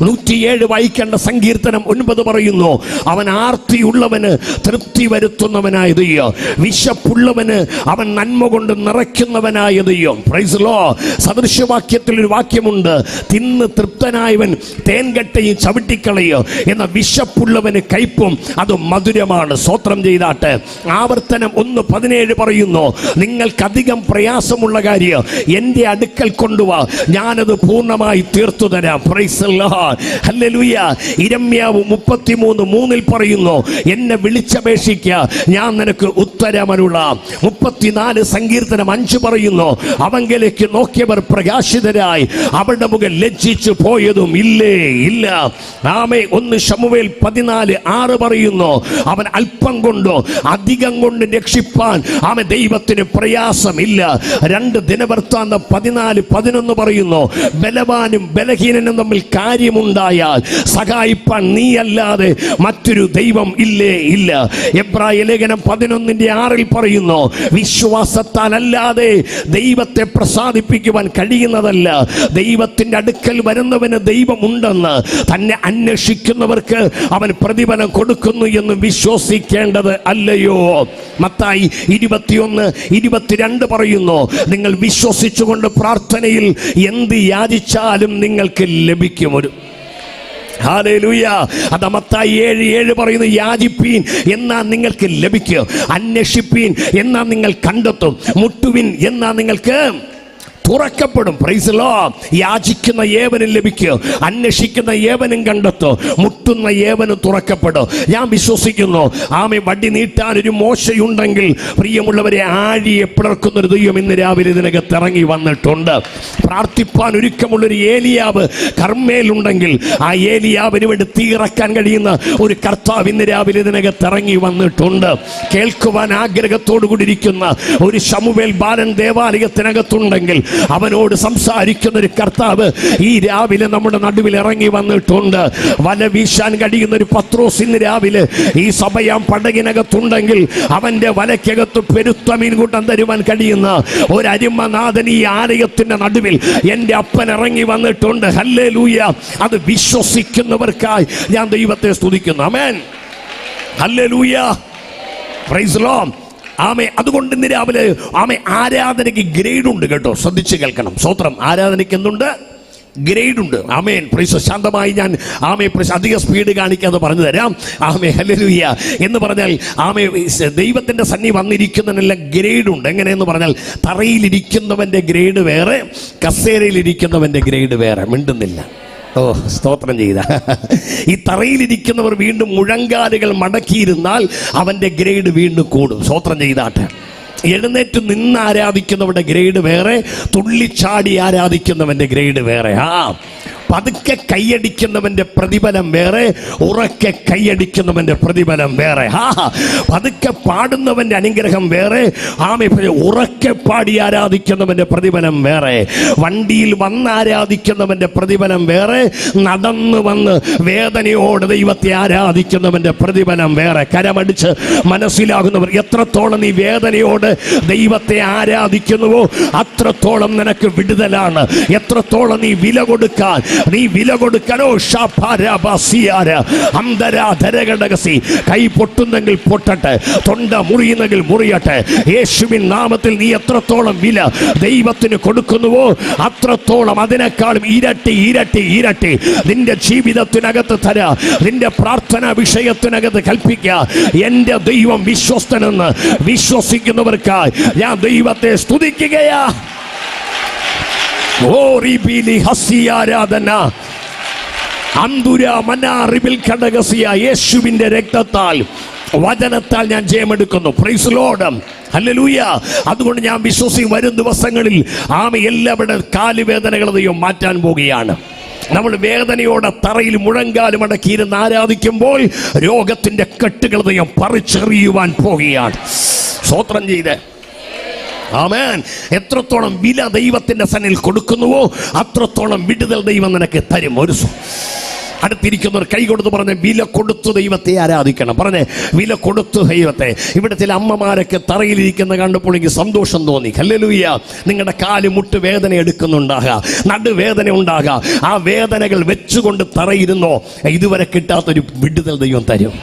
107 വായിക്കേണ്ട സങ്കീർത്തനം 9 പറയുന്നു, അവൻ ആർത്തിയുള്ളവന് തൃപ്തി വരുത്തുന്നവനായ ദൈവം, വിശപ്പുള്ളവന് അവൻ നന്മ കൊണ്ട് നിറയ്ക്കുന്നവനായ ദൈവം. Praise Lord. സദൃശവാക്യത്തിൽ ഒരു വാക്യമുണ്ട്, തിന്ന് തൃപ്തനായവൻ തേൻകട്ടയും ചവിട്ടിക്കളയോ, എന്ന വിശപ്പുള്ളവന് കയ്പും അത് മധുരമാണ്. സ്തോത്രം ചെയ്താട്ടെ. ആവർത്തനം 1:17 പറയുന്നു, നിങ്ങൾക്കധികം പ്രയാസമുള്ള കാര്യം എൻ്റെ അടുക്കൽ കൊണ്ടുവാ, ഞാനത് പൂർണ്ണമായി തീർത്തു തരാം. Praise lord. ഹല്ലേലൂയ. ഇരമ്യാവ് 33:3 പറയുന്നു, എന്നെ വിളിച്ചപേക്ഷിക്കുക, ഞാൻ നിനക്ക് ഉത്തരമരുളാം. 34 സങ്കീർത്തനം 5 പറയുന്നു, അവങ്കലേക്ക് നോക്കിയവർ പ്രകാശിതരായി, അവരുടെ മുഖം ലജ്ജിച്ചു പോയതും ഇല്ലേ ഇല്ല. ആമേ. 1 ശമൂവേൽ 14:6 പറയുന്നു, അവൻ അല്പം കൊണ്ടോ അധികം കൊണ്ട് രക്ഷിപ്പാൻ ആമേ ദൈവത്തിന് പ്രയാസമില്ല. 2 ദിനവൃത്താന്തം 14:11 പറയുന്നു, ബലവാനും ബലഹീനനും തമ്മിൽ കാര്യമുണ്ടായാൽ സഹായിപ്പാൻ നീയല്ലാതെ മറ്റൊരു ദൈവം ഇല്ലേ ഇല്ല. എബ്രായ ലേഖനം 11:6 പറയുന്നു, വിശ്വാസത്താൽ അല്ലാതെ ദൈവത്തെ പ്രസാദിപ്പിക്കുവാൻ കഴിയുന്നതല്ല. ദൈവത്തിന്റെ അടുക്കൽ വരുന്നവന് ദൈവമുണ്ടെന്ന്, തന്നെ അന്വേഷിക്കുന്നവർക്ക് അവൻ പ്രതിഫലം കൊടുക്കുന്നു എന്ന് വിശ്വസിക്കേണ്ടത് അല്ലയോ. മത്തായി 21:22 പറയുന്നു, നിങ്ങൾ വിശ്വസിച്ചുകൊണ്ട് പ്രാർത്ഥനയിൽ എന്ത് യാചിച്ചാലും നിങ്ങൾക്ക് ലഭിക്കും. ഒരു ഹല്ലേലൂയ. അത് മത്തായി 7:7 പറയുന്നു, യാചിപ്പീൻ എന്നാ നിങ്ങൾക്ക് ലഭിക്കും, അന്വേഷിപ്പീൻ എന്നാ നിങ്ങൾ കണ്ടെത്തും, മുട്ടുവിൻ എന്നാ നിങ്ങൾക്ക് തുറക്കപ്പെടും. Praise Lord. യാചിക്കുന്ന ഏവനും ലഭിക്കും, അന്വേഷിക്കുന്ന ഏവനും കണ്ടെത്തും, മുട്ടുന്ന ഏവനും തുറക്കപ്പെടും. ഞാൻ വിശ്വസിക്കുന്നു. ആമേ. വടി നീട്ടാൻ ഒരു മോശയുണ്ടെങ്കിൽ പ്രിയമുള്ളവരെ, ആഴിയെ പിളർക്കുന്നൊരു ദൈവം ഇന്ന് രാവിലെ ഇതിനകത്ത് ഇറങ്ങി വന്നിട്ടുണ്ട്. പ്രാർത്ഥിപ്പാൻ ഒരുക്കമുള്ളൊരു ഏലിയാവ് കർമ്മേലുണ്ടെങ്കിൽ ആ ഏലിയാവിന് വേണ്ടി തീയിറക്കാൻ കഴിയുന്ന ഒരു കർത്താവ് ഇന്ന് രാവിലെ ഇതിനകത്ത് ഇറങ്ങി വന്നിട്ടുണ്ട്. കേൾക്കുവാൻ ആഗ്രഹത്തോടു കൂടി ഇരിക്കുന്ന ഒരു ശമൂവേൽ ബാലൻ ദേവാലയത്തിനകത്തുണ്ടെങ്കിൽ അവനോട് സംസാരിക്കുന്ന ഒരു കർത്താവ് ഈ രാവിലെ നമ്മുടെ നടുവിൽ ഇറങ്ങി വന്നിട്ടുണ്ട്. വല വീശാൻ കഴിയുന്ന ഒരു പത്രോസ് ഇന്ന് രാവിലെ ഈ സഭയാം പടകിനകത്തുണ്ടെങ്കിൽ അവന്റെ വലയ്ക്കകത്ത് പെരുത്ത മീൻകൂട്ടം തരുവാൻ കഴിയുന്ന ഒരു അരിമനാഥൻ ഈ ആലയത്തിന്റെ നടുവിൽ എൻ്റെ അപ്പൻ ഇറങ്ങി വന്നിട്ടുണ്ട്. ഹല്ലേലൂയ. അത് വിശ്വസിക്കുന്നവർക്കായി ഞാൻ ദൈവത്തെ സ്തുതിക്കുന്നു. ആമേൻ. ഹല്ലേലൂയ. Praise lord. ആമേ. അതുകൊണ്ട് ഇന്ന് രാവിലെ ആമേ ആരാധനയ്ക്ക് ഗ്രേഡ് ഉണ്ട് കേട്ടോ, ശ്രദ്ധിച്ച് കേൾക്കണം. സ്തോത്രം. ആരാധനയ്ക്ക് എന്തുണ്ട്? ഗ്രേഡ് ഉണ്ട്. ആമേൻ. പ്രൈസ്. ശാന്തമായി ഞാൻ ആമേ അധിക സ്പീഡ് കാണിക്കാതെ പറഞ്ഞു തരാം. ആമേ. ഹല്ലേലൂയ. എന്ന് പറഞ്ഞാൽ ആമേ ദൈവത്തിന്റെ സന്നി വന്നിരിക്കുന്നതിനെല്ലാം ഗ്രേഡ് ഉണ്ട്. എങ്ങനെയെന്ന് പറഞ്ഞാൽ, തറയിലിരിക്കുന്നവന്റെ ഗ്രേഡ് വേറെ, കസേരയിലിരിക്കുന്നവന്റെ ഗ്രേഡ് വേറെ. മിണ്ടുന്നില്ല. ഓ, സ്തോത്രം ചെയ്ത. ഈ തറയിലിരിക്കുന്നവർ വീണ്ടും മുഴങ്കാലുകൾ മടക്കിയിരുന്നാൽ അവന്റെ ഗ്രേഡ് വീണ്ടും കൂടും. സ്തോത്രം ചെയ്താട്ടെ. എഴുന്നേറ്റ് നിന്ന് ആരാധിക്കുന്നവരുടെ ഗ്രേഡ് വേറെ, തുള്ളിച്ചാടി ആരാധിക്കുന്നവന്റെ ഗ്രേഡ് വേറെ. പതുക്കെ കൈയടിക്കുന്നവന്റെ പ്രതിഫലം വേറെ, ഉറക്കെ കൈയടിക്കുന്നവന്റെ പ്രതിഫലം വേറെ. പതുക്കെ പാടുന്നവന്റെ അനുഗ്രഹം വേറെ, ആമേ ഉറക്കെ പാടി ആരാധിക്കുന്നവന്റെ പ്രതിഫലം വേറെ. വണ്ടിയിൽ വന്ന് ആരാധിക്കുന്നവന്റെ പ്രതിഫലം വേറെ, നടന്നു വന്ന് വേദനയോട് ദൈവത്തെ ആരാധിക്കുന്നവന്റെ പ്രതിഫലം വേറെ. കരമടിച്ച് മനസ്സിലാകുന്നവർ, എത്രത്തോളം നീ വേദനയോട് ദൈവത്തെ ആരാധിക്കുന്നുവോ അത്രത്തോളം നിനക്ക് വിടുതലാണ്. എത്രത്തോളം നീ വില കൊടുക്കാനോ കൈ പൊട്ടുന്നെങ്കിൽ പൊട്ടട്ടെ, തൊണ്ട മുറിയുന്നെങ്കിൽ മുറിയട്ടെ. യേശുവിൻ നാമത്തിൽ നീ എത്രത്തോളം വില ദൈവത്തിന് കൊടുക്കുന്നുവോ അത്രത്തോളം അതിനേക്കാളും ഇരട്ടി ഇരട്ടി ഇരട്ടി നിന്റെ ജീവിതത്തിനകത്ത് തരാ. നിന്റെ പ്രാർത്ഥന വിഷയത്തിനകത്ത് കൽപ്പിക്കുക, എൻ്റെ ദൈവം വിശ്വസ്തനെന്ന്. വിശ്വസിക്കുന്നവർക്കായി ഞാൻ ദൈവത്തെ സ്തുതിക്കുകയാ. യേശുവിന്റെ രക്തത്താൽ, വചനത്താൽ ഞാൻ ജയമെടുക്കുന്നു. Price lord. ഹല്ലേലൂയ. അതുകൊണ്ട് ഞാൻ വിശ്വസിക്കും, വരും ദിവസങ്ങളിൽ ആമേ എല്ലാവരുടെ കാലുവേദനകളെയും മാറ്റാൻ പോവുകയാണ്. നമ്മൾ വേദനയോടെ തറയിൽ മുഴങ്കാലും അടക്കിയിരുന്ന് ആരാധിക്കുമ്പോൾ രോഗത്തിന്റെ കെട്ടുകളെയും പറിച്ചെറിയുവാൻ പോവുകയാണ്. സ്തോത്രം ചെയ്ത്. ആമേൻ. എത്രത്തോളം വില ദൈവത്തിന്റെ സന്നിധിയിൽ കൊടുക്കുന്നുവോ അത്രത്തോളം വിടുതൽ ദൈവം നിനക്ക് തരും. ഒരു അടുത്തിരിക്കുന്നവർ കൈ കൊടുത്ത് പറഞ്ഞ് വില കൊടുത്തു ദൈവത്തെ ആരാധിക്കണം. പറഞ്ഞേ വില കൊടുത്തു ദൈവത്തെ. ഇവിടെ ചില അമ്മമാരൊക്കെ തറയിലിരിക്കുന്ന കണ്ടപ്പോൾ എനിക്ക് സന്തോഷം തോന്നി. ഹല്ലേലൂയ. നിങ്ങളുടെ കാല് മുട്ട് വേദന എടുക്കുന്നുണ്ടാകാം, നടുവേദന ഉണ്ടാകാം. ആ വേദനകൾ വെച്ചുകൊണ്ട് തറയിരുന്നോ, ഇതുവരെ കിട്ടാത്തൊരു വിടുതൽ ദൈവം തരും.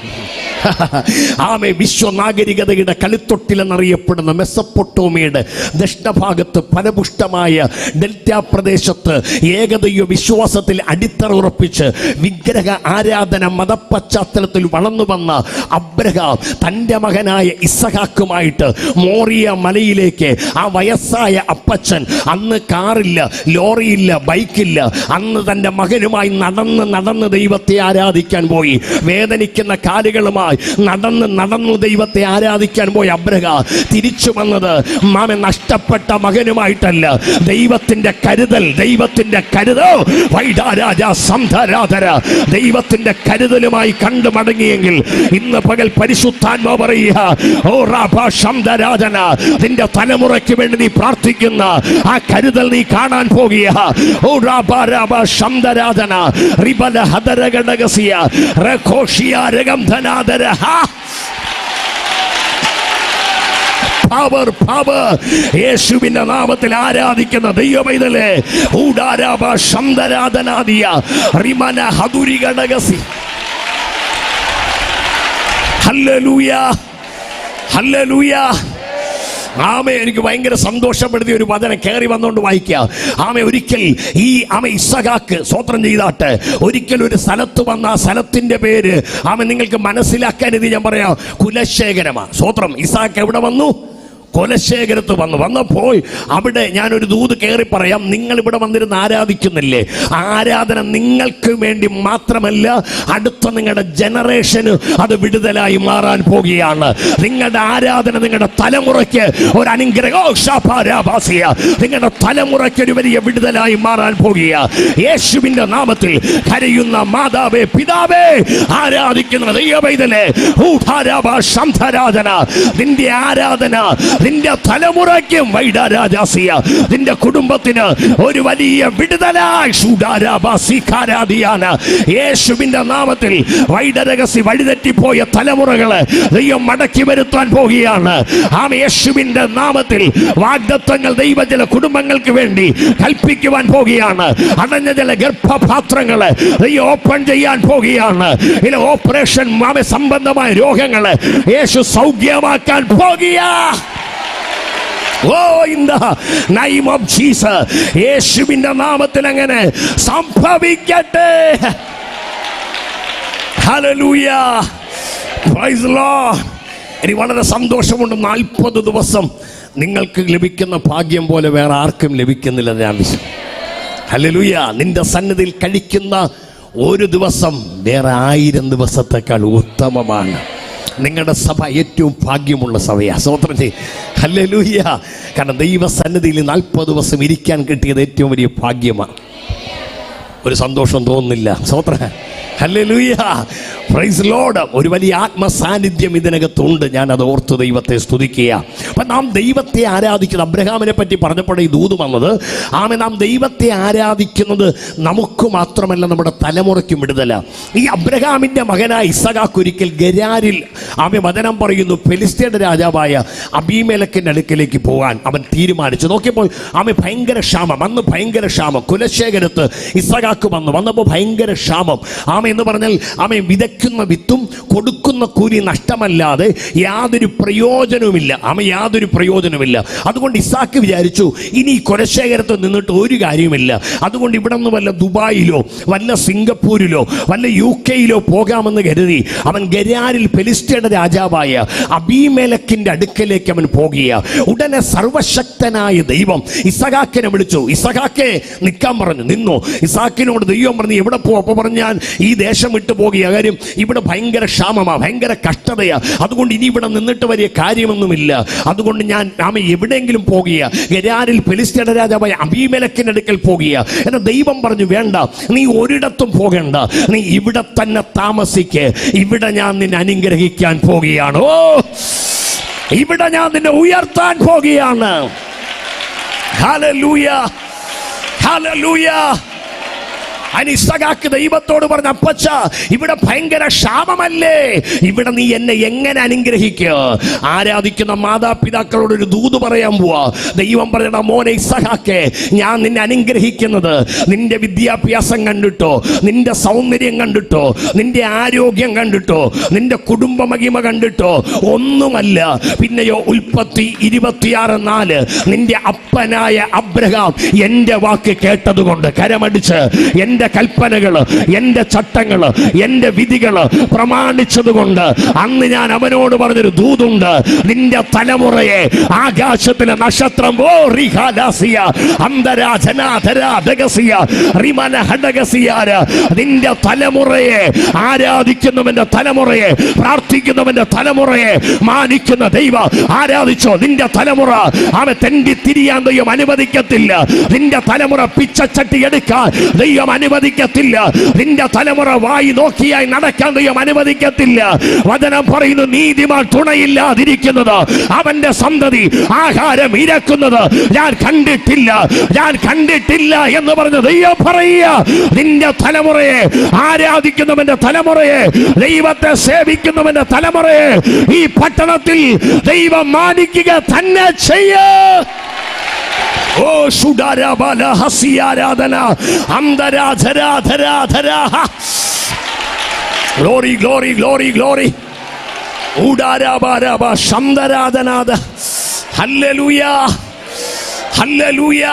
ആമേ. വിശ്വനാഗരികതയുടെ കളിത്തൊട്ടിലെന്നറിയപ്പെടുന്ന മെസ്സപ്പൊട്ടോമിയയുടെ ദക്ഷിണഭാഗത്ത് ഫലപുഷ്ടമായ ഡെൽറ്റ പ്രദേശത്ത് ഏകദൈവ വിശ്വാസത്തിൽ അടിത്തറ ഉറപ്പിച്ച് വിഗ്രഹ ആരാധന മതപശ്ചാത്തലത്തിൽ വളർന്നു വന്ന അബ്രഹാം തൻ്റെ മകനായ ഇസഹാക്കുമായിട്ട് മോറിയ മലയിലേക്ക്, ആ വയസ്സായ അപ്പച്ചൻ, അന്ന് കാറില്ല, ലോറിയില്ല, ബൈക്കില്ല, അന്ന് തൻ്റെ മകനുമായി നടന്ന് ദൈവത്തെ ആരാധിക്കാൻ പോയി. വേദനിക്കുന്ന കാലുകളുമായി നടന്നു ദൈവത്തെ ആരാധിക്കാൻ പോയി അബ്രഹാം തിരിച്ചു വന്നത് മാമൻ നഷ്ടപ്പെട്ട മകനുമായിട്ടല്ല, ദൈവത്തിന്റെ കരുതൽ, ദൈവത്തിന്റെ കരുതലുമായി കണ്ടു മടങ്ങിയെങ്കിൽ ഇന്ന് പകൽ പരിശുദ്ധാത്മാവ് പറയുക, ഓ റാഭാ ശംദരാധന, നിന്റെ തലമുറയ്ക്ക് വേണ്ടി നീ പ്രാർത്ഥിക്കുന്ന ആ കരുതൽ നീ കാണാൻ പോകുക. ഓ റാഭാ രാഭാ ശംദരാധന റിബല ഹദരഗടഗസിയ റഖോഷിയ രഗംധനാദര. യേശുവിന്റെ നാമത്തിൽ ആരാധിക്കുന്ന ദൈവമൈതലേ, ഊഡാരാഭ ശംദരാധനാദിയ റിമന ഹദുരിഗടഗസി. Hallelujah, hallelujah. ആമേ. എനിക്ക് ഭയങ്കര സന്തോഷപ്പെടുത്തിയ ഒരു വചനം കയറി വന്നുകൊണ്ട് വായിക്കാം. ആമേ. ഒരിക്കൽ ഈ ഇസഹാക്ക് സ്വോത്രം ചെയ്താട്ടെ, ഒരിക്കൽ ഒരു സ്ഥലത്ത് വന്ന ആ സ്ഥലത്തിന്റെ പേര് ആമേ നിങ്ങൾക്ക് മനസ്സിലാക്കാൻ ഇത് ഞാൻ പറയാം, കുലശേഖരമാണ്. സ്വോത്രം. ഇസഹാക്ക് എവിടെ വന്നു? കൊലശേഖരത്ത് വന്നപ്പോൾ അവിടെ ഞാനൊരു ദൂത് കയറി പറയാം. നിങ്ങൾ ഇവിടെ വന്നിരുന്ന് ആരാധിക്കുന്നില്ലേ, ആരാധന നിങ്ങൾക്ക് വേണ്ടി മാത്രമല്ല, അടുത്ത നിങ്ങളുടെ ജനറേഷന് അത് വിടുതലായി മാറാൻ പോകുകയാണ്. നിങ്ങളുടെ ആരാധന നിങ്ങളുടെ തലമുറയ്ക്ക് ഒരു അനുഗ്രഹം, നിങ്ങളുടെ തലമുറയ്ക്ക് ഒരു വലിയ വിടുതലായി മാറാൻ പോകുക. യേശുവിന്റെ നാമത്തിൽ കരയുന്ന മാതാവേ, പിതാവേ, ആരാധിക്കുന്ന ദൈവമൈതലേ, നിന്റെ ആരാധന നിന്റെ തലമുറയ്ക്കും വൈഡാരാജാസിയ നിന്റെ കുടുംബത്തിന് ഒരു വലിയ വിടുതലായി യേശുവിന്റെ നാമത്തിൽ വൈഡരഹസ്യ വഴിതെറ്റിപ്പോയ തലമുറകളെ ദൈവം മടക്കി വരുത്താൻ പോകുകയാണ്. ആ യേശുവിന്റെ നാമത്തിൽ വാഗ്ദത്തങ്ങൾ ദൈവം ചില കുടുംബങ്ങൾക്ക് വേണ്ടി കൽപ്പിക്കുവാൻ പോകുകയാണ്. അടഞ്ഞ ചില ഗർഭപാത്രങ്ങളെ ദൈവം ഓപ്പൺ ചെയ്യാൻ പോകുകയാണ്. ഇതിലെ ഓപ്പറേഷൻ സംബന്ധമായ രോഗങ്ങളെ യേശു സൗഖ്യമാക്കാൻ പോകുക. Oh, in the name of Jesus. യേശുവിന്റെ നാമത്തിൽ അങ്ങനെ സംഭവിക്കട്ടെ. Hallelujah. Praise the Lord. ഇനി വളരെ സന്തോഷമുണ്ട്. 40 ദിവസം നിങ്ങൾക്ക് ലഭിക്കുന്ന ഭാഗ്യം പോലെ വേറെ ആർക്കും ലഭിക്കുന്നില്ല ഞാൻ വിശ്വസിക്കുന്നു. ഹല്ലേലൂയ. നിന്റെ സന്നിധിയിൽ കഴിക്കുന്ന ഒരു ദിവസം വേറെ 1000 ദിവസത്തെക്കാൾ ഉത്തമമാണ്. നിങ്ങളുടെ സഭ ഏറ്റവും ഭാഗ്യമുള്ള സഭയാണ്. സ്തോത്രം ചെയ്യും. ഹല്ലേലൂയ. കാരണം ദൈവസന്നിധിയിൽ 40 ദിവസം ഇരിക്കാൻ കിട്ടിയത് ഏറ്റവും വലിയ ഭാഗ്യമാണ്. ഒരു സന്തോഷം തോന്നുന്നില്ല. സ്തോത്രം. ഹല്ലേലൂയ. Praise lord. ഒരു വലിയ ആത്മസാന്നിധ്യം ഇതിനകത്തുണ്ട്. ഞാൻ അത് ഓർത്ത് ദൈവത്തെ സ്തുതിക്കുക. അപ്പം നാം ദൈവത്തെ ആരാധിക്കുന്നത്, അബ്രഹാമിനെ പറ്റി പറഞ്ഞപ്പോൾ ഈ ദൂത് വന്നത്, നാം ദൈവത്തെ ആരാധിക്കുന്നത് നമുക്ക് മാത്രമല്ല നമ്മുടെ തലമുറയ്ക്കും വിടുതല. ഈ അബ്രഹാമിൻ്റെ മകനായ ഇസഹാക്ക് ഒരിക്കൽ ഗരാരിൽ വചനം പറയുന്നു, ഫെലിസ്ത്യയുടെ രാജാവായ അബീമേലെക്കിൻ്റെ അടുക്കലേക്ക് പോകാൻ അവൻ തീരുമാനിച്ചു. നോക്കിയപ്പോൾ ഭയങ്കര ക്ഷാമം. അന്ന് ഭയങ്കര ക്ഷാമം. കുലശേഖരത്ത് ഇസഹാക്ക് വന്നപ്പോൾ ഭയങ്കര ക്ഷാമം. എന്ന് പറഞ്ഞാൽ വിതയ്ക്കുന്ന വിത്തും കൊടുക്കുന്ന കൂലി നഷ്ടമല്ലാതെ യാതൊരു പ്രയോജനവുമില്ല. യാതൊരു പ്രയോജനമില്ല. അതുകൊണ്ട് ഇസാക്ക് വിചാരിച്ചു, ഇനി കുലശേഖരത്ത് നിന്നിട്ട് ഒരു കാര്യമില്ല. അതുകൊണ്ട് ഇവിടെ നിന്ന് വല്ല ദുബായിലോ വല്ല സിംഗപ്പൂരിലോ വല്ല UK പോകാമെന്ന് കരുതി അവൻ ഗരാരിൽ ഫെലിസ്ത്യയുടെ രാജാവായ അബീമേലെക്കിന്റെ അടുക്കലേക്ക് അവൻ പോകുക. ഉടനെ സർവശക്തനായ ദൈവം ഇസഹാക്കിനെ വിളിച്ചു. ഇസഹാക്കെ നിൽക്കാൻ പറഞ്ഞു. നിന്നു. ഇസഹാക്കിനോട് ദൈവം പറഞ്ഞു, എവിടെ പോകും? അപ്പോൾ പറഞ്ഞു, ഞാൻ ഈ ദേശം വിട്ടു പോകുക. കാര്യം ഇവിടെ ഭയങ്കര ക്ഷാമമാണ്, ഭയങ്കര കഷ്ടതയാ. അതുകൊണ്ട് ഇനി ഇവിടെ നിന്നിട്ട് വലിയ കാര്യമൊന്നുമില്ല. അതുകൊണ്ട് ഞാൻ എവിടെയെങ്കിലും പോകുക. ഗരാരിൽ ഫെലിസ്ത്യയുടെ രാജാവായ അബീമേലെക്കിന്റെ അടുക്കൽ പോകുക. എന്നാൽ ദൈവം പറഞ്ഞു, വേണ്ട, നീ ഒരിടത്തും പോകണ്ട, നീ ഇവിടെ തന്നെ താമസിക്ക്. ഇവിടെ ഞാൻ നിന്നെ അനുഗ്രഹിക്കാൻ പോകുകയാണ്. ഓ, ഇവിടെ ഞാൻ നിന്നെ ഉയർത്താൻ പോകുകയാണ്. Hallelujah, hallelujah. ഇസഹാക്ക് ദൈവത്തോട് പറഞ്ഞ, അപ്പച്ച ഇവിടെ ഭയങ്കര ക്ഷാമമല്ലേ, ഇവിടെ നീ എന്നെ എങ്ങനെ അനുഗ്രഹിക്കുക? ആരാധിക്കുന്ന മാതാപിതാക്കളോട് ഒരു ദൂത് പറയാൻ പോവാ. ദൈവം പറയണ, മോനെ ഇസഹാക്കേ, ഞാൻ നിന്നെ അനുഗ്രഹിക്കുന്നത് നിന്റെ വിദ്യാഭ്യാസം കണ്ടിട്ടോ, നിന്റെ സൗന്ദര്യം കണ്ടിട്ടോ, നിന്റെ ആരോഗ്യം കണ്ടിട്ടോ, നിന്റെ കുടുംബ മഹിമ കണ്ടിട്ടോ ഒന്നുമല്ല. പിന്നെയോ ഉൽപ്പത്തി 26:4, നിന്റെ അപ്പനായ അബ്രഹാം എന്റെ വാക്ക് കേട്ടതുകൊണ്ട്, കരമടിച്ച് എന്റെ കൽപ്പനകള്, എന്റെ ചട്ടങ്ങള്, എന്റെ വിധികള് പ്രമാണിച്ചതുകൊണ്ട് അന്ന് ഞാൻ അവനോട് പറഞ്ഞൊരു ദൂതുണ്ട്, നിന്റെ തലമുറയെ ആകാശത്തിലെ നക്ഷത്രം നിന്റെ തലമുറയെ, ആരാധിക്കുന്നവന്റെ തലമുറയെ, പ്രാർത്ഥിക്കുന്നവന്റെ തലമുറയെ മാനിക്കുന്ന ദൈവം ആരാധിച്ചോ. നിന്റെ തലമുറ അവൻ തെണ്ടി തിരിയാൻ ദൈവം അനുവദിക്കത്തില്ല. നിന്റെ തലമുറ പിച്ചച്ചട്ടി എടുക്കാൻ ദൈവം അനുവദിക്കത്തില്ല. നിന്റെ തലമുറ വായി നോക്കിയായി നടക്കാൻ ദൈവം അനുവദിക്കത്തില്ല. വചനം പറയുന്നു, നീതിമാൻ തുണയില്ലാതിരിക്കുന്നത് അവന്റെ സന്തതി ആഹാരം ഇരക്കുന്നത് ഞാൻ കണ്ടിട്ടില്ല, ഞാൻ കണ്ടിട്ടില്ല എന്ന് പറഞ്ഞ് ദൈവം പറയുക. നിന്റെ തലമുറയെ, ആരാധിക്കുന്നവന്റെ തലമുറയെ, ദൈവത്തെ സേവിക്കുന്നവന്റെ തലമുറയെ ഈ പട്ടണത്തിൽ ദൈവം മാനിക്കുക തന്നെ ചെയ്യ. ഓ ഷുഡാരാബാല ഹസിയാരാധന അന്തരാധരാധരാധര. Glory glory glory glory. ഊഡാരാബാരാബ ശംദരാധനാദ. Hallelujah hallelujah.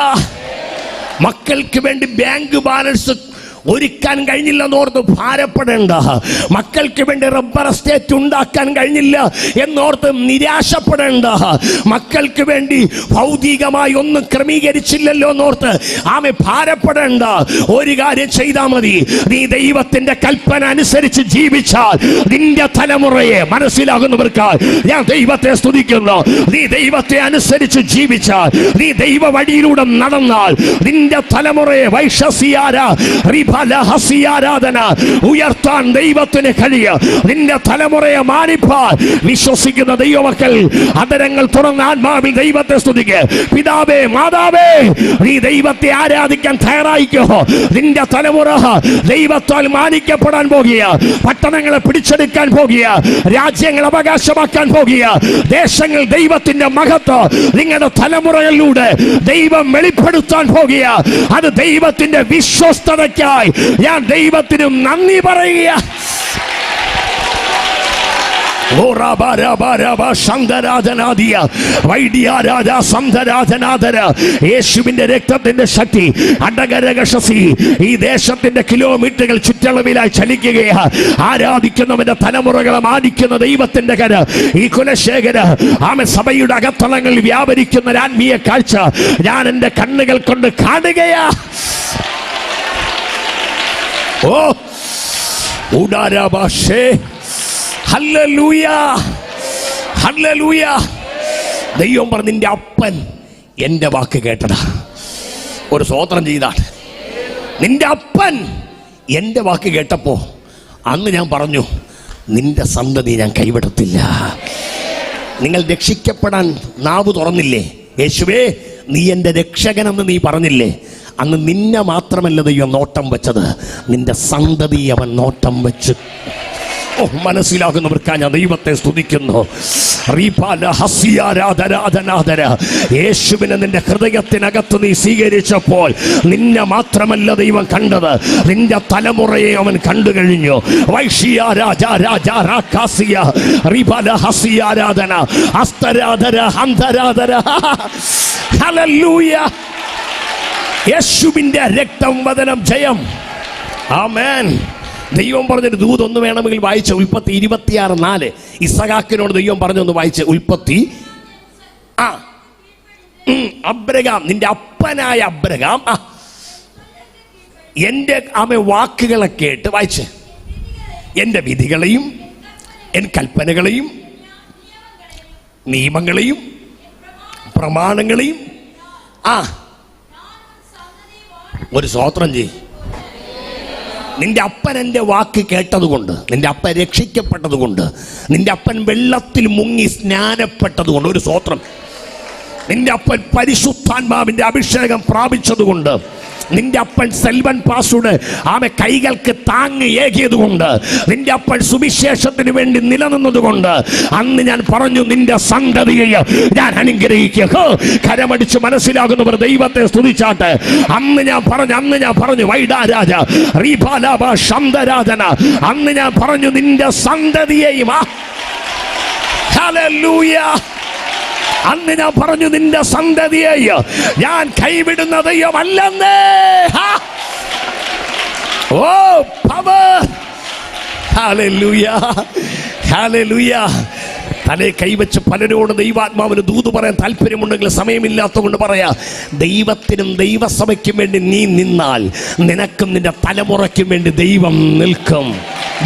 മക്കൾക്ക് വേണ്ടി ബാങ്ക് ബാലൻസ് ഒരുക്കാൻ കഴിഞ്ഞില്ലെന്നോർത്ത് ഭാരപ്പെടേണ്ട. മക്കൾക്ക് വേണ്ടി റബ്ബർ എസ്റ്റേറ്റ് ഉണ്ടാക്കാൻ കഴിഞ്ഞില്ല എന്നോർത്ത് നിരാശപ്പെടേണ്ട. മക്കൾക്ക് വേണ്ടി ഭൗതികമായി ഒന്നും ക്രമീകരിച്ചില്ലല്ലോ എന്നോർത്ത് ആമെ ഭാരപ്പെടേണ്ട. ഒരു കാര്യം ചെയ്താൽ മതി, നീ ദൈവത്തിന്റെ കൽപ്പന അനുസരിച്ച് ജീവിച്ചാൽ നിന്റെ തലമുറയെ, മനസ്സിലാകുന്നവർക്ക് ഞാൻ ദൈവത്തെ സ്തുതിക്കുന്നു, നീ ദൈവത്തെ അനുസരിച്ച് ജീവിച്ചാൽ, നീ ദൈവ വഴിയിലൂടെ നടന്നാൽ നിന്റെ തലമുറയെ ആരാധന ഉയർത്താൻ ദൈവത്തിന് കഴിയും. നിന്റെ തലമുറയെ മാനിപ്പാൻ വിശ്വസിക്കുന്ന ദൈവമക്കൾ അതരങ്ങൾ തുറന്ന ആത്മാവിൽ ദൈവത്തെ സ്തുതിക്കുക. പിതാവേ, മാതാവേ, നീ ദൈവത്തെ ആരാധിക്കാൻ തയ്യാറായിക്കോ. നിന്റെ തലമുറ ദൈവത്താൽ മാനിക്കപ്പെടാൻ പോകുക, പട്ടണങ്ങളെ പിടിച്ചെടുക്കാൻ പോകുക, രാജ്യങ്ങൾ അവകാശമാക്കാൻ പോകുക, ദേശങ്ങൾ ദൈവത്തിന്റെ മഹത്വം നിങ്ങളുടെ തലമുറകളിലൂടെ ദൈവം വെളിപ്പെടുത്താൻ പോകുക. അത് ദൈവത്തിന്റെ വിശ്വസ്തതയ്ക്കായി ഞാൻ ദൈവത്തിനും നന്ദി പറയുക. യേശുവിന്റെ രക്തത്തിന്റെ ശക്തി അടകരകശസി ഈ ദേശത്തിന്റെ കിലോമീറ്ററുകൾ ചുറ്റളവിലായി ചലിക്കുകയാ. ആരാധിക്കുന്നവന്റെ തലമുറകളെ മാനിക്കുന്ന ദൈവത്തിന്റെ കര ഈ കുലശേഖര ആമ സഭയുടെ അകത്തളങ്ങളിൽ വ്യാപരിക്കുന്ന ഒരു ആത്മീയ കാഴ്ച ഞാൻ എന്റെ കണ്ണുകൾ കൊണ്ട് കാണുകയാ. ഓ ഉടാരാബാഷേ. Hallelujah hallelujah. ദൈവം പറഞ്ഞു, നിന്റെ അപ്പൻ എന്റെ വാക്ക് കേട്ടടാ. ഒരു സ്തോത്രം ചെയ്താണ്. നിന്റെ അപ്പൻ എന്റെ വാക്ക് കേട്ടപ്പോ അന്ന് ഞാൻ പറഞ്ഞു, നിന്റെ സന്തതി ഞാൻ കൈവിടത്തില്ല. നിങ്ങൾ രക്ഷിക്കപ്പെടാൻ നാവ് തുറന്നില്ലേ? യേശുവേ, നീ എന്റെ രക്ഷകനെന്ന് നീ പറഞ്ഞില്ലേ? അന്ന് നിന്നെ മാത്രമല്ല ദൈവം നോട്ടം വെച്ചത്, നിന്റെ സന്തതി അവൻ നോട്ടം വെച്ചു. ഓ, മനസ്സിലാകുന്നവർക്കാ ഞാൻ ദൈവത്തെ സ്തുതിക്കുന്നു. യേശുവിനെ നിന്റെ ഹൃദയത്തിനകത്ത് നീ സ്വീകരിച്ചപ്പോൾ നിന്നെ മാത്രമല്ല ദൈവം കണ്ടത്, നിന്റെ തലമുറയെ അവൻ കണ്ടു കഴിഞ്ഞു. യേശുവിന്റെ രക്തം വദനം ജയം. ആമേൻ. ദൈവം പറഞ്ഞൊരു ദൂത് ഒന്ന് വേണമെങ്കിൽ വായിച്ച ഉൽപ്പത്തി 26:4. ഇസഹാക്കിനോട് ദൈവം പറഞ്ഞൊന്ന് വായിച്ച ഉൽപ്പത്തി. അബ്രഹാം, നിന്റെ അപ്പനായ അബ്രഹാം എന്റെ വാക്കുകളെ കേട്ട് വായിച്ച് എന്റെ വിധികളെയും എൻ കൽപ്പനകളെയും നിയമങ്ങളെയും പ്രമാണങ്ങളെയും ഒരു സ്തോത്രം ചെയ്യും. നിന്റെ അപ്പൻ എൻ്റെ വാക്ക് കേട്ടതുകൊണ്ട്, നിന്റെ അപ്പൻ രക്ഷിക്കപ്പെട്ടതുകൊണ്ട്, നിന്റെ അപ്പൻ വെള്ളത്തിൽ മുങ്ങി സ്നാനപ്പെട്ടതുകൊണ്ട്, ഒരു സ്തോത്രം. നിന്റെ അപ്പൻ പരിശുദ്ധാത്മാവിന്റെ അഭിഷേകം പ്രാപിച്ചതുകൊണ്ട്, നിന്റെ അപ്പൻ സെൽവൻ പാസുടെ കൈകൾക്ക് താങ്ങ് ഏകിയതുകൊണ്ട്, നിന്റെ അപ്പൻ സുവിശേഷത്തിന് വേണ്ടി നിലനിന്നതുകൊണ്ട് അന്ന് ഞാൻ പറഞ്ഞു, നിന്റെ സന്തതിയെ ഞാൻ അനുഗ്രഹിക്കുക. കരമടിച്ച് മനസ്സിലാകുന്നവർ ദൈവത്തെ സ്തുതിച്ചാട്ടെ. അന്ന് ഞാൻ പറഞ്ഞു വൈഡാരാജ റീപാലാബ ശബ്ദരാജന, അന്ന് ഞാൻ പറഞ്ഞു നിന്റെ സന്തതിയെയും, ഹല്ലേലൂയ, അന്ന് ഞാൻ പറഞ്ഞു നിന്റെ സന്തതിയെ ഞാൻ കൈവിടുന്ന ദൈവമല്ലെന്നേ. ഓ പവർ, ഹല്ലേലൂയ, ഹല്ലേലൂയ. തലേ കൈവച്ച് പലരോട് ദൈവാത്മാവിന് ദൂത് പറയാൻ താല്പര്യമുണ്ടെങ്കിൽ സമയമില്ലാത്തതുകൊണ്ട് പറയാ, ദൈവത്തിനും ദൈവസഭയ്ക്കും വേണ്ടി നീ നിന്നാൽ നിനക്കും നിന്റെ തലമുറയ്ക്കും വേണ്ടി ദൈവം നിൽക്കും.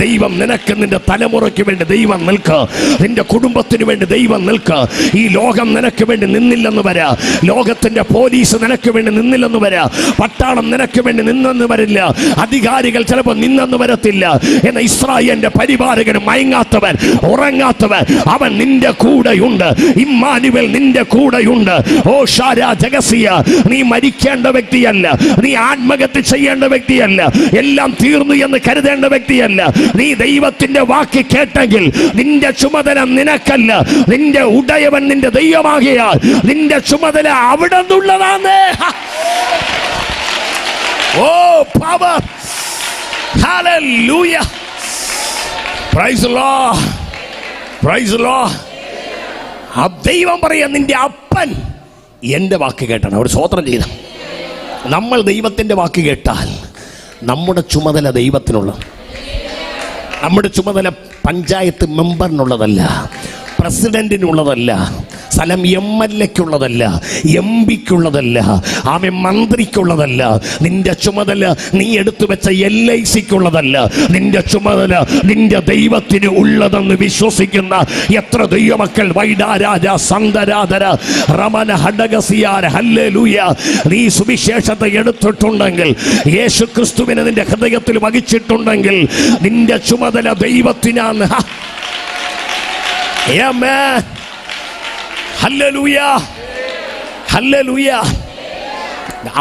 ദൈവം നിനക്ക് നിന്റെ തലമുറയ്ക്ക് വേണ്ടി ദൈവം നിൽക്കുക. നിന്റെ കുടുംബത്തിന് വേണ്ടി ദൈവം നിൽക്കുക. ഈ ലോകം നിനക്ക് വേണ്ടി നിന്നില്ലെന്ന് വരാ, ലോകത്തിന്റെ പോലീസ് നിനക്ക് വേണ്ടി നിന്നില്ലെന്ന് വരാ, പട്ടാളം നിനക്ക് വേണ്ടി നിന്നെന്ന് വരില്ല, അധികാരികൾ ചിലപ്പോൾ നിന്നെന്ന് വരത്തില്ല. എന്ന ഇസ്രായേലിന്റെ പരിപാലകൻ മയങ്ങാത്തവൻ, ഉറങ്ങാത്തവൻ, അവൻ നിന്റെ കൂടെയുണ്ട്. ഇമ്മാനുവേൽ നിന്റെ കൂടെയുണ്ട്. ഓ ഷാരാ ജഗസിയ, നീ മരിക്കേണ്ട വ്യക്തിയല്ല, നീ ആത്മഹത്യ ചെയ്യേണ്ട വ്യക്തിയല്ല, എല്ലാം തീർന്നു എന്ന് കരുതേണ്ട വ്യക്തിയല്ല. നീ ദൈവത്തിന്റെ വാക്ക് കേട്ടെങ്കിൽ നിന്റെ ചുമതല നിനക്കല്ല, നിന്റെ ഉടയവൻ നിന്റെ ദൈവമാകിയാൽ നിന്റെ ചുമതല അവിടെ നിന്നുള്ളതാണ്. Oh power, hallelujah, praise the Lord, praise the Lord. ആ ദൈവം പറയാ, നിന്റെ അപ്പൻ എന്റെ വാക്ക് കേട്ടാണ്. അവർ സ്വോത്രം ചെയ്ത. നമ്മൾ ദൈവത്തിന്റെ വാക്ക് കേട്ടാൽ നമ്മുടെ ചുമതല ദൈവത്തിനുള്ള, നമ്മുടെ ചുമതല പഞ്ചായത്ത് മെമ്പറിനുള്ളതല്ല, പ്രസിഡന്റിനുള്ളതല്ല, സ്ഥലം MLA-ക്കുള്ളതല്ല, MP-ക്കുള്ളതല്ല, മന്ത്രിക്കുള്ളതല്ല. നിന്റെ ചുമതല നീ എടുത്തു വെച്ച LIC-ക്കുള്ളതല്ല. നിന്റെ ചുമതല നിന്റെ ദൈവത്തിന് ഉള്ളതെന്ന് വിശ്വസിക്കുന്ന എത്ര ദൈവമക്കൾ വൈഡാരാജ സന്തരാധര റമന ഹഡഗസിയാര ഹല്ലേലൂയ. നീ സുവിശേഷത്തെ എടുത്തിട്ടുണ്ടെങ്കിൽ, യേശു ക്രിസ്തുവിനെ നിന്റെ ഹൃദയത്തിൽ വഹിച്ചിട്ടുണ്ടെങ്കിൽ, നിന്റെ ചുമതല ദൈവത്തിനാണ്. ആമേൻ, ഹല്ലേലൂയ, ഹല്ലേലൂയ.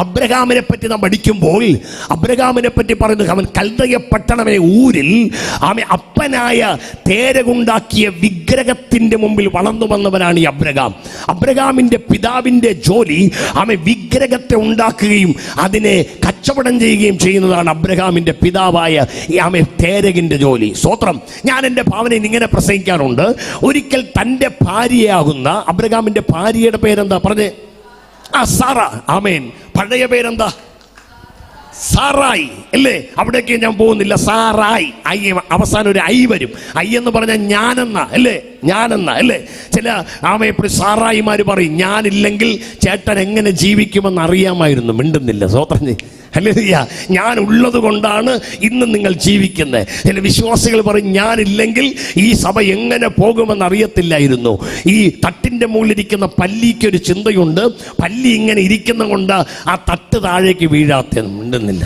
അബ്രഹാമിനെ പറ്റി നാം പഠിക്കുമ്പോൾ അബ്രഹാമിനെ പറ്റി പറയുന്നത്, അവൻ കൽദയ പട്ടണമേ ഊരിൽ അപ്പനായ തേരകുണ്ടാക്കിയ വിഗ്രഹത്തിന്റെ മുമ്പിൽ വളർന്നു വന്നവനാണ് ഈ അബ്രഹാം. അബ്രഹാമിന്റെ പിതാവിന്റെ ജോലി വിഗ്രഹത്തെ ഉണ്ടാക്കുകയും അതിനെ കച്ചവടം ചെയ്യുകയും ചെയ്യുന്നതാണ് അബ്രഹാമിന്റെ പിതാവായ തേരകിന്റെ ജോലി. സ്തോത്രം. ഞാൻ എൻ്റെ ഭാവനയിൽ ഇങ്ങനെ പ്രസംഗിക്കാറുണ്ട്. ഒരിക്കൽ തൻ്റെ ഭാര്യയാകുന്ന അബ്രഹാമിന്റെ ഭാര്യയുടെ പേരെന്താ പറഞ്ഞേ? സാറ. ആമേൻ. പഴയ പേരെന്താ? സാറായി അല്ലേ? അവിടേക്ക് ഞാൻ പോകുന്നില്ല. സാറായി. അവസാനം ഒരു ഐ വരും. ഐ എന്ന് പറഞ്ഞാൽ ഞാനെന്ന അല്ലേ? ഞാനെന്ന അല്ലേ? ചില എപ്പോഴും സാറായിമാര് പറയും, ഞാനില്ലെങ്കിൽ ചേട്ടൻ എങ്ങനെ ജീവിക്കുമെന്ന് അറിയാമായിരുന്നു. മിണ്ടുന്നില്ല. സ്വോത്രം. ഹല്ലേലൂയ. ഞാൻ ഉള്ളത് കൊണ്ടാണ് ഇന്ന് നിങ്ങൾ ജീവിക്കുന്നത്. ചില വിശ്വാസികൾ പറയും, ഞാനില്ലെങ്കിൽ ഈ സഭ എങ്ങനെ പോകുമെന്ന് അറിയത്തില്ലായിരുന്നു. ഈ തട്ടിൻ്റെ മുകളിലിരിക്കുന്ന പല്ലിക്കൊരു ചിന്തയുണ്ട്. പല്ലി ഇങ്ങനെ ഇരിക്കുന്ന കൊണ്ട് ആ തട്ട് താഴേക്ക് വീഴാത്ത. മിണ്ടുന്നില്ല.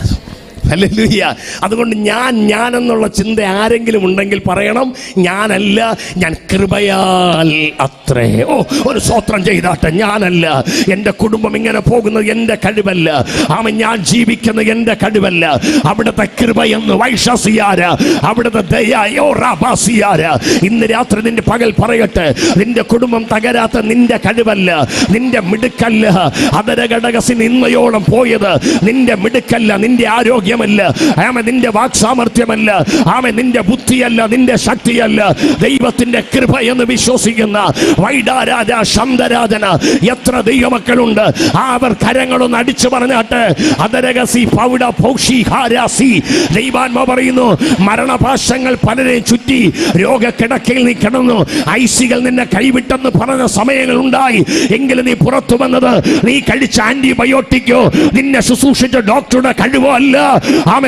ഹല്ലേലൂയ. അതുകൊണ്ട് ഞാനെന്നുള്ള ചിന്ത ആരെങ്കിലും ഉണ്ടെങ്കിൽ പറയണം, ഞാനല്ല, ഞാൻ കൃപയാൽ അത്രേ. ഒരു സ്തോത്രം ചെയ്താട്ടെ. ഞാനല്ല, എൻ്റെ കുടുംബം ഇങ്ങനെ പോകുന്നത് എൻ്റെ കഴിവല്ല. ഞാൻ ജീവിക്കുന്നത് എൻ്റെ കഴിവല്ല. അവിടുത്തെ കൃപയെന്ന് വൈഷസിയാര, അവിടുത്തെ ദയായോ റാബാസിയാര. ഇന്ന് രാത്രി നിന്റെ പകൽ പറയട്ടെ, നിന്റെ കുടുംബം തകരാത്ത നിന്റെ കഴിവല്ല, നിന്റെ മിടുക്കല്ല. അതരഘടകസിന് ഇന്നയോളം പോയത് നിന്റെ മിടുക്കല്ല, നിന്റെ ആരോഗ്യം, നിന്റെ വാക്സാമർത്ഥ്യമല്ല, നിന്റെ ബുദ്ധിയല്ല, നിന്റെ ശക്തിയല്ല, ദൈവത്തിന്റെ കൃപ എന്ന് വിശ്വസിക്കുന്ന വൈഡാരാജ ശബ്ദരാജന എത്ര ദൈവമക്കളുണ്ട്. അവർ കരങ്ങളൊന്ന് അടിച്ചു പറഞ്ഞാട്ടെ. അതരകസി പൗഡ പൗഷി ഹാരാസി. ദൈവാത്മ പറയുന്നു, മരണപാശങ്ങൾ പലരെയും ചുറ്റി രോഗക്കിടക്കയിൽ നീ കിടന്നു, ഐസികൾ നിന്നെ കൈവിട്ടെന്ന് പറഞ്ഞ സമയങ്ങൾ ഉണ്ടായി. എങ്കിലും നീ പുറത്തു വന്നത് നീ കഴിച്ച ആന്റിബയോട്ടിക്കോ നിന്നെ ശുശ്രൂഷിച്ച ഡോക്ടറുടെ കഴിവോ അല്ല.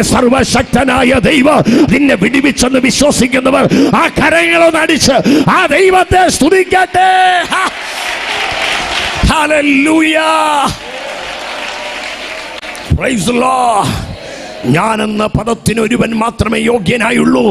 സർവശക്തനായ ദൈവം നിന്നെ വിടിവിച്ചെന്ന് വിശ്വസിക്കുന്നവർ ആ കരങ്ങളൊന്ന് അടിച്ച് ആ ദൈവത്തെ സ്തുതിക്കട്ടെ. Hallelujah, praise the Lord. ഞാനെന്ന പദത്തിന് ഒരുവൻ മാത്രമേ യോഗ്യനായുള്ളൂ.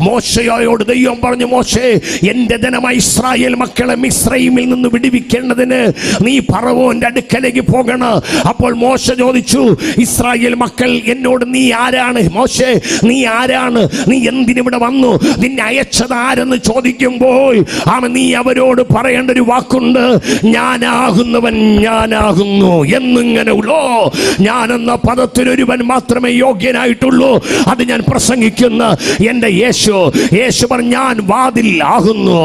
മോശയോട് ദൈവം പറഞ്ഞു, മോശേ, എന്റെ ജനമായ ഇസ്രായേൽ മക്കളെ മിസ്രയീമിൽ നിന്ന് വിടുവിക്കേണ്ടതിന് നീ ഫറവോന്റെ അടുക്കലേക്ക് പോകണം. അപ്പോൾ മോശ ചോദിച്ചു, ഇസ്രായേൽ മക്കൾ എന്നോട് നീ ആരാണ്? മോശേ, നീ ആരാണ്? നീ എന്തിനിവിടെ വന്നു? നിന്നെ അയച്ചത് ആരെന്ന് ചോദിക്കുമ്പോൾ നീ അവരോട് പറയേണ്ട ഒരു വാക്കുണ്ട്, ഞാനാകുന്നവൻ ഞാനാകുന്നു എന്നിങ്ങനെ ഉള്ളോ. ഞാനെന്ന പദത്തിനൊരുവൻ മാത്രമേ യോഗ്യനായിട്ടുള്ളൂ. അത് ഞാൻ പ്രസംഗിക്കുന്ന എൻ്റെ യേശു പറഞ്ഞു, ഞാൻ വാതിൽ ആകുന്നു.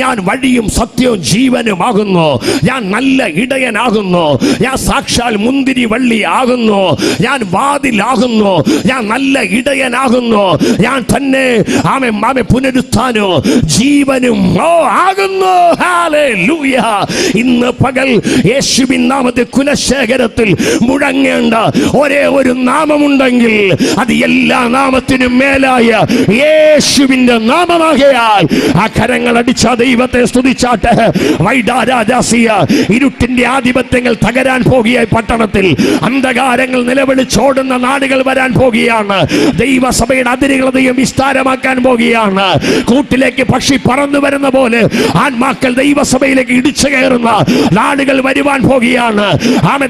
ഞാൻ വഴിയും സത്യവും ജീവനും ആകുന്നു. ഞാൻ നല്ല ഇടയനാകുന്നു. ഞാൻ സാക്ഷാൽ മുന്തിരി വള്ളി ആകുന്നു. ഞാൻ വാതിലാകുന്നു. ഞാൻ നല്ല ഇടയനാകുന്നു. ഞാൻ തന്നെ പുനരുത്ഥാനോ ജീവനും ആകുന്നു. ഹല്ലേലൂയ. ഇന്ന് പകൽ യേശുവിൻ നാമത്തിൽ കുലശേഖരത്തിൽ മുഴങ്ങേണ്ട ഒരേ ഒരു നാമമുണ്ടെങ്കിൽ അത് എല്ലാ നാമത്തിനും മേലായ യേശുവിന്റെ നാമമാകയാൽ ആ കരങ്ങൾ അടിച്ച ദൈവത്തെ സ്തുതിച്ചാട്ടെ. വൈഡാരാജാസിയ ഇരുട്ടിന്റെ ആധിപത്യങ്ങൾ തകരാൻ പോകുകയായി. പട്ടണത്തിൽ അന്ധകാരങ്ങൾ നിലവിളിച്ചോടുന്ന നാടുകൾ വരാൻ പോകുകയാണ്. ദൈവസഭയുടെ അതിരുകൾ ദൈവം വിസ്താരമാക്കാൻ പോകുകയാണ്. കൂട്ടിലേക്ക് പക്ഷി പറന്നു വരുന്ന പോലെ ആത്മാക്കൾ ദൈവസഭയിലേക്ക് ഇടിച്ചു കയറുന്ന നാടുകൾ വരുവാൻ പോകുകയാണ്.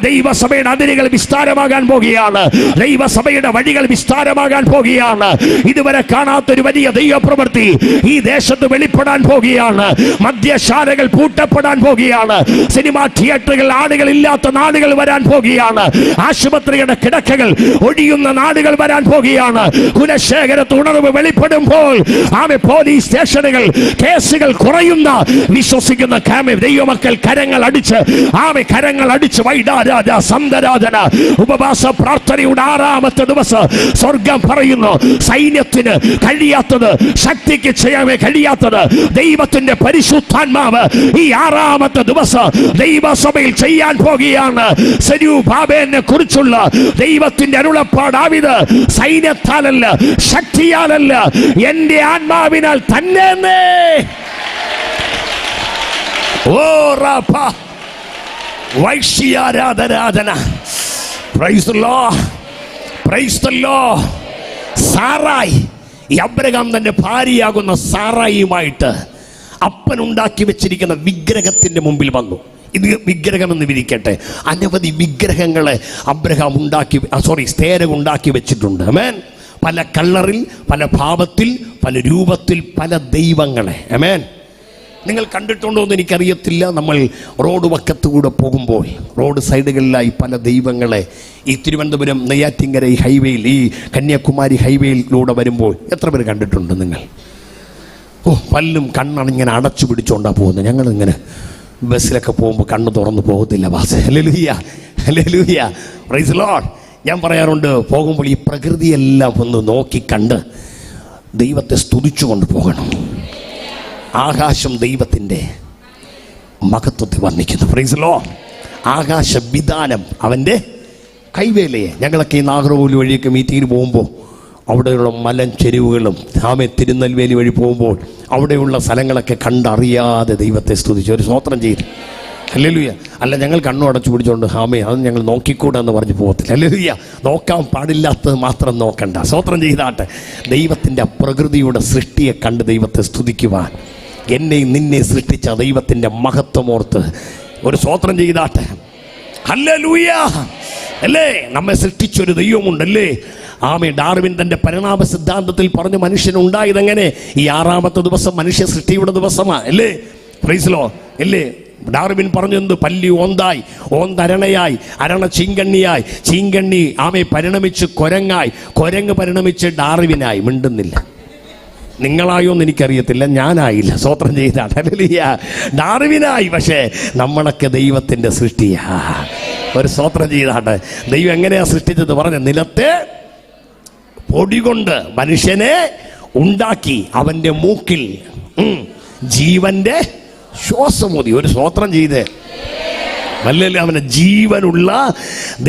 ദൈവസഭയുടെ അതിരുകൾ വിസ്താരമാകാൻ പോകുകയാണ്. ദൈവസഭയുടെ വഴികൾ വിസ്താരമാകാൻ പോകുകയാണ്. ഇതുവരെ കാണാത്തൊരു വലിയ ദൈവപ്രവൃത്തി ഈ ദേശത്ത് വെളിപ്പെടാൻ പോകുകയാണ്. മദ്യശാലകൾ പൂട്ടപ്പെടാൻ പോകുകയാണ്. സിനിമാ തിയേറ്ററുകൾ ആളുകൾ ഇല്ലാത്ത നാടുകൾ വരാൻ പോകുകയാണ്. ആശുപത്രിയുടെ കിടക്കകൾ ഒഴിയുന്ന നാടുകൾ വരാൻ പോകുകയാണ്. കുലശേഖരത്ത് ഉണർവ് വെളിപ്പെടുമ്പോൾ പോലീസ് സ്റ്റേഷനുകൾ കേസുകൾ കുറയുന്ന വിശ്വസിക്കുന്ന ദൈവമക്കൾ കരങ്ങൾ അടിച്ച് വൈഡാരാജ സന്തരാധന ഉപവാസ പ്രാർത്ഥനയുടെ 6ാമത്തെ ദിവസം സ്വർഗം പറയുന്നു, സൈന്യത്തിന് കഴിയാത്തത്, ശക്തിക്ക് ചെയ്യാൻ കഴിയാത്തത് ദൈവത്തിന്റെ പരിശുദ്ധാത്മാവ് ഈ 6ാമത്തെ ദിവസം ദൈവസഭയിൽ ചെയ്യാൻ പോകുകയാണ്. സെരൂബാബേലിനെ കുറിച്ചുള്ള ദൈവത്തിന്റെ അരുളപ്പാടാവിത് സൈന്യത്താലല്ല, ശക്തിയാലല്ല, എന്റെ ആത്മാവിനാൽ തന്നെ. വൈശ്യാരാധന. Praise the Lord, praise the Lord. Sarai, ഈ അബ്രഹാം തന്റെ ഭാര്യയാകുന്ന സാറായിയുമായിട്ട് അപ്പൻ ഉണ്ടാക്കി വെച്ചിരിക്കുന്ന വിഗ്രഹത്തിന്റെ മുമ്പിൽ വന്നു. ഇത് വിഗ്രഹം എന്ന് വിരിക്കട്ടെ, അനവധി വിഗ്രഹങ്ങളെ അബ്രഹാം സ്തേരം ഉണ്ടാക്കി വെച്ചിട്ടുണ്ട്. ആമേൻ. പല കളറിൽ, പല ഭാവത്തിൽ, പല രൂപത്തിൽ, പല ദൈവങ്ങളെ. ആമേൻ. നിങ്ങൾ കണ്ടിട്ടുണ്ടോ എന്ന് എനിക്കറിയത്തില്ല. നമ്മൾ റോഡ് വക്കത്തുകൂടെ പോകുമ്പോൾ റോഡ് സൈഡുകളിലായി പല ദൈവങ്ങളെ ഈ തിരുവനന്തപുരം നെയ്യാറ്റിങ്കര ഈ ഹൈവേയിൽ, ഈ കന്യാകുമാരി ഹൈവേയിലൂടെ വരുമ്പോൾ എത്ര പേര് കണ്ടിട്ടുണ്ട് നിങ്ങൾ? പല്ലും കണ്ണണിങ്ങനെ അടച്ചു പിടിച്ചോണ്ടാണ് പോകുന്നത്. ഞങ്ങളിങ്ങനെ ബസ്സിലൊക്കെ പോകുമ്പോൾ കണ്ണ് തുറന്നു പോകത്തില്ല ബാസ്. Hallelujah, hallelujah, praise the lord. ഞാൻ പറയാറുണ്ട്, പോകുമ്പോൾ ഈ പ്രകൃതിയെല്ലാം ഒന്ന് നോക്കി കണ്ട് ദൈവത്തെ സ്തുതിച്ചുകൊണ്ട് പോകണം. ആകാശം ദൈവത്തിൻ്റെ മഹത്വത്തെ വർണ്ണിക്കുന്നു. Price the Lord. ആകാശ വിധാനം അവൻ്റെ കൈവേലയെ. ഞങ്ങളൊക്കെ ഈ നാഗർകോവിൽ വഴിയൊക്കെ മീറ്റിങ്ങിന് പോകുമ്പോൾ അവിടെയുള്ള മലൻ ചെരുവുകളും തിരുനെൽവേലി വഴി പോകുമ്പോൾ അവിടെയുള്ള സ്ഥലങ്ങളൊക്കെ കണ്ടറിയാതെ ദൈവത്തെ സ്തുതിച്ച് ഒരു സ്തോത്രം ചെയ്തു. ഹല്ലേലൂയ. അല്ല, ഞങ്ങൾ കണ്ണു അടച്ചു പിടിച്ചുകൊണ്ട് അത് ഞങ്ങൾ നോക്കിക്കൂടാ എന്ന് പറഞ്ഞ് പോകത്തില്ല. ഹല്ലേലൂയ. നോക്കാൻ പാടില്ലാത്തത് മാത്രം നോക്കണ്ട, സ്തോത്രം ചെയ്താട്ടെ. ദൈവത്തിൻ്റെ പ്രകൃതിയുടെ സൃഷ്ടിയെ കണ്ട് ദൈവത്തെ സ്തുതിക്കുവാൻ, എന്നെയും നിന്നെ സൃഷ്ടിച്ച ദൈവത്തിൻ്റെ മഹത്വമോർത്ത് ഒരു സ്തോത്രം ചെയ്താട്ടെ. ഹല്ലേലൂയ. അല്ലേ, നമ്മെ സൃഷ്ടിച്ചൊരു ദൈവമുണ്ടല്ലേ. ഡാർവിൻ തൻ്റെ പരിണാമ സിദ്ധാന്തത്തിൽ പറഞ്ഞു, മനുഷ്യൻ ഉണ്ടായതെങ്ങനെ? ഈ 6ാമത്തെ ദിവസം മനുഷ്യ സൃഷ്ടിയുടെ ദിവസമാണ് അല്ലേ. Price the Lord. അല്ലേ, ഡാർവിൻ പറഞ്ഞു, എന്ത്? പല്ലി ഓന്തായി, ഓന്തരണയായി, അരണ ചീങ്കണ്ണിയായി, ചീങ്കണ്ണി പരിണമിച്ച് കുരങ്ങായി, കുരങ്ങ് പരിണമിച്ച് ഡാർവിനായി. മിണ്ടുന്നില്ല. നിങ്ങളായോ എന്ന് എനിക്കറിയത്തില്ല, ഞാനായില്ല. സ്തോത്രം ചെയ്താണ്. ഹല്ലേലൂയ. ഡാർവിനായി. പക്ഷേ നമ്മളൊക്കെ ദൈവത്തിൻ്റെ സൃഷ്ടിയാ. ഒരു സ്തോത്രം ചെയ്താണ്. ദൈവം എങ്ങനെയാ സൃഷ്ടിച്ചത് പറഞ്ഞ, നിലത്തെ പൊടി കൊണ്ട് മനുഷ്യനെ ഉണ്ടാക്കി, അവൻ്റെ മൂക്കിൽ ജീവന്റെ ശ്വാസമൂതി. ഒരു സ്തോത്രം ചെയ്ത് അല്ലെങ്കിൽ അവനെ ജീവനുള്ള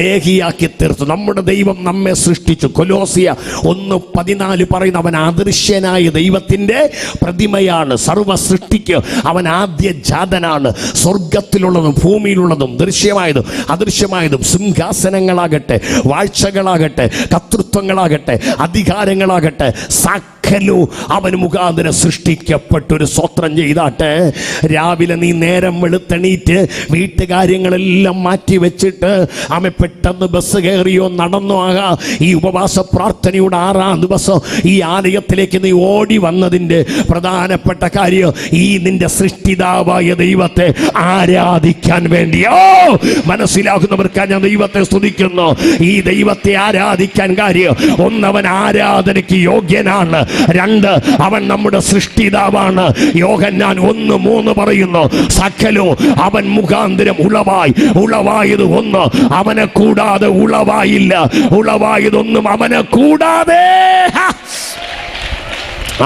ദേഹിയാക്കി തീർത്തു. നമ്മുടെ ദൈവം നമ്മെ സൃഷ്ടിച്ചു. കൊലോസിയ 1:14 പറയുന്നു, അവൻ അദൃശ്യനായ ദൈവത്തിന്റെ പ്രതിമയാണ്. സർവ സൃഷ്ടിക്ക് അവൻ ആദ്യ ജാതനാണ്. സ്വർഗത്തിലുള്ളതും ഭൂമിയിലുള്ളതും ദൃശ്യമായതും അദൃശ്യമായതും, സിംഹാസനങ്ങളാകട്ടെ, വാഴ്ചകളാകട്ടെ, കർത്തൃത്വങ്ങളാകട്ടെ, അധികാരങ്ങളാകട്ടെ, സകലവും അവൻ മുഖാന്തരം സൃഷ്ടിക്കപ്പെട്ടൊരു സ്വത്രം ചെയ്താട്ടെ. രാവിലെ നീ നേരം വെളുത്തെണീറ്റ് വീട്ടുകാര്യങ്ങളെല്ലാം മാറ്റി വെച്ചിട്ട് ആമെ പെട്ടെന്ന് ബസ് കയറിയോ നടന്നോ ആകാം, ഈ ഉപവാസ പ്രാർത്ഥനയുടെ 6ാം ദിവസം ഈ ആലയത്തിലേക്ക് നീ ഓടി വന്നതിൻ്റെ പ്രധാനപ്പെട്ട കാര്യം ഈ നിന്റെ സൃഷ്ടിതാവായ ദൈവത്തെ ആരാധിക്കാൻ വേണ്ടിയോ. മനസ്സിലാകുന്നവർക്കാ ഞാൻ ദൈവത്തെ സ്തുതിക്കുന്നു. ഈ ദൈവത്തെ ആരാധിക്കാൻ കാര്യം, ഒന്ന്, അവൻ ആരാധനയ്ക്ക് യോഗ്യനാണ്. 2, അവൻ നമ്മുടെ സൃഷ്ടിതാവാണ്. യോഹന്നാൻ 1:3 പറയുന്നു, സകലോ അവൻ മുഖാന്തരം ഉളവായത് ഒന്ന്, അവനെ കൂടാതെ ഉളവായില്ല. ഉളവായതൊന്നും അവനെ കൂടാതെ.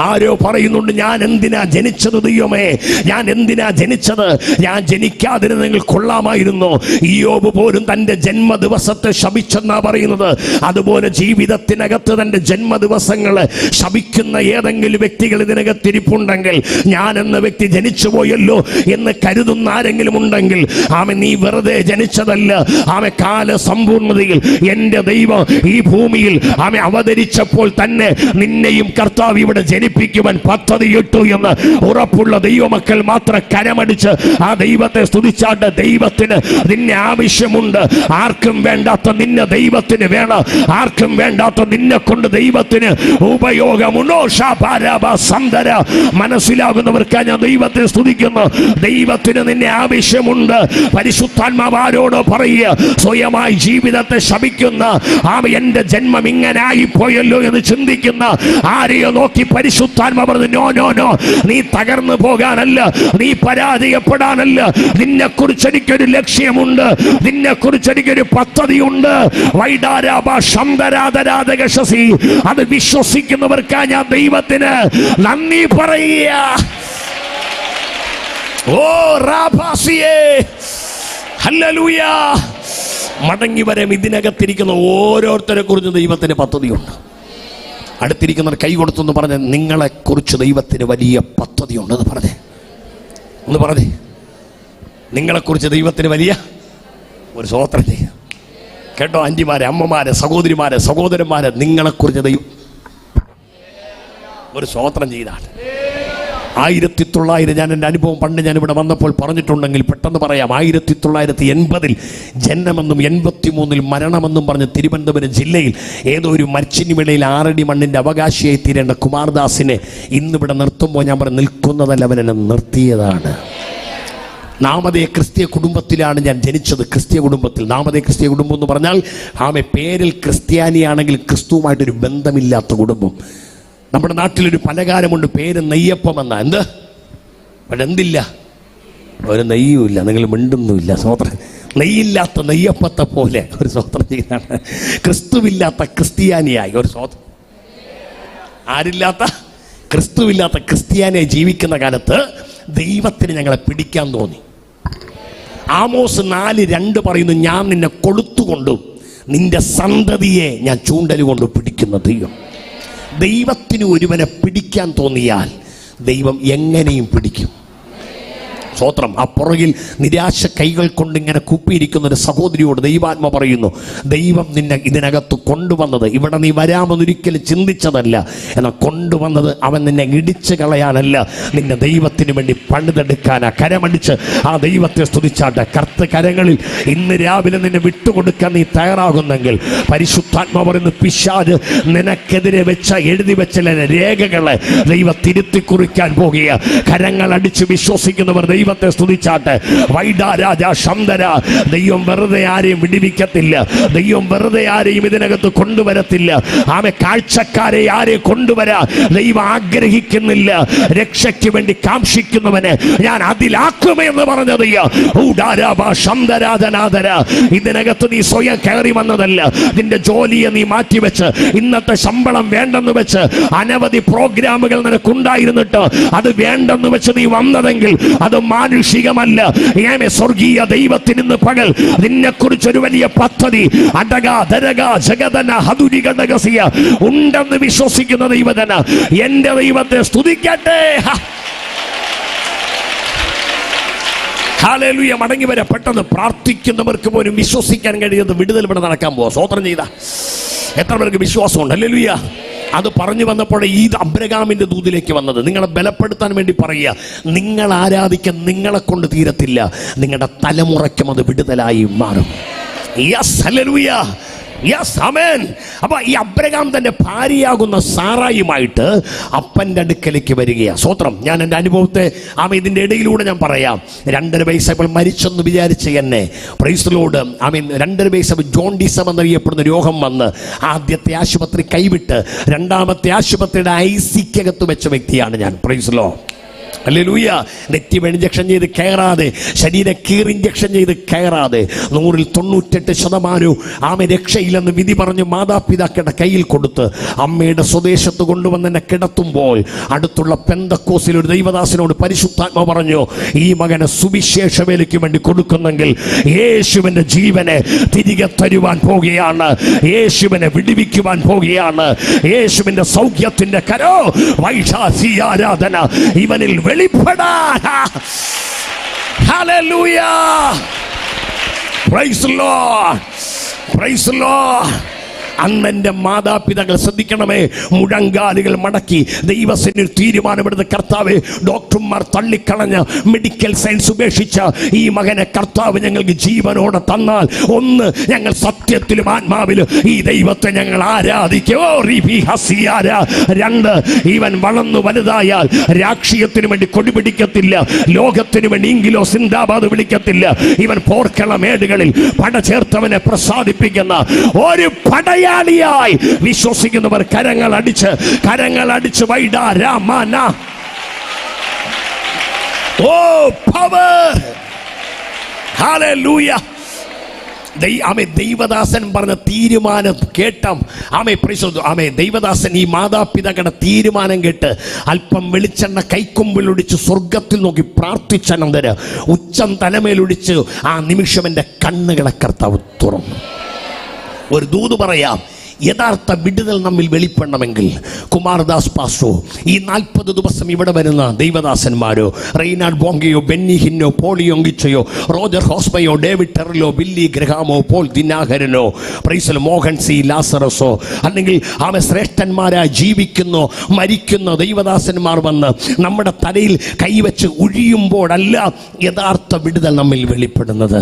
ആരോ പറയുന്നുണ്ട്, ഞാൻ എന്തിനാ ജനിച്ചത് ദൈവമേ, ഞാൻ എന്തിനാ ജനിച്ചത്, ഞാൻ ജനിക്കാതിരുന്നെങ്കിൽ കൊള്ളാമായിരുന്നു. ഇയ്യോബ് പോലും തൻ്റെ ജന്മദിവസത്തെ ശപിച്ചെന്നാ പറയുന്നത്. അതുപോലെ ജീവിതത്തിനകത്ത് തൻ്റെ ജന്മദിവസങ്ങളെ ശപിക്കുന്ന ഏതെങ്കിലും വ്യക്തികൾ ഇതിനകത്തിരിപ്പുണ്ടെങ്കിൽ, ഞാൻ എന്ന വ്യക്തി ജനിച്ചു പോയല്ലോ എന്ന് കരുതുന്ന ആരെങ്കിലും ഉണ്ടെങ്കിൽ, ആമെ നീ വെറുതെ ജനിച്ചതല്ല. ആമെ കാല സമ്പൂർണതയിൽ എൻ്റെ ദൈവം ഈ ഭൂമിയിൽ ആമെ അവതരിച്ചപ്പോൾ തന്നെ നിന്നെയും കർത്താവ് ഇവിടെ ജനിപ്പിക്കുവാൻ പദ്ധതിയിട്ടു എന്ന് ഉറപ്പുള്ള ദൈവമക്കൾ മാത്രം കരമടിച്ച് ആ ദൈവത്തെ സ്തുതിച്ചാട്ട്. ദൈവത്തിന് നിന്നെ ആവശ്യമുണ്ട്. ആർക്കും വേണ്ടാത്ത നിന്നെ ദൈവത്തിന് വേണം. ആർക്കും വേണ്ടാത്ത നിന്നെ കൊണ്ട് ദൈവത്തിന് ഉപയോഗമുണ്ടോ? മനസ്സിലാകുന്നവർക്ക് ഞാൻ ദൈവത്തെ സ്തുതിക്കുന്നു. ദൈവത്തിന് നിന്നെ ആവശ്യമുണ്ട്. പരിശുദ്ധാത്മാവ് ആരോട് പറയുക, സ്വയമായി ജീവിതത്തെ ശപിക്കുന്ന, എന്റെ ജന്മം ഇങ്ങനായി പോയല്ലോ എന്ന് ചിന്തിക്കുന്ന ആരെയോ നോക്കി പരിശുദ്ധാത്മാവ് പറഞ്ഞു, നോ നോ നോ, നീ തകർന്നു പോകാനല്ല, നീ പരാജയപ്പെടാനല്ല. നിന്നെ കുറിച്ച് എനിക്കൊരു ലക്ഷ്യമുണ്ട്, നിന്നെ കുറിച്ച് എനിക്കൊരു പദ്ധതിയുണ്ട്. അത് വിശ്വസിക്കുന്നവർക്കാ ഞാൻ ദൈവത്തിന് നന്ദി പറയുക. ഓ റാബാസിയേ, ഹല്ലേലൂയ. മടങ്ങി വരും. ഇതിനകത്തിരിക്കുന്ന ഓരോരുത്തരെ കുറിച്ച് ദൈവത്തിന് പദ്ധതിയുണ്ട്. അടുത്തിരിക്കുന്നവർ കൈ കൊടുത്തെന്ന് പറഞ്ഞ്, നിങ്ങളെക്കുറിച്ച് ദൈവത്തിന് വലിയ പദ്ധതിയുണ്ട് എന്ന് പറഞ്ഞേ, ഒന്ന് പറഞ്ഞേ, നിങ്ങളെക്കുറിച്ച് ദൈവത്തിന് വലിയ ഒരു സ്വോത്രം ചെയ്യാം. കേട്ടോ ആൻറ്റിമാരെ, അമ്മമാരെ, സഹോദരിമാരെ, സഹോദരന്മാരെ, നിങ്ങളെക്കുറിച്ച് ദൈവം ഒരു സ്വോത്രം ചെയ്താണ്. 1900 ഞാൻ എൻ്റെ അനുഭവം പണ്ട് ഞാനിവിടെ വന്നപ്പോൾ പറഞ്ഞിട്ടുണ്ടെങ്കിൽ പെട്ടെന്ന് പറയാം. 1980 ജനനമെന്നും 83 മരണമെന്നും പറഞ്ഞ് തിരുവനന്തപുരം ജില്ലയിൽ ഏതോ ഒരു മരിച്ചിനിവിളയിൽ 6 അടി മണ്ണിൻ്റെ അവകാശിയായി തീരേണ്ട കുമാർദാസിനെ ഇന്നിവിടെ നിർത്തുമ്പോൾ ഞാൻ പറഞ്ഞു, നിൽക്കുന്നതല്ല, അവനെന്നെ നിർത്തിയതാണ്. നാമതേ ക്രിസ്തീയ കുടുംബത്തിലാണ് ഞാൻ ജനിച്ചത്. ക്രിസ്തീയ കുടുംബത്തിൽ. നാമതേ ക്രിസ്തീയ കുടുംബം എന്ന് പറഞ്ഞാൽ പേരിൽ ക്രിസ്ത്യാനിയാണെങ്കിൽ ക്രിസ്തുവുമായിട്ടൊരു ബന്ധമില്ലാത്ത കുടുംബം. നമ്മുടെ നാട്ടിലൊരു പലകാരമുണ്ട്, പേര് നെയ്യപ്പം എന്ന. എന്ത്? പക്ഷെ എന്തില്ല, ഒരു നെയ്യുമില്ല. നിങ്ങൾ മിണ്ടുന്നുമില്ല. സ്വോത്രം. നെയ്യില്ലാത്ത നെയ്യപ്പത്തെ പോലെ ഒരു സ്വോത്രം ചെയ്താണ്. ക്രിസ്തുവില്ലാത്ത ക്രിസ്ത്യാനിയായി ഒരു സ്വോത്രം. ആരില്ലാത്ത? ക്രിസ്തുവില്ലാത്ത ക്രിസ്ത്യാനിയായി ജീവിക്കുന്ന കാലത്ത് ദൈവത്തിന് ഞങ്ങളെ പിടിക്കാൻ തോന്നി. ആമോസ് 4:2 പറയുന്നു, ഞാൻ നിന്നെ കൊളുത്തുകൊണ്ടും നിന്റെ സന്തതിയെ ഞാൻ ചൂണ്ടൽ കൊണ്ട് പിടിക്കുന്ന ദൈവം. ദൈവത്തിന് ഒരുവനെ പിടിക്കാൻ തോന്നിയാൽ ദൈവം എങ്ങനെയും പിടിക്കും. സ്തോത്രം. ആ പുറകിൽ നിരാശ കൈകൾ കൊണ്ട് ഇങ്ങനെ കുപ്പിയിരിക്കുന്ന ഒരു സഹോദരിയോട് ദൈവാത്മ പറയുന്നു, ദൈവം നിന്നെ ഇതിനകത്ത് കൊണ്ടുവന്നത് ഇവിടെ നീ വരാമെന്നൊരിക്കലും ചിന്തിച്ചതല്ല, എന്നാൽ കൊണ്ടുവന്നത് അവൻ നിന്നെ ഇടിച്ചു കളയാനല്ല, നിന്നെ ദൈവത്തിന് വേണ്ടി പണിതെടുക്കാനാ. കരമടിച്ച് ആ ദൈവത്തെ സ്തുതിച്ചാട്ടെ. കരങ്ങളിൽ ഇന്ന് രാവിലെ നിന്നെ വിട്ടുകൊടുക്കാൻ നീ തയ്യാറാകുന്നെങ്കിൽ പരിശുദ്ധാത്മ പറയുന്നു, പിശാച് നിനക്കെതിരെ എഴുതി വെച്ച രേഖകളെ ദൈവം തിരുത്തി കുറിക്കാൻ പോകുക. കരങ്ങൾ അടിച്ച് വിശ്വസിക്കുന്നവർ ദൈവത്തെ സ്തുതിച്ചാട്ടെ. വൈഡാരാജ ശന്തര. ദൈവം വെറുതെ ആരെയും വിടിവിക്കത്തില്ല. ദൈവം വെറുതെ ആരെയും ഇതിനകത്ത് കൊണ്ടുവരത്തില്ല. കാഴ്ചക്കാരെ ആരെയും കൊണ്ടുവരാ ദൈവം ആഗ്രഹിക്കുന്നില്ല. രക്ഷയ്ക്ക് വേണ്ടി കാംക്ഷിക്കുന്നവനെ ഞാൻ അതിലാക്കുമെന്ന് പറഞ്ഞത്. ഇതിനകത്ത് നീ സ്വയം കയറി വന്നതല്ല. നിന്റെ ജോലിയെ നീ മാറ്റിവെച്ച്, ഇന്നത്തെ ശമ്പളം വേണ്ടെന്ന് വെച്ച്, അനവധി പ്രോഗ്രാമുകൾ നിനക്കുണ്ടായിരുന്നിട്ട് അത് വേണ്ടെന്ന് വെച്ച് നീ വന്നതെങ്കിൽ അത് മാനുഷികമല്ല. സ്വർഗീയ ദൈവത്തിന് ഇന്ന് പകൽ നിന്നെ കുറിച്ചൊരു വലിയ പദ്ധതി ഉണ്ടെന്ന് വിശ്വസിക്കുന്ന ദൈവജന എന്റെ ദൈവത്തെ സ്തുതിക്കട്ടെ. ഹല്ലേലൂയ. മടങ്ങി വരെ പെട്ടെന്ന് പ്രാർത്ഥിക്കുന്നവർക്ക് പോലും വിശ്വസിക്കാൻ കഴിയുന്നത് വിടുതൽ ഇവിടെ നടക്കാൻ പോവാ. സ്വോത്രം ചെയ്ത എത്ര പേർക്ക് വിശ്വാസമുണ്ട്? ഹല്ലേലൂയ. അത് പറഞ്ഞു വന്നപ്പോൾ ഈ അബ്രഹാമിന്റെ ദൂതിലേക്ക് വന്നത് നിങ്ങളെ ബലപ്പെടുത്താൻ വേണ്ടി പറയുക. നിങ്ങൾ ആരാധിക്കാൻ നിങ്ങളെ കൊണ്ട് തീരത്തില്ല, നിങ്ങളുടെ തലമുറയ്ക്കും അത് വിടുതലായി മാറും. യെസ്, ഹല്ലേലൂയ, യെസ്, ആമേൻ. അപ്പൊ ഈ അബ്രഹാം തന്റെ ഭാര്യയാകുന്ന സാറായുമായിട്ട് അപ്പന്റെ അടുക്കലേക്ക് വരികയാണ്. സ്വോത്രം. ഞാൻ എൻ്റെ അനുഭവത്തെ ഇതിന്റെ ഇടയിലൂടെ ഞാൻ പറയാം. 2.5 വയസ്സായപ്പോൾ മരിച്ചെന്ന് വിചാരിച്ച് എന്നെ പ്രൈസ് ദി ലോർഡ് 2.5 വയസ്സായപ്പോൾ ജോണ്ടിസം എന്നറിയപ്പെടുന്ന രോഗം വന്ന് ആദ്യത്തെ ആശുപത്രി കൈവിട്ട് രണ്ടാമത്തെ ആശുപത്രിയുടെ ഐസിക്കകത്ത് വെച്ച വ്യക്തിയാണ് ഞാൻ. Praise the Lord. ഹല്ലേലൂയ. നെറ്റിവ ഇഞ്ചക്ഷൻ ചെയ്ത് കയറാതെ, ശരീര കീർ ഇഞ്ചക്ഷൻ ചെയ്ത് കയറാതെ 100-ൽ 98% രക്ഷയില്ലെന്ന് വിധി പറഞ്ഞ് മാതാപിതാക്കളുടെ കയ്യിൽ കൊടുത്ത് അമ്മയുടെ സ്വദേശത്ത് കൊണ്ടുവന്ന് എന്നെ കിടത്തുമ്പോൾ അടുത്തുള്ള പെന്തക്കോസിൽ ഒരു ദൈവദാസനോട് പരിശുദ്ധാത്മ പറഞ്ഞു, ഈ മകനെ സുവിശേഷ വേലയ്ക്ക് വേണ്ടി കൊടുക്കുന്നെങ്കിൽ യേശുവിന്റെ ജീവനെ തിരികെ തരുവാൻ പോകുകയാണ്, യേശുവിനെ വിടുവിക്കുവാൻ പോകുകയാണ്. യേശുവിന്റെ സൗഖ്യത്തിന്റെ കരോ വൈശാസി ആരാധന ഇവനിൽ വെളിപ്പെടാൻ. Hallelujah. Praise the Lord, praise the Lord. അന്നെൻ്റെ മാതാപിതാക്കൾ ശ്രദ്ധിക്കണമേ, മുഴങ്കാലുകൾ മടക്കി ദൈവസന്നിധിയിൽ തീരുമാനമെടുത്ത കർത്താവേ, ഡോക്ടർമാർ തള്ളിക്കളഞ്ഞ മെഡിക്കൽ സയൻസ് ഉപേക്ഷിച്ച ഈ മകനെ കർത്താവ് ഞങ്ങൾക്ക് ജീവനോടെ തന്നാൽ, ഒന്ന് ഞങ്ങൾ സത്യത്തിലും ആത്മാവിലും ഈ ദൈവത്തെ ഞങ്ങൾ ആരാധിക്കും. രണ്ട്, ഇവൻ വളർന്നു വലുതായാൽ രാഷ്ട്രീയത്തിന് വേണ്ടി കൊടി പിടിക്കത്തില്ല, ലോകത്തിന് വേണ്ടി ഇംഗിലോ സിന്ദാബാദ് വിളിക്കത്തില്ല. ഇവൻ പോർക്കള മേടുകളിൽ പട ചേർത്തവനെ പ്രസാദിപ്പിക്കുന്ന ഒരു പടയാളിയായി വിശ്വസിക്കുന്നവർ കരങ്ങൾ അടിച്ച് വൈഡാ രാമാന. ഓ പവർ. ഹല്ലേലൂയ. ദൈവദാസൻ പറഞ്ഞ തീരുമാനം കേട്ടം ദൈവദാസൻ ഈ മാതാപിതാക്കളുടെ തീരുമാനം കേട്ട് അല്പം വെളിച്ചെണ്ണ കൈക്കൊമ്പിലൊടിച്ച് സ്വർഗത്തിൽ നോക്കി പ്രാർത്ഥിച്ചനന്തരം ഉച്ചം തലമേലൊടിച്ച് ആ നിമിഷം എൻ്റെ കണ്ണുകളെ കർത്താവ് തുറന്നു. ഒരു ദൂത് പറയാം, യഥാർത്ഥ വിടുതൽ നമ്മിൽ വെളിപ്പെടണമെങ്കിൽ കുമാരദാസ് പാസ്റ്റോ, ഈ 40 ദിവസം ഇവിടെ വരുന്ന ദൈവദാസന്മാരോ, റെയ്നാഡ് ബോങ്കയോ, ബെന്നി ഹിന്നോ, പോളിയോങ്കിച്ചയോ, റോജർ ഹോസ്ബയോ, ഡേവിഡ് ടെറലോ, ബില്ലി ഗ്രഹാമോ, പോൾ ദിനാകരനോ, പ്രൈസൽ മോഹൻ സി ലാസറസോ, അല്ലെങ്കിൽ ശ്രേഷ്ഠന്മാരായി ജീവിക്കുന്നോ മരിക്കുന്ന ദൈവദാസന്മാർ വന്ന് നമ്മുടെ തലയിൽ കൈവച്ച് ഒഴിയുമ്പോഴല്ല യഥാർത്ഥ വിടുതൽ നമ്മിൽ വെളിപ്പെടുന്നത്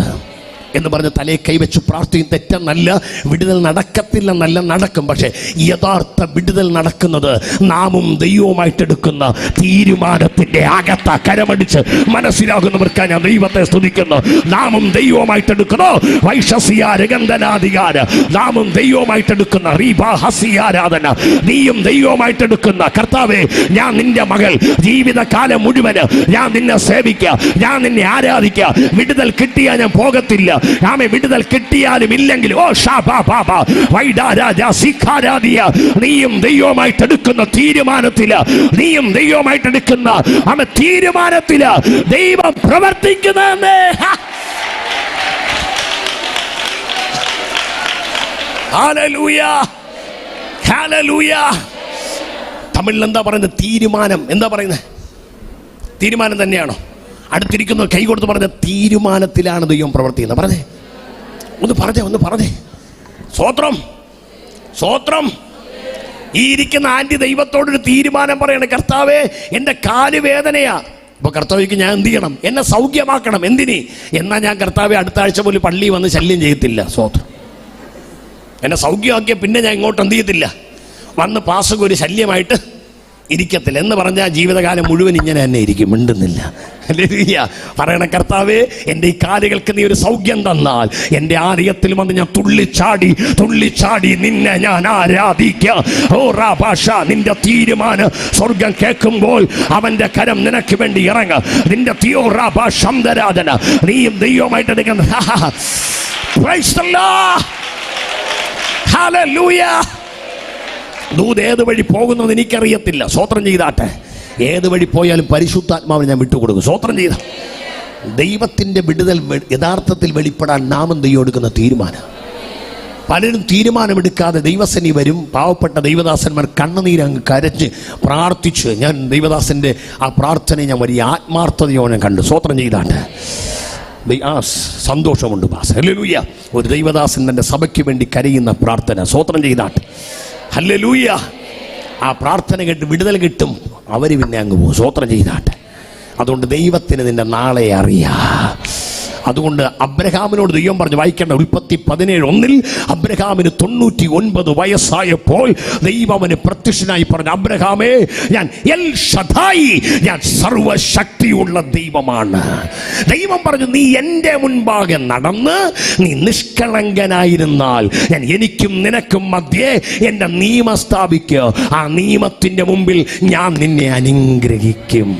എന്ന് പറഞ്ഞ് തലയെ കൈവച്ച് പ്രാർത്ഥിക്കും. തെറ്റെന്നല്ല, വിടുതൽ നടക്കത്തില്ലെന്നല്ല, നടക്കും. പക്ഷേ യഥാർത്ഥ വിടുതൽ നടക്കുന്നത് നാമും ദൈവവുമായിട്ടെടുക്കുന്ന തീരുമാനത്തിന്റെ അകത്ത കരമടിച്ച് മനസ്സിലാകുന്നവർക്ക് ഞാൻ ദൈവത്തെ സ്തുതിക്കുന്നു. നാമും ദൈവവുമായിട്ടെടുക്കുന്നു വൈശസിയാരഗന്ധനാധികാര, നാമും ദൈവവുമായിട്ടെടുക്കുന്ന റീബാഹസിയാരാധന, നീയും ദൈവവുമായിട്ടെടുക്കുന്ന കർത്താവേ, ഞാൻ നിന്റെ മകൾ, ജീവിതകാലം മുഴുവന് ഞാൻ നിന്നെ സേവിക്കുക, ഞാൻ നിന്നെ ആരാധിക്കുക. വിടുതൽ കിട്ടിയാൽ ഞാൻ പോകത്തില്ല. വിടുതൽ കിട്ടിയാലും ഇല്ലെങ്കിലും നീയും ദൈവമായിട്ടെടുക്കുന്ന തീരുമാനത്തില്, നീയും ദൈവമായിട്ടെടുക്കുന്ന തീരുമാനത്തില് ദൈവം പ്രവർത്തിക്കുന്നതെന്ന്. Hallelujah, hallelujah. തമിഴിൽ എന്താ പറയുന്നത്? തീരുമാനം. എന്താ പറയുന്നത്? തീരുമാനം തന്നെയാണോ? അടുത്തിരിക്കുന്ന കൈ കൊടുത്ത് പറഞ്ഞ തീരുമാനത്തിലാണ് ദൈവം പ്രവർത്തിക്കുന്നത്. ഒന്ന് പറഞ്ഞേ. സ്വോത്രം, സ്വോത്രം. ഈ ഇരിക്കുന്ന ആന്റി ദൈവത്തോടൊരു തീരുമാനം പറയണേ, കർത്താവേ എൻ്റെ കാല് വേദനയാ. അപ്പോൾ കർത്താവിക്ക് ഞാൻ എന്ത് ചെയ്യണം? എന്നെ സൗഖ്യമാക്കണം. എന്തിന്? എന്നാൽ ഞാൻ കർത്താവെ അടുത്ത ആഴ്ച പോലും പള്ളിയിൽ വന്ന് ശല്യം ചെയ്യത്തില്ല. സ്വോത്രം. എന്നെ സൗഖ്യമാക്കിയ പിന്നെ ഞാൻ ഇങ്ങോട്ട് എന്ത് ചെയ്യത്തില്ല, വന്ന് പാസക ഒരു ശല്യമായിട്ട് ഇരിക്കത്തില്ല എന്ന് പറഞ്ഞാൽ ജീവിതകാലം മുഴുവൻ ഇങ്ങനെ തന്നെ ഇരിക്കും, മിണ്ടുന്നില്ല. ഹല്ലേലൂയ. പറയണ കർത്താവേ, എൻ്റെ ഈ കാലുകൾക്ക് നീ ഒരു സൗഖ്യം തന്നാൽ എൻ്റെ ആലയത്തിൽ വന്ന് ഞാൻ തുള്ളിച്ചാടി നിന്നെ ഞാൻ ആരാധിക്കാം. ഓ റാഭാഷ, നിന്റെ തീരുമാനം സ്വർഗം കേൾക്കുമ്പോൾ അവന്റെ കരം നിനക്ക് വേണ്ടി ഇറങ്ങ. നിന്റെ തീയോ റാഭാഷാന്തരാധന, നീയും ദൈവമായിട്ട് എടുക്കുന്ന. Price the Lord. ഹല്ലേലൂയ. ദൂത് ഏത് വഴി പോകുന്നത് എനിക്കറിയത്തില്ല. സ്വോത്രം ചെയ്താട്ടെ. ഏത് വഴി പോയാലും പരിശുദ്ധാത്മാവിന് ഞാൻ വിട്ടുകൊടുക്കും. സ്വോത്രം ചെയ്ത ദൈവത്തിൻ്റെ വിടുതൽ യഥാർത്ഥത്തിൽ വെളിപ്പെടാൻ നാം ദൈവം എടുക്കുന്ന തീരുമാനം. പലരും തീരുമാനമെടുക്കാതെ ദൈവസേനി വരും. പാവപ്പെട്ട ദൈവദാസന്മാർ കണ്ണുനീരങ്ങ് കരഞ്ഞ് പ്രാർത്ഥിച്ച്, ഞാൻ ദൈവദാസൻ്റെ ആ പ്രാർത്ഥനയെ ഞാൻ വലിയ ആത്മാർത്ഥതയോടെ കണ്ടു. സ്തോത്രം ചെയ്താണ്ട് ആ സന്തോഷമുണ്ട് പാസ്. ഹല്ലേലൂയ. ഒരു ദൈവദാസൻ തൻ്റെ സഭയ്ക്ക് വേണ്ടി കരയുന്ന പ്രാർത്ഥന. സ്തോത്രം ചെയ്താട്ട്. ഹല്ലേലൂയ. ആ പ്രാർത്ഥന കേട്ട് വിടുതൽ കിട്ടും. അവർ പിന്നെ അങ്ങ് പോകും. സ്തോത്രം ചെയ്താട്ട്. അതുകൊണ്ട് ദൈവത്തിന് നിന്റെ നാളെ അറിയാം. അതുകൊണ്ട് അബ്രഹാമിനോട് ദൈവം പറഞ്ഞു, വായിക്കേണ്ട ഉൽപ്പത്തി 17:1, അബ്രഹാമിന് 99 വയസ്സായപ്പോൾ ദൈവം അവന് പ്രത്യക്ഷനായി പറഞ്ഞു, അബ്രഹാമേ, ഞാൻ എൽ ഷദായി, ഞാൻ സർവശക്തിയുള്ള ദൈവമാണ്. ദൈവം പറഞ്ഞു, നീ എൻ്റെ മുൻപാകെ നടന്ന് നീ നിഷ്കളങ്കനായിരുന്നാൽ ഞാൻ എനിക്കും നിനക്കും മധ്യേ എൻ്റെ നിയമം സ്ഥാപിക്കുക. ആ നിയമത്തിൻ്റെ മുമ്പിൽ ഞാൻ നിന്നെ അനുഗ്രഹിക്കും.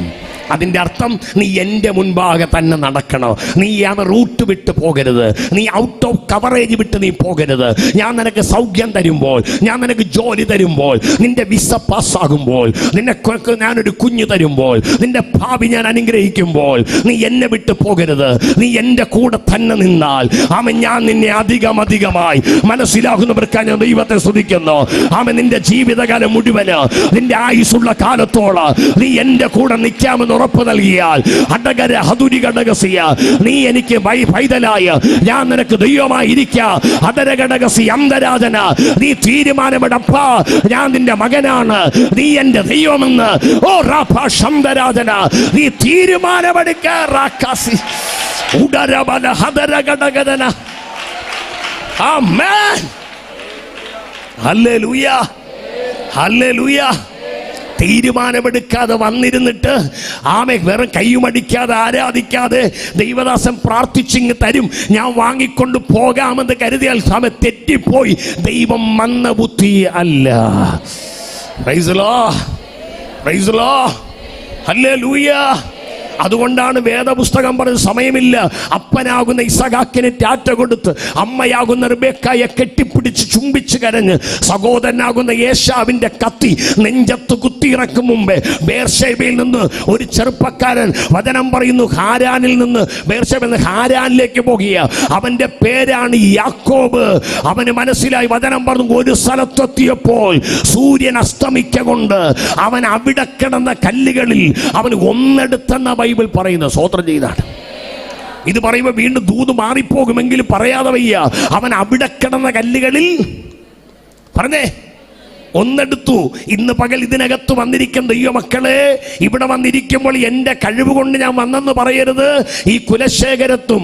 അതിൻ്റെ അർത്ഥം നീ എൻ്റെ മുൻപാകെ തന്നെ നടക്കണം. നീ ആ റൂട്ട് വിട്ട് പോകരുത്. നീ ഔട്ട് ഓഫ് കവറേജ് വിട്ട് നീ പോകരുത്. ഞാൻ നിനക്ക് സൗഖ്യം തരുമ്പോൾ, ഞാൻ നിനക്ക് ജോലി തരുമ്പോൾ, നിന്റെ വിസ പാസ്സാകുമ്പോൾ, നിനക്ക് ഞാനൊരു കുഞ്ഞു തരുമ്പോൾ, നിന്റെ ഭാവി ഞാൻ അനുഗ്രഹിക്കുമ്പോൾ നീ എന്നെ വിട്ട് പോകരുത്. നീ എൻ്റെ കൂടെ തന്നെ നിന്നാൽ ഞാൻ നിന്നെ അധികമായി മനസ്സിലാകുന്നവർക്കാണ് ഞാൻ ദൈവത്തെ സ്തുതിക്കുന്നു. നിന്റെ ജീവിതകാലം മുഴുവന്, നിന്റെ ആയുസ്സുള്ള കാലത്തോളം നീ എൻ്റെ കൂടെ നിൽക്കാമെന്ന് ഉറപ്പ് നൽകിയാൽ, അടകര ഹതുരി ഘടകസിയ, നീ എനിക്ക് പൈതലായ, ഞാൻ നിനക്ക് ദൈവമായി ഇരിക്കാം. അധരഘടകസി അന്തരാധന, നീ തീരുമാനമെടപ്പ, ഞാൻ നിന്റെ മകനാണ്, നീ എന്റെ ദൈവമെന്ന്. ഓ റാഫ ശംദരാധന, നീ തീരുമാനമെടുക്കാസി ഉടരബല ഹദരഘടകന. ആമേൻ. Hallelujah, hallelujah. തീരുമാനമെടുക്കാതെ വന്നിരുന്നിട്ട് വെറും കൈയുമടിക്കാതെ ആരാധിക്കാതെ ദൈവദാസൻ പ്രാർത്ഥിച്ചിങ്ങ് തരും, ഞാൻ വാങ്ങിക്കൊണ്ട് പോകാമെന്ന് കരുതിയാൽ തെറ്റിപ്പോയി. ദൈവം മന്ദബുദ്ധി അല്ല. Price the Lord, praise the Lord, hallelujah. അതുകൊണ്ടാണ് വേദപുസ്തകം പറഞ്ഞ സമയമില്ല. അപ്പനാകുന്ന ഇസഹാക്കിനെ ടാറ്റ കൊടുത്ത് അമ്മയാകുന്ന റിബേക്കായെ കെട്ടിപ്പിടിച്ച് ചുംബിച്ച് കരഞ്ഞ് സഹോദരനാകുന്ന ഏശാവിന്റെ കത്തി നെഞ്ചത്ത് കുത്തിയിറക്കും മുമ്പേ ബേർശേബയിൽ നിന്ന് ഒരു ചെറുപ്പക്കാരൻ, വചനം പറയുന്നു, ഹാരാനിൽ നിന്ന് ബേർശേബയിൽ നിന്ന് ഹാരാനിലേക്ക് പോകുക. അവന്റെ പേരാണ് യാക്കോബ്. അവന് മനസ്സിലായി, വചനം പറഞ്ഞു, ഒരു സ്ഥലത്തെത്തിയപ്പോൾ സൂര്യൻ അസ്തമിക്കൊണ്ട് അവൻ അവിടെ കിടന്ന കല്ലുകളിൽ അവൻ ഒന്നെടുത്തെന്ന ബൈബിൾ പറയുന്ന. സ്തോത്രം ചെയ്താണ്. ഇത് പറയുമ്പോൾ വീണ്ടും ദൂത് മാറിപ്പോകുമെങ്കിലും പറയാതെ വയ്യ. അവൻ അവിടെ കിടന്ന കല്ലുകളിൽ പറഞ്ഞേ ഒന്നെടുത്തു. ഇന്ന് പകൽ ഇതിനകത്ത് വന്നിരിക്കുന്ന ദൈവമക്കളെ, ഇവിടെ വന്നിരിക്കുമ്പോൾ എൻ്റെ കഴിവ് കൊണ്ട് ഞാൻ വന്നെന്ന് പറയരുത്. ഈ കുലശേഖരത്തും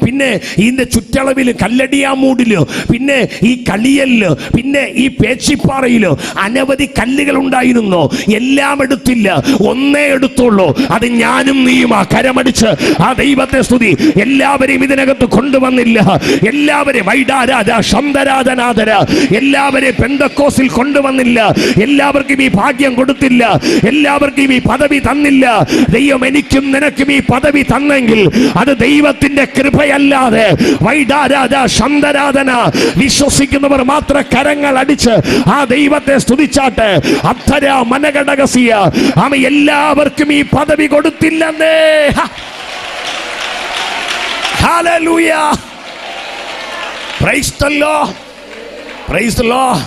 പിന്നെ ഇതിൻ്റെ ചുറ്റളവില്, കല്ലടിയാമൂടില്, പിന്നെ ഈ കളിയല്, പിന്നെ ഈ പേച്ചിപ്പാറയില് അനവധി കല്ലുകൾ ഉണ്ടായിരുന്നു. എല്ലാം എടുത്തില്ല, ഒന്നേ എടുത്തുള്ളൂ. അത് ഞാനും നീയുമാ. കരമടിച്ച് ആ ദൈവത്തെ സ്തുതി. എല്ലാവരെയും ഇതിനകത്ത് കൊണ്ടുവന്നില്ല. എല്ലാവരെയും വൈഡാരാധ ശംദരാധനാധര എല്ലാവരെയും പെന്തക്കോസിൽ കൊണ്ടുവന്നില്ല. എല്ലാവർക്കും ഈ ഭാഗ്യം കൊടുത്തില്ല. എല്ലാവർക്കും ഈ പദവി തന്നില്ല. ദൈവം എനിക്കും നിനക്കും ഈ പദവി തന്നെങ്കിൽ അത് ദൈവത്തിന്റെ കൃപയല്ലാതെ. വൈഡാരാധ ശംദരാധന വിശ്വസിക്കുന്നവർ മാത്രം കരങ്ങൾ അടിച്ച് ആ ദൈവത്തെ സ്തുതിച്ചാട്ടെ. അധര മനഘടകസിയ എല്ലാവർക്കും ഈ പദവി കൊടുത്തില്ലെന്നേ. Hallelujah, praise the Lord, praise the Lord.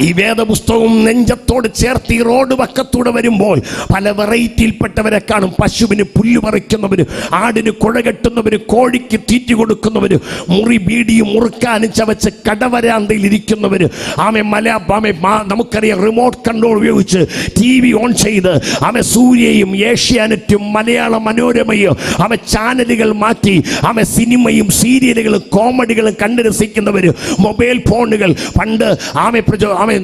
ഈ വേദപുസ്തകവും നെഞ്ചത്തോട് ചേർത്ത് ഈ റോഡ് പക്കത്തൂടെ വരുമ്പോൾ പല വെറൈറ്റിയിൽപ്പെട്ടവരെ കാണും. പശുവിന് പുല്ല് പറിക്കുന്നവര്, ആടിന് കുഴ കെട്ടുന്നവര്, കോഴിക്ക് തീറ്റി കൊടുക്കുന്നവര്, മുറി ബീഡിയും മുറുക്കാനും ചവച്ച് കടവരാന്തയിൽ ഇരിക്കുന്നവര്, നമുക്കറിയാം റിമോട്ട് കൺട്രോൾ ഉപയോഗിച്ച് TV ഓൺ ചെയ്ത് സൂര്യയും ഏഷ്യാനെറ്റും മലയാള മനോരമയും ചാനലുകൾ മാറ്റി സിനിമയും സീരിയലുകളും കോമഡികളും കണ്ടു രസിക്കുന്നവര്, മൊബൈൽ ഫോണുകൾ പണ്ട്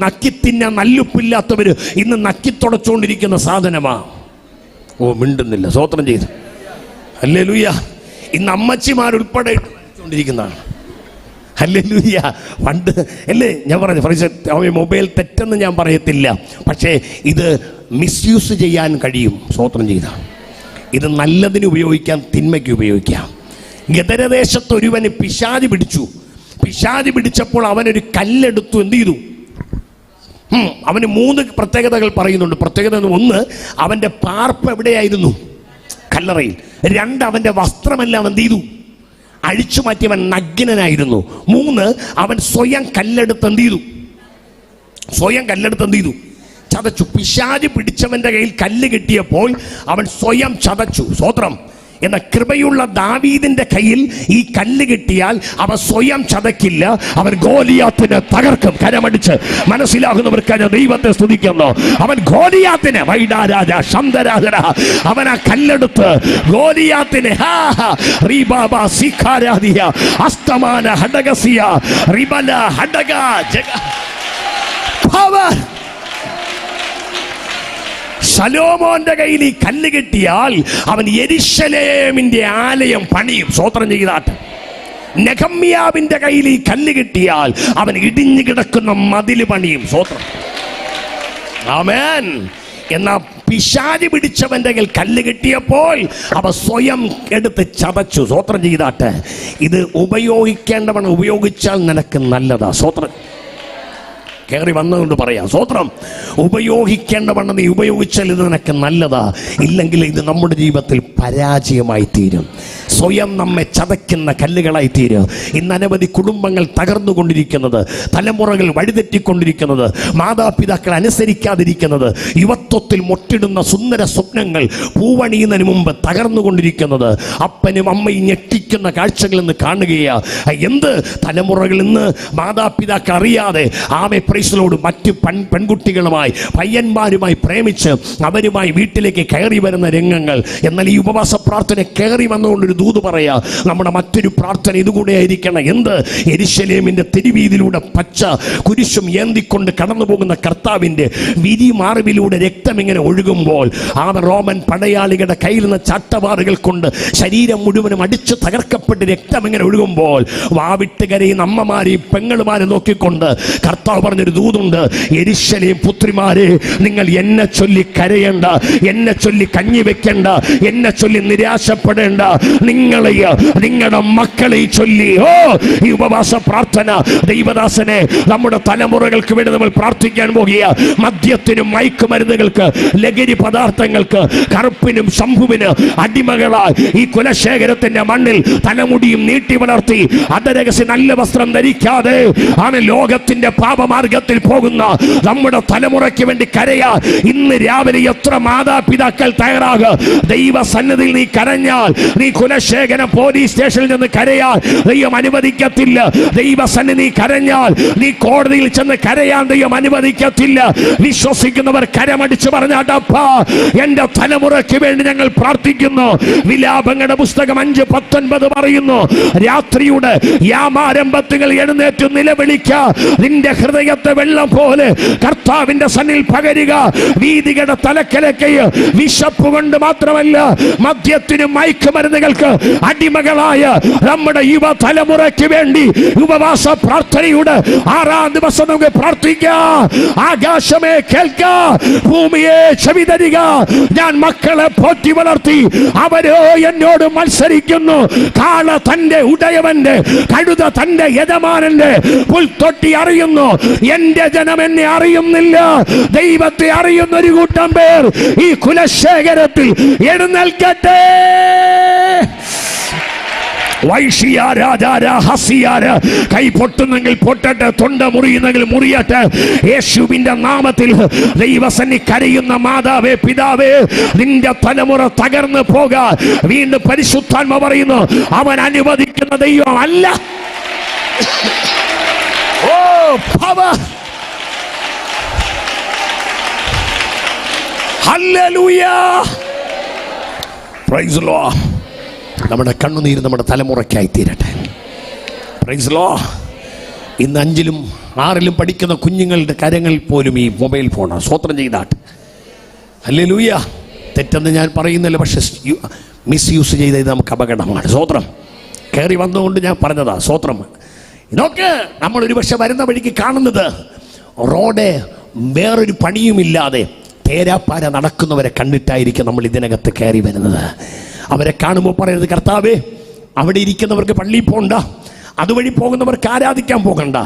നക്കിത്തിന്ന നല്ലുപ്പില്ലാത്തവര് ഇന്ന് നക്കിത്തുടച്ചുകൊണ്ടിരിക്കുന്ന സാധനമാ. ഓ മിണ്ടുന്നില്ല. സ്തോത്രം ചെയ്ത്. ഹല്ലേലൂയ. ഇന്ന് അമ്മച്ചിമാരുൾപ്പെടെ കൊണ്ടിരിക്കുന്നതാണ്. ഹല്ലേലൂയ. പണ്ട് അല്ലേ ഞാൻ പറഞ്ഞു, മൊബൈൽ തെറ്റെന്ന് ഞാൻ പറയത്തില്ല, പക്ഷേ ഇത് മിസ്യൂസ് ചെയ്യാൻ കഴിയും. സ്തോത്രം ചെയ്ത ഇത് നല്ലതിന് ഉപയോഗിക്കാം, തിന്മയ്ക്ക് ഉപയോഗിക്കാം. ഗദരദേശത്ത് ഒരുവന് പിശാച് പിടിച്ചു. പിശാച് പിടിച്ചപ്പോൾ അവനൊരു കല്ലെടുത്തു. എന്ത് ചെയ്തു? അവന് 3 പ്രത്യേകതകൾ പറയുന്നുണ്ട്. പ്രത്യേകത ഒന്ന്, അവൻ്റെ പാർപ്പ് എവിടെയായിരുന്നു? കല്ലറയിൽ. 2, അവന്റെ വസ്ത്രമെല്ലാം എന്ത് ചെയ്തു? അഴിച്ചു മാറ്റിയവൻ നഗ്നനായിരുന്നു. 3, അവൻ സ്വയം കല്ലെടുത്ത് എന്ത് ചെയ്തു? ചതച്ചു. പിശാച് പിടിച്ചവന്റെ കയ്യിൽ കല്ല് കിട്ടിയപ്പോൾ അവൻ സ്വയം ചതച്ചു. സ്തോത്രം. എന്ന കൃപയുള്ള ദാവീദിന്റെ കയ്യിൽ ഈ കല്ല് കിട്ടിയാൽ അവൻ സ്വയം ചതക്കില്ല, അവൻ ഗോലിയാത്തിനെ തകർക്കും. കരമടിച്ച് മനസ്സിലാകുന്നവർക്ക് ദൈവത്തെ സ്തുതിക്കുന്നു. അവൻ ഗോലിയാത്തിനെ വൈഡാരാജ ശബ്ദരാജന അവൻ ആ കല്ലെടുത്ത് ഗോലിയാത്തിനെ അസ്തമാന ഹഡഗസിയ റിബല ഹഡഗ ജഗ പവർ. ശലോമോന്റെ കയ്യിൽ ഈ കല്ല് കിട്ടിയാൽ അവൻ യെരൂശലേമിന്റെ ആലയം പണിയും. സ്തോത്രം ചെയ്താട്ടെ. നെഹമ്യാവിന്റെ കയ്യിൽ ഈ കല്ല് കിട്ടിയാൽ അവൻ ഇടിഞ്ഞു കിടക്കുന്ന മതില് പണിയും. സ്തോത്രം. ആമേൻ. എന്നാ പിശാച് പിടിച്ചവന്റെ കയ്യിൽ കല്ല് കിട്ടിയപ്പോൾ അവ സ്വയം എടുത്ത് ചതച്ചു. സ്തോത്രം ചെയ്താട്ടെ. ഇത് ഉപയോഗിക്കേണ്ടവണ്ണം ഉപയോഗിച്ചാൽ നിനക്ക് നല്ലതാ. സ്തോത്രം. കയറി വന്നതുകൊണ്ട് പറയാം. സ്തോത്രം. ഉപയോഗിക്കേണ്ടവണ്ണം നീ ഉപയോഗിച്ചാൽ ഇത് നിനക്ക് നല്ലതാ. ഇല്ലെങ്കിൽ ഇത് നമ്മുടെ ജീവിതത്തിൽ പരാജയമായി തീരും. സ്വയം നമ്മെ ചതയ്ക്കുന്ന കല്ലുകളായി തീരും. ഇന്ന് അനവധി കുടുംബങ്ങൾ തകർന്നുകൊണ്ടിരിക്കുന്നത്, തലമുറകൾ വഴിതെറ്റിക്കൊണ്ടിരിക്കുന്നത്, മാതാപിതാക്കൾ അനുസരിക്കാതിരിക്കുന്നത്, യുവത്വത്തിൽ മൊട്ടിടുന്ന സുന്ദര സ്വപ്നങ്ങൾ പൂവണിയുന്നതിന് മുമ്പ് തകർന്നുകൊണ്ടിരിക്കുന്നത്, അപ്പനും അമ്മയും ഞെട്ടിക്കുന്ന കാഴ്ചകൾ ഇന്ന് കാണുകയാ. എന്ത് തലമുറകൾ ഇന്ന് മാതാപിതാക്കൾ അറിയാതെ മറ്റ് പെൺകുട്ടികളുമായി പയ്യന്മാരുമായി പ്രേമിച്ച് അവരുമായി വീട്ടിലേക്ക് കയറി വരുന്ന രംഗങ്ങൾ. എന്നാൽ ഈ ഉപവാസ പ്രാർത്ഥന കയറി വന്നുകൊണ്ടൊരു ദൂത് പറയാ. നമ്മുടെ മറ്റൊരു പ്രാർത്ഥന ഇതുകൂടെ ആയിരിക്കണം. എന്ത്? യെരൂശലേമിന്റെ തെരുവീതിയിലൂടെ പച്ച കുരിശും ഏന്തിക്കൊണ്ട് കടന്നു പോകുന്ന കർത്താവിന്റെ വിരിമാറിവിലൂടെ രക്തം ഇങ്ങനെ ഒഴുകുമ്പോൾ, ആ റോമൻ പടയാളികളുടെ കയ്യിൽ നിന്ന് ചാട്ടവാറുകൾ കൊണ്ട് ശരീരം മുഴുവനും അടിച്ചു തകർക്കപ്പെട്ട് രക്തം ഇങ്ങനെ ഒഴുകുമ്പോൾ വാവിട്ട് കരയുന്ന അമ്മമാരെയും പെങ്ങളുമാരെ നോക്കിക്കൊണ്ട് കർത്താവ് പറഞ്ഞൊരു ദൂതുണ്ട്. യെരൂശലേം പുത്രിമാരെ, നിങ്ങൾ എന്നെ ചൊല്ലി കരയേണ്ട, എന്നെ ചൊല്ലി കഞ്ഞി വെക്കേണ്ട, എന്നെ ചൊല്ലി നിരാശപ്പെടേണ്ട. നിങ്ങളെ നിങ്ങളുടെ മക്കളെ ചൊല്ലി ഈ ഉപവാസ പ്രാർത്ഥന ദൈവദാസനെ നമ്മുടെ തലമുറകൾക്ക് വേണ്ടി നമ്മൾ പ്രാർത്ഥിക്കാൻ പോകുക. മദ്യത്തിനും മയക്കുമരുന്നുകൾക്ക്, ലഹരി പദാർത്ഥങ്ങൾക്ക്, കറുപ്പിനും ശംഭുവിന് അടിമകളായി ഈ കുലശേഖരത്തിന്റെ മണ്ണിൽ തലമുടിയും നീട്ടി വളർത്തി അതരഹസ്യ നല്ല വസ്ത്രം ധരിക്കാതെ ആണ് ലോകത്തിന്റെ പാപമാർഗത്തിൽ പോകുന്ന നമ്മുടെ തലമുറയ്ക്ക് വേണ്ടി കരയാ. ഇന്ന് രാവിലെ എത്ര മാതാപിതാക്കൾ തയ്യാറാകുക. ദൈവസന്നിധിയിൽ നീ കരഞ്ഞാൽ, നീ കുലശേഖര പോലീസ് സ്റ്റേഷനിൽ നിന്ന് കരയാൻ ദൈവം അനുവദിക്കത്തില്ല. ദൈവസന്നിധി കരഞ്ഞാൽ നീ കോടതിയിൽ ചെന്ന് കരയാൻ ദൈവം അനുവദിക്കത്തില്ല. വിശ്വസിക്കുന്നവർ കരമടിച്ച് പറഞ്ഞാട്ടപ്പാ, എന്റെ തലമുറയ്ക്ക് വേണ്ടി ഞങ്ങൾ പ്രാർത്ഥിക്കുന്നു. വിലാപങ്ങളുടെ പുസ്തകം 5:19 പറയുന്നു, രാത്രിയുടെ യാമാരംഭത്തുകൾ എഴുന്നേറ്റ് നിലവിളിക്ക, നിന്റെ ഹൃദയത്തെ വെള്ളം പോലെ കർത്താവിന്റെ സന്നിധിയിൽ പകരുക. വീതികളുടെ തലക്കലേക്ക് വിശപ്പ് കൊണ്ട് മാത്രമല്ല, മദ്യത്തിനും മയക്കുമരുന്നുകൾക്ക് അടിമകളായ നമ്മുടെ യുവ തലമുറയ്ക്ക് വേണ്ടി ഉപവാസ പ്രാർത്ഥനയുടെ 6ാം ദിവസം നമുക്ക് പ്രാർത്ഥിക്കാം. ആകാശമേ കേൾക്ക, ഭൂമിയെ ചെവി തരിക. ഞാൻ മക്കളെ പോറ്റി വളർത്തി, അവരോ എന്നോട് മത്സരിക്കുന്നു. കാള തന്റെ ഉടയവന്റെ, കഴുത തന്റെ യജമാനന്റെ പുൽത്തൊട്ടി അറിയുന്നു. എന്റെ ജനം എന്നെ അറിയുന്നില്ല. ദൈവത്തെ അറിയുന്ന ഒരു കൂട്ടം പേർ ഈ കുലശേഖരത്തിൽ എഴുന്നേൽക്കട്ടെ. കൈ പൊട്ടുന്നെങ്കിൽ പൊട്ടട്ടെ, തൊണ്ട മുറിയുന്നെങ്കിൽ മുറിയട്ടെ. യേശുവിന്റെ നാമത്തിൽ ദൈവസന്നി കരയുന്ന മാതാവേ, പിതാവേ, നിന്റെ തലമുറ തകർന്നു പോകാൻ വീണ്ടും പരിശുദ്ധാത്മ പറയുന്നു, അവൻ അനുവദിക്കുന്ന ദൈവം അല്ല. Oh power, hallelujah, praise the Lord. നമ്മുടെ കണ്ണുനീര് നമ്മുടെ തലമുറയ്ക്കായി തീരട്ടെ. Praise the Lord. ഇന്ന് 5ലും 6ലും പഠിക്കുന്ന കുഞ്ഞുങ്ങളുടെ കരങ്ങളിൽ പോലും ഈ മൊബൈൽ ഫോണാണ്. സ്വോത്രം ചെയ്താട്ട്. ഹല്ലേലൂയ. തെറ്റെന്ന് ഞാൻ പറയുന്നില്ല, പക്ഷെ മിസ്യൂസ് ചെയ്ത ഇത് നമുക്ക് അപകടമാണ്. സ്വോത്രം. കയറി വന്നുകൊണ്ട് ഞാൻ പറഞ്ഞതാ. സ്വോത്രം. ഇതൊക്കെ നമ്മൾ ഒരു പക്ഷെ വരുന്ന വഴിക്ക് കാണുന്നത് റോഡ് വേറൊരു പണിയുമില്ലാതെ തേരാപ്പാര നടക്കുന്നവരെ കണ്ടിട്ടായിരിക്കും നമ്മൾ ഇതിനകത്ത് കയറി വരുന്നത്. അവരെ കാണുമ്പോൾ പറയരുത്, കർത്താവേ, അവിടെ ഇരിക്കുന്നവർക്ക് പള്ളിയിൽ പോകണ്ട, അതുവഴി പോകുന്നവർക്ക് ആരാധിക്കാൻ പോകണ്ട,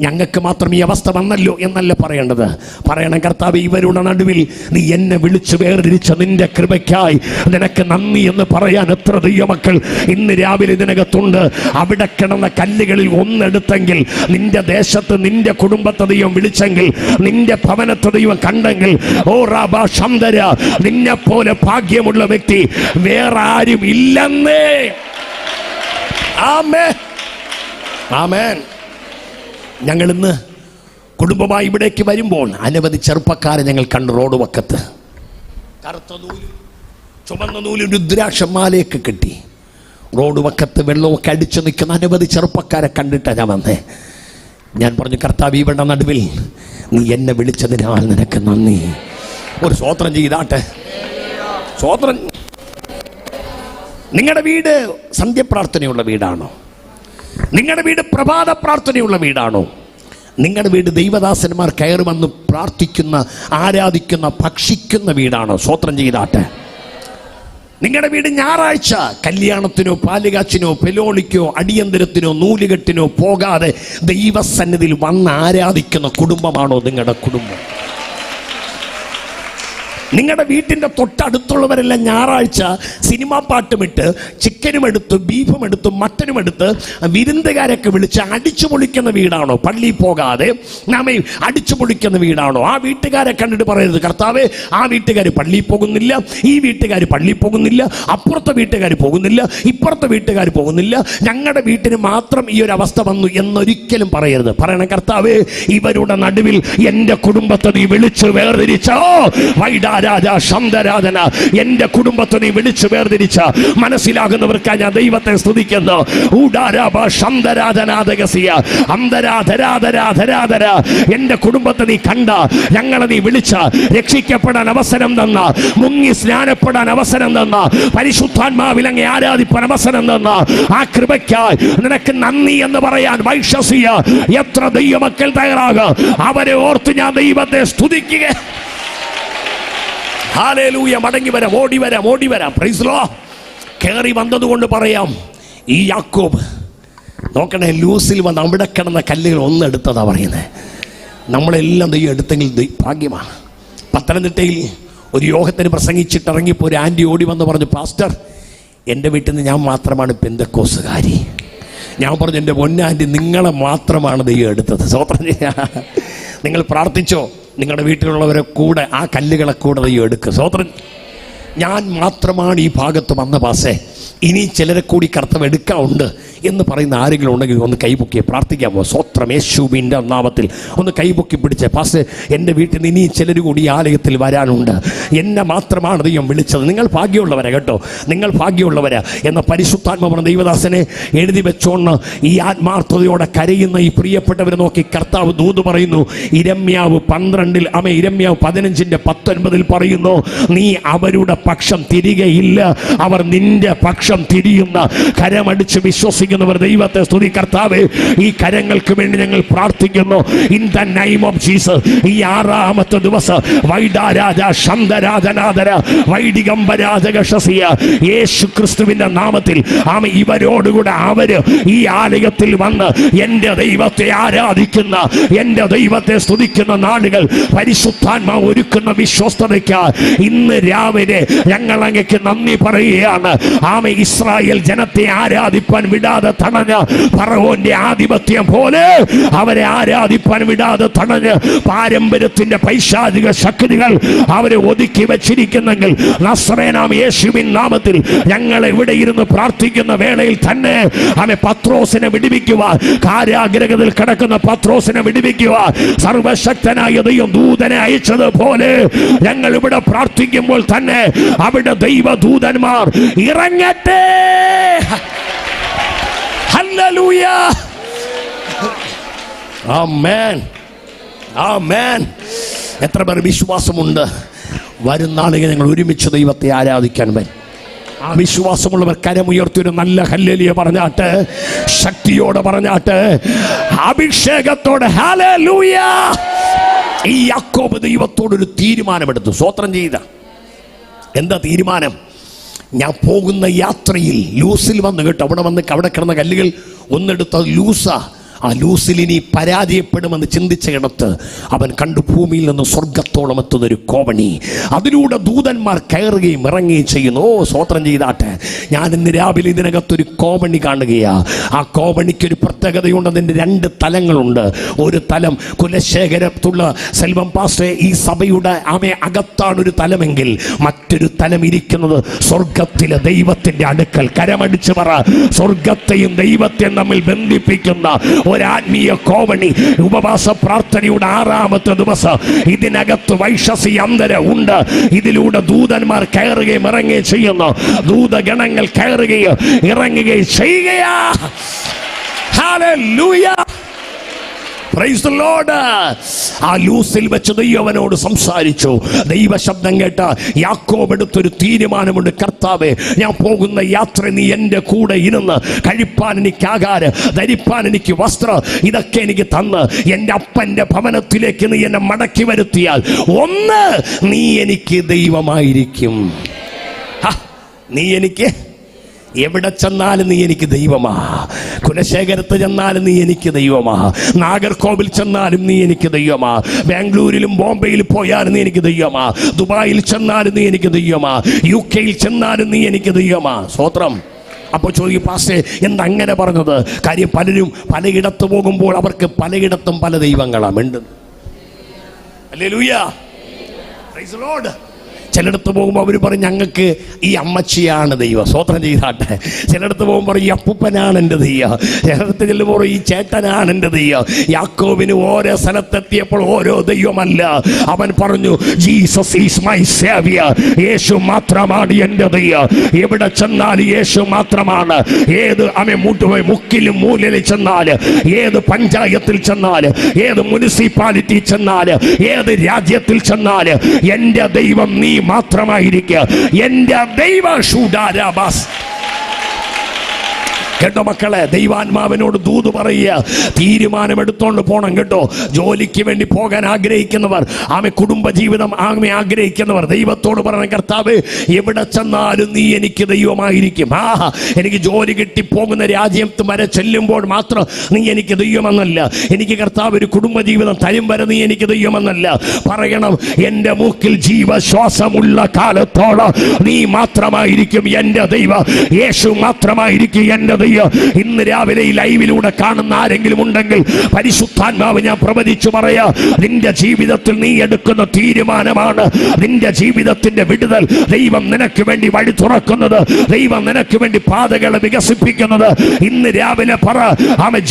ഞങ്ങൾക്ക് മാത്രം ഈ അവസ്ഥ വന്നല്ലോ എന്നല്ല പറയേണ്ടത്. പറയണം, കർത്താവ്, ഇവരുടെ നടുവിൽ നീ എന്നെ വിളിച്ചു വേർതിരിച്ച നിന്റെ കൃപയ്ക്കായി നിനക്ക് നന്ദി എന്ന് പറയാൻ എത്ര ദൈവമക്കൾ ഇന്ന് രാവിലെ ഇതിനകത്തുണ്ട്. അവിടെ കിടന്ന കല്ലുകളിൽ ഒന്നെടുത്തെങ്കിൽ, നിന്റെ ദേശത്ത് നിന്റെ കുടുംബത്തെ ദൈവം വിളിച്ചെങ്കിൽ, നിന്റെ ഭവനത്തെ ദൈവം കണ്ടെങ്കിൽ, ഓ റാബാ ശംദര, നിന്നെ പോലെ ഭാഗ്യമുള്ള വ്യക്തി വേറെ ആരും ഇല്ലെന്നേ. ആമേൻ, ആമേൻ. ഞങ്ങൾ ഇന്ന് കുടുംബമായി ഇവിടേക്ക് വരുമ്പോൾ അനവധി ചെറുപ്പക്കാരെ ഞങ്ങൾ കണ്ടു. റോഡ് വക്കത്ത് കറുത്ത നൂലും ചുമന്ന നൂലും രുദ്രാക്ഷമാലയൊക്കെ കെട്ടി റോഡ് വക്കത്ത് വെള്ളമൊക്കെ അടിച്ചു നിൽക്കുന്ന അനവധി ചെറുപ്പക്കാരെ കണ്ടിട്ടാണ് ഞാൻ വന്നേ. ഞാൻ പറഞ്ഞു, കർത്താവ്, ഇവിടെ നടുവിൽ നീ എന്നെ വിളിച്ചതിനാൽ നിനക്ക് നന്ദി. ഒരു സ്വോത്രം ചെയ്താട്ടെ, സ്വോത്രം. നിങ്ങളുടെ വീട് സന്ധ്യപ്രാർത്ഥനയുള്ള വീടാണോ? നിങ്ങളുടെ വീട് പ്രഭാത പ്രാർത്ഥനയുള്ള വീടാണോ? നിങ്ങളുടെ വീട് ദൈവദാസന്മാർ കയറി വന്ന് പ്രാർത്ഥിക്കുന്ന, ആരാധിക്കുന്ന, ഭക്ഷിക്കുന്ന വീടാണോ? സ്വോത്രം ചെയ്താട്ടെ. നിങ്ങളുടെ വീട് ഞായറാഴ്ച കല്യാണത്തിനോ പാലുകാച്ചിനോ പെലോളിക്കോ അടിയന്തരത്തിനോ നൂലുകെട്ടിനോ പോകാതെ ദൈവസന്നിധിയിൽ വന്ന് ആരാധിക്കുന്ന കുടുംബമാണോ നിങ്ങളുടെ കുടുംബം? നിങ്ങളുടെ വീട്ടിൻ്റെ തൊട്ടടുത്തുള്ളവരെല്ലാം ഞായറാഴ്ച സിനിമാ പാട്ടുമിട്ട് ചിക്കനും എടുത്ത് ബീഫും എടുത്ത് മട്ടനും എടുത്ത് വിരുന്നുകാരൊക്കെ വിളിച്ച് അടിച്ചു പൊളിക്കുന്ന വീടാണോ? പള്ളിയിൽ പോകാതെ നാമേ അടിച്ചു പൊളിക്കുന്ന വീടാണോ? ആ വീട്ടുകാരെ കണ്ടിട്ട് പറയരുത്, കർത്താവേ, ആ വീട്ടുകാർ പള്ളിയിൽ പോകുന്നില്ല, ഈ വീട്ടുകാർ പള്ളിയിൽ പോകുന്നില്ല, അപ്പുറത്തെ വീട്ടുകാർ പോകുന്നില്ല, ഇപ്പുറത്തെ വീട്ടുകാർ പോകുന്നില്ല, ഞങ്ങളുടെ വീട്ടിന് മാത്രം ഈ ഒരു അവസ്ഥ വന്നു എന്നൊരിക്കലും പറയരുത്. പറയണം, കർത്താവേ, ഇവരുടെ നടുവിൽ എൻ്റെ കുടുംബത്തെ നീ വിളിച്ച് വേർതിരിച്ചോ. രാജാ ശബ്ദരാധന, എന്റെ കുടുംബത്തെ നീ വിളിച്ചു വേർതിരിച്ച മനസ്സിലാകുന്നവർക്കായി ഞാൻ ദൈവത്തെ സ്തുതിക്കുന്നു. എന്റെ കുടുംബത്തെ നീ കണ്ട, ഞങ്ങളെ നീ വിളിച്ച, രക്ഷിക്കപ്പെടാൻ അവസരം തന്ന, മുങ്ങി സ്നാനപ്പെടാൻ അവസരം തന്ന, പരിശുദ്ധാത്മാവിൽ അങ്ങേ ആരാധിപ്പാൻ അവസരം തന്ന ആ കൃപയ്ക്കായി നിനക്ക് നന്ദി എന്ന് പറയാൻ വൈശ്വസിയ എത്ര ദൈവമക്കൾ തയ്യാറാകും. അവരെ ഓർത്ത് ഞാൻ ദൈവത്തെ സ്തുതിക്കുക. ഹല്ലേലൂയ. മടങ്ങി വരാം, ഓടി വരാം, ഓടി വരാം. Praise lord. കയറി വന്നതുകൊണ്ട് പറയാം, ഈ യാക്കോബ് നോക്കണേ, ലൂസിൽ വന്ന് അവിടെ കിടന്ന കല്ലുകൾ ഒന്നെടുത്തതാ പറയുന്നത്. നമ്മളെല്ലാം ദൈവം എടുത്തെങ്കിൽ ഭാഗ്യമാണ്. പത്തനംതിട്ടയിൽ ഒരു യോഗത്തിന് പ്രസംഗിച്ചിട്ട് ഇറങ്ങിയപ്പോൾ ഒരു ആൻറ്റി ഓടി വന്ന് പറഞ്ഞു, പാസ്റ്റർ, എൻ്റെ വീട്ടിൽ നിന്ന് ഞാൻ മാത്രമാണ് പെന്തക്കോസുകാരി. ഞാൻ പറഞ്ഞു, എൻ്റെ പൊന്നാൻറ്റി, നിങ്ങളെ മാത്രമാണ് ദൈവം എടുത്തത്. സ്വോത്രം ചെയ്യാ. നിങ്ങൾ പ്രാർത്ഥിച്ചോ, നിങ്ങളുടെ വീട്ടിലുള്ളവരെ കൂടെ ആ കല്ലുകളെ കൂടെ ദൈവം എടുക്കുക. സ്വോത്രം. ഞാൻ മാത്രമാണ് ഈ ഭാഗത്ത് വന്ന പാസേ, ഇനി ചിലരെ കൂടി കർത്തവ്യം എടുക്കാറുണ്ട് എന്ന് പറയുന്ന ആരെങ്കിലും ഉണ്ടെങ്കിൽ ഒന്ന് കൈപൊക്കി പ്രാർത്ഥിക്കാമോ? സ്വോത്രം. യേശുവിൻ്റെ നാമത്തിൽ ഒന്ന് കൈപൊക്കി പിടിച്ചേ. പാസ്റ്റർ, എൻ്റെ വീട്ടിൽ നിന്ന് ഇനി ചിലർ കൂടി ആലയത്തിൽ വരാനുണ്ട്, എന്നെ മാത്രമാണ് ദൈവം വിളിച്ചത്. നിങ്ങൾ ഭാഗ്യമുള്ളവരാ കേട്ടോ, നിങ്ങൾ ഭാഗ്യമുള്ളവരാ എന്ന പരിശുദ്ധാത്മാവാണ് ദൈവദാസനെ എഴുതി വെച്ചോണ്ട് ഈ ആത്മാർത്ഥതയോടെ കരയുന്ന ഈ പ്രിയപ്പെട്ടവരെ നോക്കി കർത്താവ് ദൂത് പറയുന്നു. ഇരമ്യാവ് 12 ഇരമ്യാവ് 15:19 പറയുന്നു, നീ അവരുടെ പക്ഷം തിരികെയില്ല, അവർ നിന്റെ പക്ഷം തിരിയുന്ന. കരമടിച്ച് വിശ്വസിക്കുന്നവർ ദൈവത്തെ സ്തുതി. കർത്താവേ, ഈ കരങ്ങൾക്ക് വേണ്ടി ഞങ്ങൾ പ്രാർത്ഥിക്കുന്നു. In the name of Jesus. ഈ 6ാമത്തെ ദിവസം യേശു ക്രിസ്തുവിന്റെ നാമത്തിൽ ഇവരോടുകൂടെ അവര് ഈ ആലയത്തിൽ വന്ന് എന്റെ ദൈവത്തെ ആരാധിക്കുന്ന, എന്റെ ദൈവത്തെ സ്തുതിക്കുന്ന നാളുകൾ പരിശുദ്ധാത്മാവ് ഒരുക്കുന്ന വിശ്വസ്തതയ്ക്ക് ഇന്ന് രാവിലെ ഞങ്ങൾ അങ്ങേക്ക് നന്ദി പറയുകയാണ്. ഇസ്രായേൽ ജനത്തെ ആരാധിപ്പാൻ വിടാതെ തടഞ്ഞ ഫറവോന്റെ ആധിപത്യം പോലെ അവരെ ആരാധിപ്പാൻ വിടാതെ തടഞ്ഞ് പാരമ്പര്യത്തിന്റെ പൈശാചിക ശക്തികൾ അവരെ ഒതുക്കി വെച്ചിരിക്കുന്നെങ്കിൽ നസ്രേനാം യേശുവിൻ നാമത്തിൽ ഞങ്ങൾ ഇവിടെ ഇരുന്ന് പ്രാർത്ഥിക്കുന്ന വേളയിൽ തന്നെ പത്രോസിനെ വിടുവിക്കുവാൻ, കാരാഗ്രഹത്തിൽ കിടക്കുന്ന പത്രോസിനെ വിടുവിക്കുവാൻ സർവശക്തനായ ദൈവം ദൂതനെ അയച്ചതുപോലെ ഞങ്ങൾ ഇവിടെ പ്രാർത്ഥിക്കുമ്പോൾ തന്നെ അവിടെ ദൈവദൂതന്മാർ ഇറങ്ങട്ടെ. ഹല്ലേലൂയ. ആമേൻ, ആമേൻ. എത്ര പേർ വിശ്വാസമുണ്ട് വരും നാളുകൾ ഞങ്ങൾ ഒരുമിച്ച് ദൈവത്തെ ആരാധിക്കാൻ വരും? ആ വിശ്വാസമുള്ളവർ കരമുയർത്തി ഒരു നല്ല ഹല്ലേലൂയ പറഞ്ഞാട്ട്, ശക്തിയോടെ പറഞ്ഞാട്ട്, അഭിഷേകത്തോടെ ഹല്ലേലൂയ. ഈ യാക്കോബ് ദൈവത്തോടൊരു തീരുമാനമെടുത്തു. സ്തോത്രം ചെയ്ത. എന്താ തീരുമാനം? ഞാൻ പോകുന്ന യാത്രയിൽ ലൂസിൽ വന്ന് കേട്ടോ, അവിടെ കിടന്ന കല്ലുകൾ ഒന്നെടുത്ത ലൂസ. ആ ലൂസിൽ ഇനി പരാജയപ്പെടുമെന്ന് ചിന്തിച്ചയിടത്ത് അവൻ കണ്ടു ഭൂമിയിൽ നിന്ന് സ്വർഗത്തോളം എത്തുന്നൊരു കോവണി. അതിലൂടെ ദൂതന്മാർ കയറുകയും ഇറങ്ങുകയും ചെയ്യുന്നു. ഓ സ്വോത്രം ചെയ്താട്ടെ. ഞാൻ ഇന്ന് രാവിലെ ഇതിനകത്തൊരു കോവണി കാണുകയാ. ആ കോവണിക്കൊരു പ്രത്യേകതയുണ്ട്. അതിൻ്റെ 2 തലങ്ങളുണ്ട്. ഒരു തലം കുലശേഖരത്തുള്ള സെൽവം പാസ്റ്റർ ഈ സഭയുടെ അകത്താണൊരു തലമെങ്കിൽ മറ്റൊരു തലം ഇരിക്കുന്നത് സ്വർഗത്തിലെ ദൈവത്തിന്റെ അടുക്കൽ. കരമടിച്ച് പറ, സ്വർഗത്തെയും ദൈവത്തെയും തമ്മിൽ ബന്ധിപ്പിക്കുന്ന ഒരാത്മീയ കോവണി. ഉപവാസ പ്രാർത്ഥനയുടെ 6ാമത്തെ ദിവസം ഇതിനകത്ത് വൈഷസി അന്തരം ഉണ്ട്. ഇതിലൂടെ ദൂതന്മാർ കയറുകയും ഇറങ്ങുകയും ചെയ്യുന്നു. ദൂതഗണങ്ങൾ കയറുകയും ഇറങ്ങുകയും ചെയ്യുകയാ. Hallelujah, praise the Lord. ആ ലൂസിൽ വെച്ച് ദൈവനോട് സംസാരിച്ചു. ദൈവശബ്ദം കേട്ട യാക്കോബ് എടുത്തൊരു തീരുമാനമുണ്ട്. കർത്താവേ, ഞാൻ പോകുന്ന യാത്ര നീ എൻ്റെ കൂടെ ഇരുന്ന് കഴിപ്പാൻ എനിക്ക് ആഹാരം, ധരിപ്പാൻ എനിക്ക് വസ്ത്രം, ഇതൊക്കെ എനിക്ക് തന്ന് എൻ്റെ അപ്പൻ്റെ ഭവനത്തിലേക്ക് നീ എന്നെ മടക്കി വരുത്തിയാൽ ഒന്ന് നീ എനിക്ക് ദൈവമായിരിക്കും. നീ എനിക്ക് എവിടെ ചെന്നാലും നീ എനിക്ക് ദൈവമാ. കുലശേഖരത്ത് ചെന്നാലും നീ എനിക്ക് ദൈവമാ. നാഗർകോവിൽ ചെന്നാലും നീ എനിക്ക് ദൈവമാ. ബാംഗ്ലൂരിലും ബോംബെയിൽ പോയാലും നീ എനിക്ക് ദൈവമാ. ദുബായിൽ ചെന്നാലും നീ എനിക്ക് ദൈവമാ. UK ചെന്നാലും നീ എനിക്ക് ദൈവമാ. സ്തോത്രം. അപ്പോൾ ചോദിക്കും, പാസ്റ്റേ എന്താ അങ്ങനെ പറഞ്ഞത്? കാര്യം പലരും പലയിടത്ത് പോകുമ്പോൾ അവർക്ക് പലയിടത്തും പല ദൈവങ്ങളാണ് വേണ്ടത്. Hallelujah, praise the Lord. ചിലയിടത്ത് പോകുമ്പോൾ അവർ പറയും ഞങ്ങൾക്ക് ഈ അമ്മച്ചിയാണ് ദൈവം. സ്വോത്രം ചെയ്താട്ടെ. ചിലയിടത്ത് പോകുമ്പോൾ ഈ അപ്പൂപ്പനാണ് എൻ്റെ ദൈവം. ചിലയിടത്ത് ചെല്ലുമ്പോൾ ഈ ചേട്ടനാണ് എൻ്റെ ദൈവം. യാക്കോബിന് ഓരോ സ്ഥലത്തെത്തിയപ്പോൾ ഓരോ ദൈവമല്ല. അവൻ പറഞ്ഞു, ജീസസ് ഈസ് മൈ സേവിയർ. യേശു മാത്രമാണ് എൻ്റെ ദൈവം. എവിടെ ചെന്നാലും യേശു മാത്രമാണ്. ഏത് മുക്കിലും മൂലയിൽ ചെന്നാല്, ഏത് പഞ്ചായത്തിൽ ചെന്നാല്, ഏത് മുനിസിപ്പാലിറ്റി ചെന്നാല്, ഏത് രാജ്യത്തിൽ ചെന്നാല് എൻ്റെ ദൈവം നീ മാത്രമായിരിക്കുക. എൻ്റെ ദൈവ ഷൂഡാരാബാസ്. കേട്ടോ മക്കളെ, ദൈവാത്മാവിനോട് ദൂത് പറയുക. തീരുമാനമെടുത്തോണ്ട് പോണം കേട്ടോ. ജോലിക്ക് വേണ്ടി പോകാൻ ആഗ്രഹിക്കുന്നവർ, കുടുംബജീവിതം ആഗ്രഹിക്കുന്നവർ ദൈവത്തോട് പറയണം, കർത്താവ് എവിടെ ചെന്നാലും നീ എനിക്ക് ദൈവമായിരിക്കും. എനിക്ക് ജോലി കിട്ടി പോകുന്ന രാജ്യത്ത് വരെ ചെല്ലുമ്പോൾ മാത്രം നീ എനിക്ക് ദൈവമെന്നല്ല. എനിക്ക് കർത്താവ് ഒരു കുടുംബജീവിതം തരും വരെ നീ എനിക്ക് ദൈവമെന്നല്ല. പറയണം, എൻ്റെ മൂക്കിൽ ജീവശ്വാസമുള്ള കാലത്തോളം നീ മാത്രമായിരിക്കും എൻ്റെ ദൈവം. യേശു മാത്രമായിരിക്കും എൻ്റെ ദൈവം. ഇന്ന് രാവിലെ ഈ ലൈവിലൂടെ കാണുന്ന ആരെങ്കിലും ഉണ്ടെങ്കിൽ പരിശുദ്ധാത്മാവ് ഞാൻ പ്രവചിച്ചു പറയാ, നിന്റെ ജീവിതത്തിൽ നീ എടുക്കുന്ന തീരുമാനമാണ് നിന്റെ ജീവിതത്തിന്റെ വിടുതൽ. ദൈവം നിനക്ക് വേണ്ടി വഴി തുറക്കുന്നത്, ദൈവം നിനക്ക് വേണ്ടി പാതകളെ വികസിപ്പിക്കുന്നത്. ഇന്ന് രാവിലെ പറ,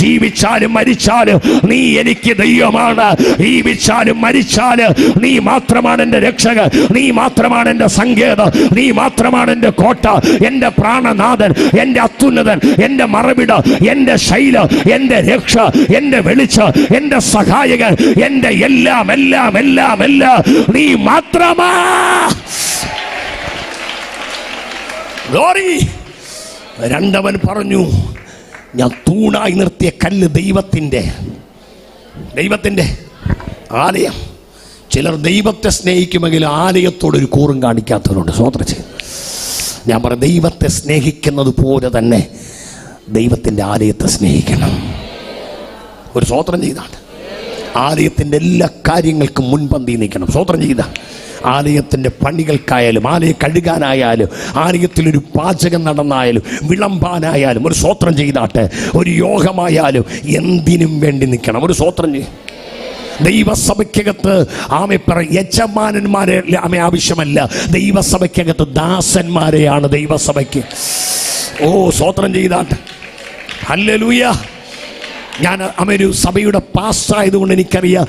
ജീവിച്ചാലും മരിച്ചാലും നീ എനിക്ക് ദൈവമാണ്. ജീവിച്ചാലും മരിച്ചാലും നീ മാത്രമാണ് എൻ്റെ രക്ഷകൻ, നീ മാത്രമാണ് എൻ്റെ സങ്കേതം, നീ മാത്രമാണ് എൻ്റെ കോട്ട, എൻ്റെ പ്രാണനാഥൻ, എൻ്റെ അത്യുന്നതൻ, എൻ്റെ മറവിട, എൻ്റെ ശൈല, എൻ്റെ രക്ഷ, എൻ്റെ വെളിച്ച, എൻ്റെ സഹായകൻ, എൻ്റെ എല്ലാം എല്ലാം എല്ലാം എല്ലാം നീ മാത്രമാ. ഗ്ലോറി. രണ്ടവൻ പറഞ്ഞു, ഞാൻ തൂണായി നിർത്തിയ കല്ല് ദൈവത്തിൻ്റെ ആലയം. ചിലർ ദൈവത്തെ സ്നേഹിക്കുമെങ്കിൽ ആലയത്തോടൊരു കൂറും കാണിക്കാത്തവരുണ്ട്. സ്വോത്രം ചെയ്യും. ഞാൻ പറയാം, ദൈവത്തെ സ്നേഹിക്കുന്നത് പോലെ തന്നെ ദൈവത്തിൻ്റെ ആലയത്തെ സ്നേഹിക്കണം. ഒരു സ്വോത്രം ചെയ്താണ്. ആലയത്തിൻ്റെ എല്ലാ കാര്യങ്ങൾക്കും മുൻപന്തി നിൽക്കണം. സ്വോത്രം ചെയ്ത ആലയത്തിൻ്റെ പണികൾക്കായാലും, ആലയം കഴുകാനായാലും, ആലയത്തിലൊരു പാചകം നടന്നായാലും, വിളമ്പാനായാലും, ഒരു സ്വോത്രം ചെയ്താട്ടെ, ഒരു യോഗമായാലും എന്തിനും വേണ്ടി നിൽക്കണം. ഒരു സ്വോത്രം ചെയ്യും. ദൈവസഭയ്ക്കകത്ത് യജമാനന്മാരെ ആവശ്യമല്ല, ദൈവസഭയ്ക്കകത്ത് ദാസന്മാരെയാണ് ദൈവസഭയ്ക്ക്. ഓ സ്വോത്രം ചെയ്താട്ടെ. ഹല്ലേലൂയ. ഞാൻ ഒരു സഭയുടെ പാസ്റ്റായതുകൊണ്ട് എനിക്കറിയാം,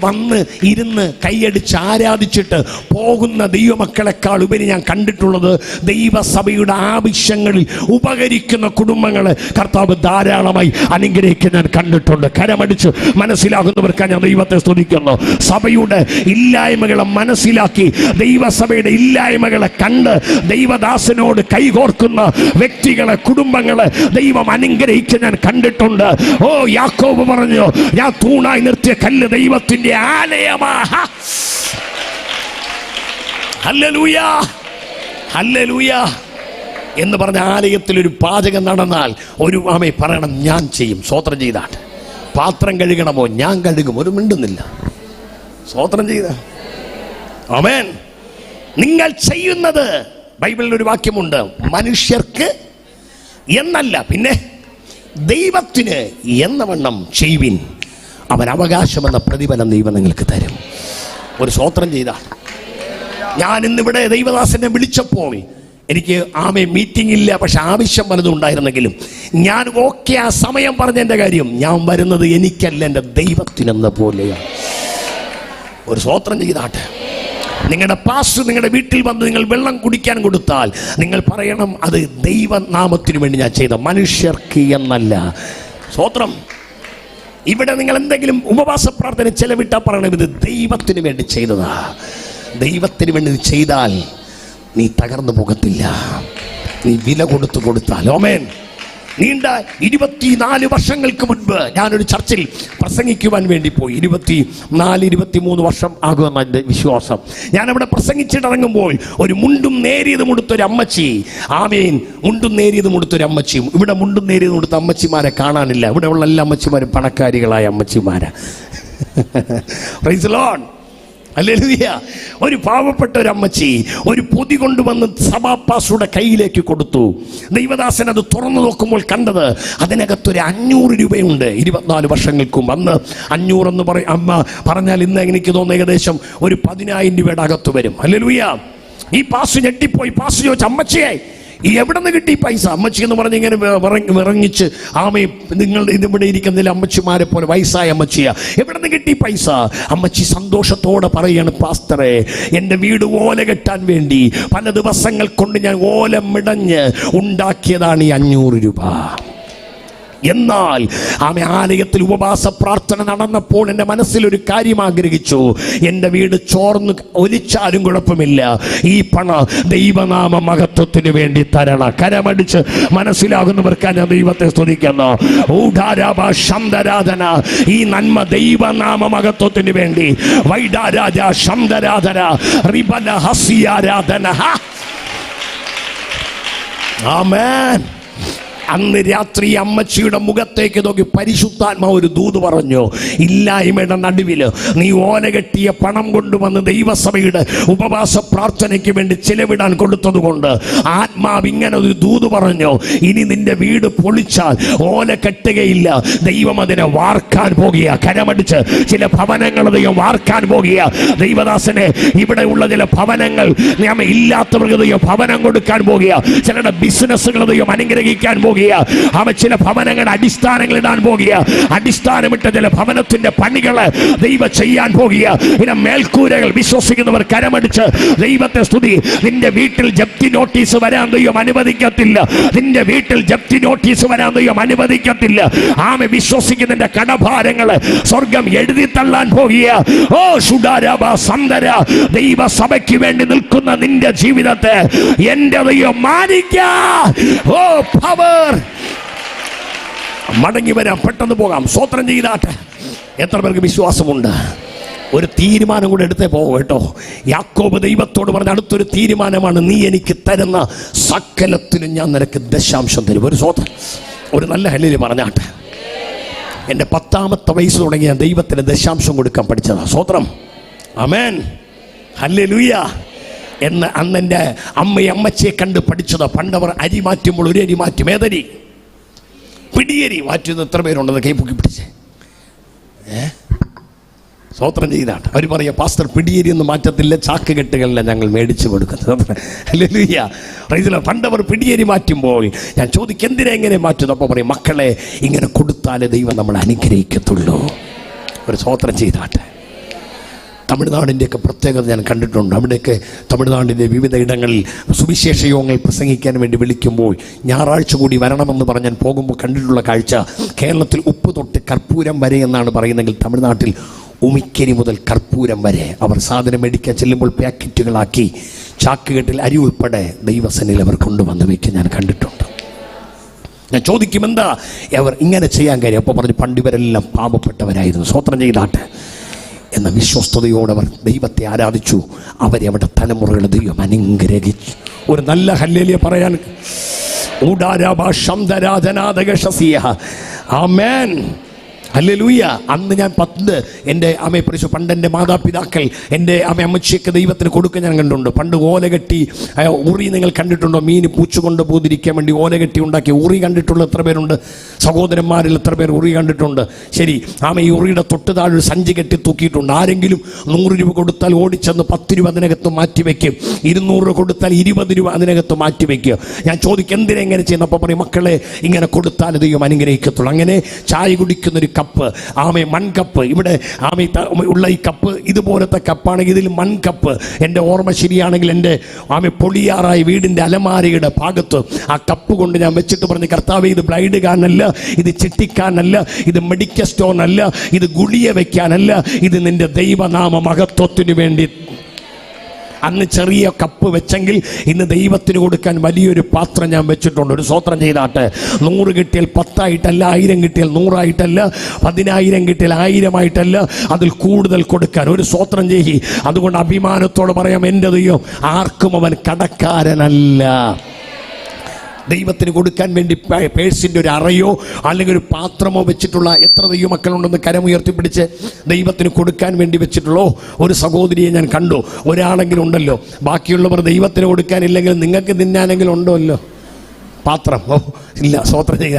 വന്ന് ഇരുന്ന് കൈയടിച്ച് ആരാധിച്ചിട്ട് പോകുന്ന ദൈവമക്കളെക്കാൾ ഉപരി ഞാൻ കണ്ടിട്ടുള്ളത് ദൈവസഭയുടെ ആവശ്യങ്ങളിൽ ഉപകരിക്കുന്ന കുടുംബങ്ങളെ കർത്താവ് ധാരാളമായി അനുഗ്രഹിക്കാൻ ഞാൻ കണ്ടിട്ടുണ്ട്. കരമടിച്ച് മനസ്സിലാകുന്നവർക്കാണ് ഞാൻ ദൈവത്തെ സ്തുതിക്കുന്നു. സഭയുടെ ഇല്ലായ്മകളെ മനസ്സിലാക്കി, ദൈവസഭയുടെ ഇല്ലായ്മകളെ കണ്ട് ദൈവദാസനോട് കൈകോർക്കുന്ന വ്യക്തികളെ, കുടുംബങ്ങളെ ദൈവം അനുഗ്രഹിക്കാൻ ഞാൻ കണ്ടിട്ടുണ്ട്. ഓ യാക്കോബ് പറഞ്ഞു, ഞാൻ തൂണായി നിർത്തിയ കല്ല് ദൈവത്തിന്റെ ആലയമാ. Hallelujah, hallelujah. എന്ന് പറഞ്ഞ ആലയത്തിൽ ഒരു പാചകം നടന്നാൽ ഒരു ആമേ പറയണം, ഞാൻ ചെയ്യും. സ്വോത്രം ചെയ്താട്ടെ. പാത്രം കഴുകണമോ? ഞാൻ കഴുകും. ഒരു മിണ്ടുന്നില്ല. സ്വോത്രം ചെയ്ത ആമേൻ. നിങ്ങൾ ചെയ്യുന്നത്, ബൈബിളിൽ ഒരു വാക്യമുണ്ട്, മനുഷ്യർക്ക് എന്നല്ല, പിന്നെ ദൈവത്തിന് എന്ന വണ്ണം ചെയ്യുവിൻ, അവൻ അവകാശമെന്ന പ്രതിഫലം ദൈവം നിങ്ങൾക്ക് തരും. ഒരു സ്വോത്രം ചെയ്ത. ഞാൻ ഇന്നിവിടെ ദൈവദാസനെ വിളിച്ചപ്പോൾ എനിക്ക് ആമേ മീറ്റിംഗ് ഇല്ല, പക്ഷെ ആവശ്യം പലതും ഉണ്ടായിരുന്നെങ്കിലും ഞാൻ ആ സമയം പറഞ്ഞതിൻ്റെ കാര്യം, ഞാൻ വരുന്നത് എനിക്കല്ല, എൻ്റെ ദൈവത്തിനെന്ന പോലെയാണ്. ഒരു സ്വോത്രം ചെയ്താട്ടെ. നിങ്ങളുടെ പാസ്റ്റർ നിങ്ങളുടെ വീട്ടിൽ വന്ന് നിങ്ങൾ വെള്ളം കുടിക്കാൻ കൊടുത്താൽ നിങ്ങൾ പറയണം, അത് ദൈവനാമത്തിന് വേണ്ടി ഞാൻ ചെയ്ത, മനുഷ്യർക്ക് എന്നല്ല. സ്വോത്രം. ഇവിടെ നിങ്ങൾ എന്തെങ്കിലും ഉപവാസ പ്രാർത്ഥന ചെലവിട്ടാൽ പറയണം, ഇത് ദൈവത്തിന് വേണ്ടി ചെയ്തതാ. ദൈവത്തിന് വേണ്ടി ചെയ്താൽ നീ തകർന്നു പോകത്തില്ല. നീ വില കൊടുത്താൽ. ആമേൻ. നീണ്ട 24 വർഷങ്ങൾക്ക് മുൻപ് ഞാനൊരു ചർച്ചിൽ പ്രസംഗിക്കുവാൻ വേണ്ടി പോയി. 24-23 വർഷം ആകുമെന്ന എൻ്റെ വിശ്വാസം. ഞാനവിടെ പ്രസംഗിച്ചിട്ടിറങ്ങുമ്പോൾ ഒരു മുണ്ടും നേരിയതും ഉടുത്തൊരു അമ്മച്ചി, ആമേൻ, മുണ്ടും നേരിയതും ഉടുത്തൊരു അമ്മച്ചിയും. ഇവിടെ മുണ്ടും നേരിയതും ഉടുത്ത അമ്മച്ചിമാരെ കാണാനില്ല. ഇവിടെ ഉള്ള എല്ലാ അമ്മച്ചിമാരും പണക്കാരികളായ അമ്മച്ചിമാരാ. Praise the Lord. ഹല്ലേലൂയ. ഒരു പാവപ്പെട്ട ഒരു അമ്മച്ചി ഒരു പൊതി കൊണ്ടുവന്ന് സഭാപാസ്റ്ററുടെ കയ്യിലേക്ക് കൊടുത്തു. ദൈവദാസൻ അത് തുറന്നു നോക്കുമ്പോൾ കണ്ടത് അതിനകത്തൊരു 500 രൂപയുണ്ട്. 24 വർഷങ്ങൾക്ക് മുമ്പ്. അന്ന് 500 എന്ന് അമ്മ പറഞ്ഞാൽ ഇന്ന് എനിക്ക് തോന്നുന്നു ഏകദേശം ഒരു 10,000 രൂപയുടെ അകത്ത് വരും. ഹല്ലേലൂയ. ഈ പാസ്റ്റർ ഞെട്ടിപ്പോയി. പാസ്റ്റർ ചോദിച്ചു, അമ്മച്ചിയെ ഈ എവിടെ നിന്ന് കിട്ടി പൈസ? അമ്മച്ചി എന്ന് പറഞ്ഞ് ഇങ്ങനെ വിറങ്ങിച്ച്, ആമേ, നിങ്ങൾ ഇതിവിടെ ഇരിക്കുന്നില്ല അമ്മച്ചിമാരെ പോലെ വയസ്സായ അമ്മച്ചിയാ, എവിടെ നിന്ന് കിട്ടി പൈസ? അമ്മച്ചി സന്തോഷത്തോടെ പറയാണ്, പാസ്റ്ററെ, എൻ്റെ വീട് ഓല കെട്ടാൻ വേണ്ടി പല ദിവസങ്ങൾ കൊണ്ട് ഞാൻ ഓല മിടഞ്ഞ് ഉണ്ടാക്കിയതാണ് ഈ 500 രൂപ. എന്നാൽ ആമേ ആലയത്തിൽ ഉപവാസ പ്രാർത്ഥന നടന്നപ്പോൾ എൻ്റെ മനസ്സിലൊരു കാര്യം ആഗ്രഹിച്ചു. എൻ്റെ വീട് ചോർന്ന് ഒലിച്ചാലും കുഴപ്പമില്ല, ഈ പണം ദൈവനാമ മഹത്വത്തിന് വേണ്ടി തരണം. കരമടിച്ച് മനസ്സിലാകുന്നവർക്ക് ഞാൻ ദൈവത്തെ സ്തുതിക്കുന്നു. ശബ്ദരാധന, ഈ നന്മ ദൈവനാമ മഹത്വത്തിന് വേണ്ടി. വൈഡാരാജ ശബ്ദരാധന, റിബല ഹസിയാരാധന. ആമേൻ. അന്ന് രാത്രി അമ്മച്ചിയുടെ മുഖത്തേക്ക് നോക്കി പരിശുദ്ധാത്മാവ് ഒരു ദൂത് പറഞ്ഞു, ഇല്ലായ്മയുടെ നടുവിൽ നീ ഓല കെട്ടിയ പണം കൊണ്ടുവന്ന് ദൈവസഭയുടെ ഉപവാസ പ്രാർത്ഥനയ്ക്ക് വേണ്ടി ചിലവിടാൻ കൊടുത്തതുകൊണ്ട് ആത്മാവ് ഇങ്ങനെ ഒരു ദൂത് പറഞ്ഞു, ഇനി നിന്റെ വീട് പൊളിച്ചാൽ ഓല കെട്ടുകയില്ല, ദൈവം അതിനെ വാർക്കാൻ പോകുക. കരമടിച്ച് ചില ഭവനങ്ങൾ ദൈവം വാർക്കാൻ പോകുക. ദൈവദാസനെ, ഇവിടെ ഉള്ള ചില ഭവനങ്ങൾ ഞാൻ ഇല്ലാത്തവർക്ക് ദൈവം ഭവനം കൊടുക്കാൻ പോകുക. ചിലരുടെ ബിസിനസ്സുകൾ ദൈവം അനുഗ്രഹിക്കാൻ പോകുക. അവ ചില ഭവനങ്ങളുടെ അടിസ്ഥാനങ്ങൾ ഇടാൻ പോകുക. അടിസ്ഥാനമിട്ട ചില ഭവനത്തിന്റെ പണികള് ദൈവം ചെയ്യാൻ പോകുക. പിന്നെ മേൽക്കൂരകൾ വിശ്വസിക്കുന്നവർ കരമടിച്ച് ദൈവത്തെ സ്തുതി. നിന്റെ വീട്ടിൽ ജപ്തി നോട്ടീസ് വരാൻ ദൈവം അനുവദിക്കത്തില്ല. നിന്റെ വീട്ടിൽ ജപ്തി നോട്ടീസ് വരാൻ ദൈവം അനുവദിക്കത്തില്ല. ആമേ. വിശ്വസിക്കുന്നതിന്റെ കടഭാരങ്ങള് സ്വർഗം എഴുതി തള്ളാൻ പോകുക. ഓ ശുഡാരബ സന്ദര, ദൈവസഭയ്ക്ക് വേണ്ടി നിൽക്കുന്ന നിന്റെ ജീവിതത്തെ എന്റെ ദൈവം മാനിക്ക. ഓ പവർ. മടങ്ങി വരാം, പെട്ടെന്ന് പോകാം. സ്വോത്രം ചെയ്താട്ടെ. എത്ര പേർക്ക് വിശ്വാസമുണ്ട്? ഒരു തീരുമാനം കൂടെ എടുത്തേ പോകും കേട്ടോ. യാക്കോബ് ദൈവത്തോട് പറഞ്ഞ അടുത്തൊരു തീരുമാനമാണ്, നീ എനിക്ക് തരുന്ന സകലത്തിനും ഞാൻ നിനക്ക് ദശാംശം തരും. ഒരു സ്വോത്രം, ഒരു നല്ല ഹല്ലേലൂയ പറഞ്ഞാട്ടെ. എൻ്റെ 10ാമത്തെ വയസ്സ് തുടങ്ങി ഞാൻ ദൈവത്തിന് ദശാംശം കൊടുക്കാൻ പഠിച്ചതാ. സ്വോത്രം. ആമേൻ. ഹല്ലേലൂയ. എന്ന് അന്ന് എൻ്റെ അമ്മച്ചിയെ കണ്ട് പഠിച്ചതാ. പണ്ടവർ അരി മാറ്റുമ്പോൾ ഒരു അരി മാറ്റും. ഏതരി? പിടിയരി മാറ്റുന്നത്. എത്ര പേരുണ്ടെന്ന് കൈ പൊക്കി പിടിച്ചേ. സ്വോത്രം ചെയ്താണ്. അവർ പറയാ, പാസ്റ്റർ പിടിയരി ഒന്നും മാറ്റത്തില്ല, ചാക്ക് കെട്ടുകളില്ല ഞങ്ങൾ മേടിച്ചു കൊടുക്കുന്നത്. ഹല്ലേലൂയ. പണ്ടവർ പിടിയരി മാറ്റുമ്പോൾ ഞാൻ ചോദിക്കും, എന്തിനാ എങ്ങനെ മാറ്റുന്നു? അപ്പോൾ പറയും, മക്കളെ, ഇങ്ങനെ കൊടുത്താലേ ദൈവം നമ്മൾ അനുഗ്രഹിക്കത്തുള്ളൂ. ഒരു സ്വോത്രം ചെയ്താട്ടെ. തമിഴ്നാടിൻ്റെയൊക്കെ പ്രത്യേകത ഞാൻ കണ്ടിട്ടുണ്ട്. അവിടെയൊക്കെ തമിഴ്നാടിൻ്റെ വിവിധ ഇടങ്ങളിൽ സുവിശേഷ യോഗങ്ങൾ പ്രസംഗിക്കാൻ വേണ്ടി വിളിക്കുമ്പോൾ ഞായറാഴ്ച കൂടി വരണമെന്ന് പറഞ്ഞാൽ പോകുമ്പോൾ കണ്ടിട്ടുള്ള കാഴ്ച, കേരളത്തിൽ ഉപ്പ് തൊട്ട് കർപ്പൂരം വരെ എന്നാണ് പറയുന്നതെങ്കിൽ തമിഴ്നാട്ടിൽ ഉമിക്കരി മുതൽ കർപ്പൂരം വരെ അവർ സാധനം മേടിക്കാൻ ചെല്ലുമ്പോൾ പാക്കറ്റുകളാക്കി ചാക്കുകെട്ടിൽ അരി ഉൾപ്പെടെ ദൈവസന്നിധിയിൽ അവർ കൊണ്ടുവന്ന് വയ്ക്കാൻ ഞാൻ കണ്ടിട്ടുണ്ട്. ഞാൻ ചോദിക്കും, എന്താ അവർ ഇങ്ങനെ ചെയ്യാൻ കാര്യം? അപ്പോൾ പറഞ്ഞു, പണ്ടിവരെല്ലാം പാവപ്പെട്ടവരായിരുന്നു. സ്വോത്രം ചെയ്താട്ടെ. എന്ന വിശ്വസ്തയോടെ അവർ ദൈവത്തെ ആരാധിച്ചു. അവരെ അവിടെ തലമുറകൾ ദൈവം അനുഗ്രഹിച്ചു. ഒരു നല്ല ഹല്ലേലൂയ പറയാൻ. ആമേൻ, ഹല്ലേലൂയ. അന്ന് ഞാൻ എൻ്റെ പണ്ട് എൻ്റെ മാതാപിതാക്കൾ എൻ്റെ അമ്മച്ചിയൊക്കെ ദൈവത്തിന് കൊടുക്കാൻ ഞാൻ കണ്ടിട്ടുണ്ട്. പണ്ട് ഓല കെട്ടി ഉറി നിങ്ങൾ കണ്ടിട്ടുണ്ടോ? മീൻ പൂച്ചു കൊണ്ട് പോതിരിക്കാൻ വേണ്ടി ഓല കെട്ടി ഉണ്ടാക്കി ഉറി കണ്ടിട്ടുള്ള എത്ര പേരുണ്ട്? സഹോദരന്മാരിൽ എത്ര പേർ ഉറി കണ്ടിട്ടുണ്ട്? ശരി, ഈ ഉറിയുടെ തൊട്ട് താഴെ ഒരു സഞ്ചി കെട്ടി തൂക്കിയിട്ടുണ്ട്. ആരെങ്കിലും 100 രൂപ കൊടുത്താൽ ഓടിച്ചെന്ന് 10 രൂപ അതിനകത്ത് മാറ്റിവെക്കും. 200 രൂപ കൊടുത്താൽ 20 രൂപ അതിനകത്ത് മാറ്റിവെക്കുക. ഞാൻ ചോദിക്കും എന്തിനെങ്ങനെ ചെയ്യുന്നു? അപ്പോൾ പറയും മക്കളെ ഇങ്ങനെ കൊടുത്താൽ ദൈവം അനുഗ്രഹിക്കത്തുള്ളൂ. അങ്ങനെ ചായ കുടിക്കുന്നൊരു കപ്പ്, മൺകപ്പ്, ഇവിടെ ഉള്ള ഈ കപ്പ് ഇതുപോലത്തെ കപ്പാണെങ്കിൽ ഇതിൽ മൺകപ്പ്. എൻ്റെ ഓർമ്മ ശരിയാണെങ്കിൽ എൻ്റെ പൊളിയാറായ വീടിൻ്റെ അലമാരയുടെ ഭാഗത്ത് ആ കപ്പ് കൊണ്ട് ഞാൻ വെച്ചിട്ട് പറഞ്ഞു, കർത്താവേ ഇത് ബ്ലൈഡ് കാനല്ല, ഇത് ചിട്ടിക്കാനല്ല, ഇത് മെഡിക്കൽ സ്റ്റോൺ അല്ല, ഇത് ഗുളിയ വെക്കാനല്ല, ഇത് നിന്റെ ദൈവനാമ മഹത്വത്തിന് വേണ്ടി. അന്ന് ചെറിയ കപ്പ് വെച്ചെങ്കിൽ ഇന്ന് ദൈവത്തിന് കൊടുക്കാൻ വലിയൊരു പാത്രം ഞാൻ വെച്ചിട്ടുണ്ട്. ഒരു സ്വോത്രം ചെയ്താട്ടെ. 100 കിട്ടിയാൽ 10 ആയിട്ടല്ല, 1000 കിട്ടിയാൽ 100 ആയിട്ടല്ല, 10,000 കിട്ടിയാൽ 1000 ആയിട്ടല്ല, അതിൽ കൂടുതൽ കൊടുക്കാൻ ഒരു സ്വോത്രം ചെയ്യി. അതുകൊണ്ട് അഭിമാനത്തോട് പറയാം, എൻ്റെ ദൈവം ആർക്കും അവൻ കടക്കാരനല്ല. ദൈവത്തിന് കൊടുക്കാൻ വേണ്ടി പേഴ്സിൻ്റെ ഒരു അറയോ അല്ലെങ്കിൽ ഒരു പാത്രമോ വെച്ചിട്ടുള്ള എത്ര ദൈവമക്കളുണ്ടെന്ന് കരമുയർത്തിപ്പിടിച്ച് ദൈവത്തിന് കൊടുക്കാൻ വേണ്ടി വെച്ചിട്ടുള്ളോ ഒരു സഹോദരിയെ ഞാൻ കണ്ടു. ഒരാളെങ്കിലും ഉണ്ടല്ലോ. ബാക്കിയുള്ളവർ ദൈവത്തിന് കൊടുക്കാനില്ലെങ്കിൽ നിങ്ങൾക്ക് തിന്നാനെങ്കിലും ഉണ്ടല്ലോ പാത്രം. ഇല്ല, സ്വോത്രം ചെയ്ത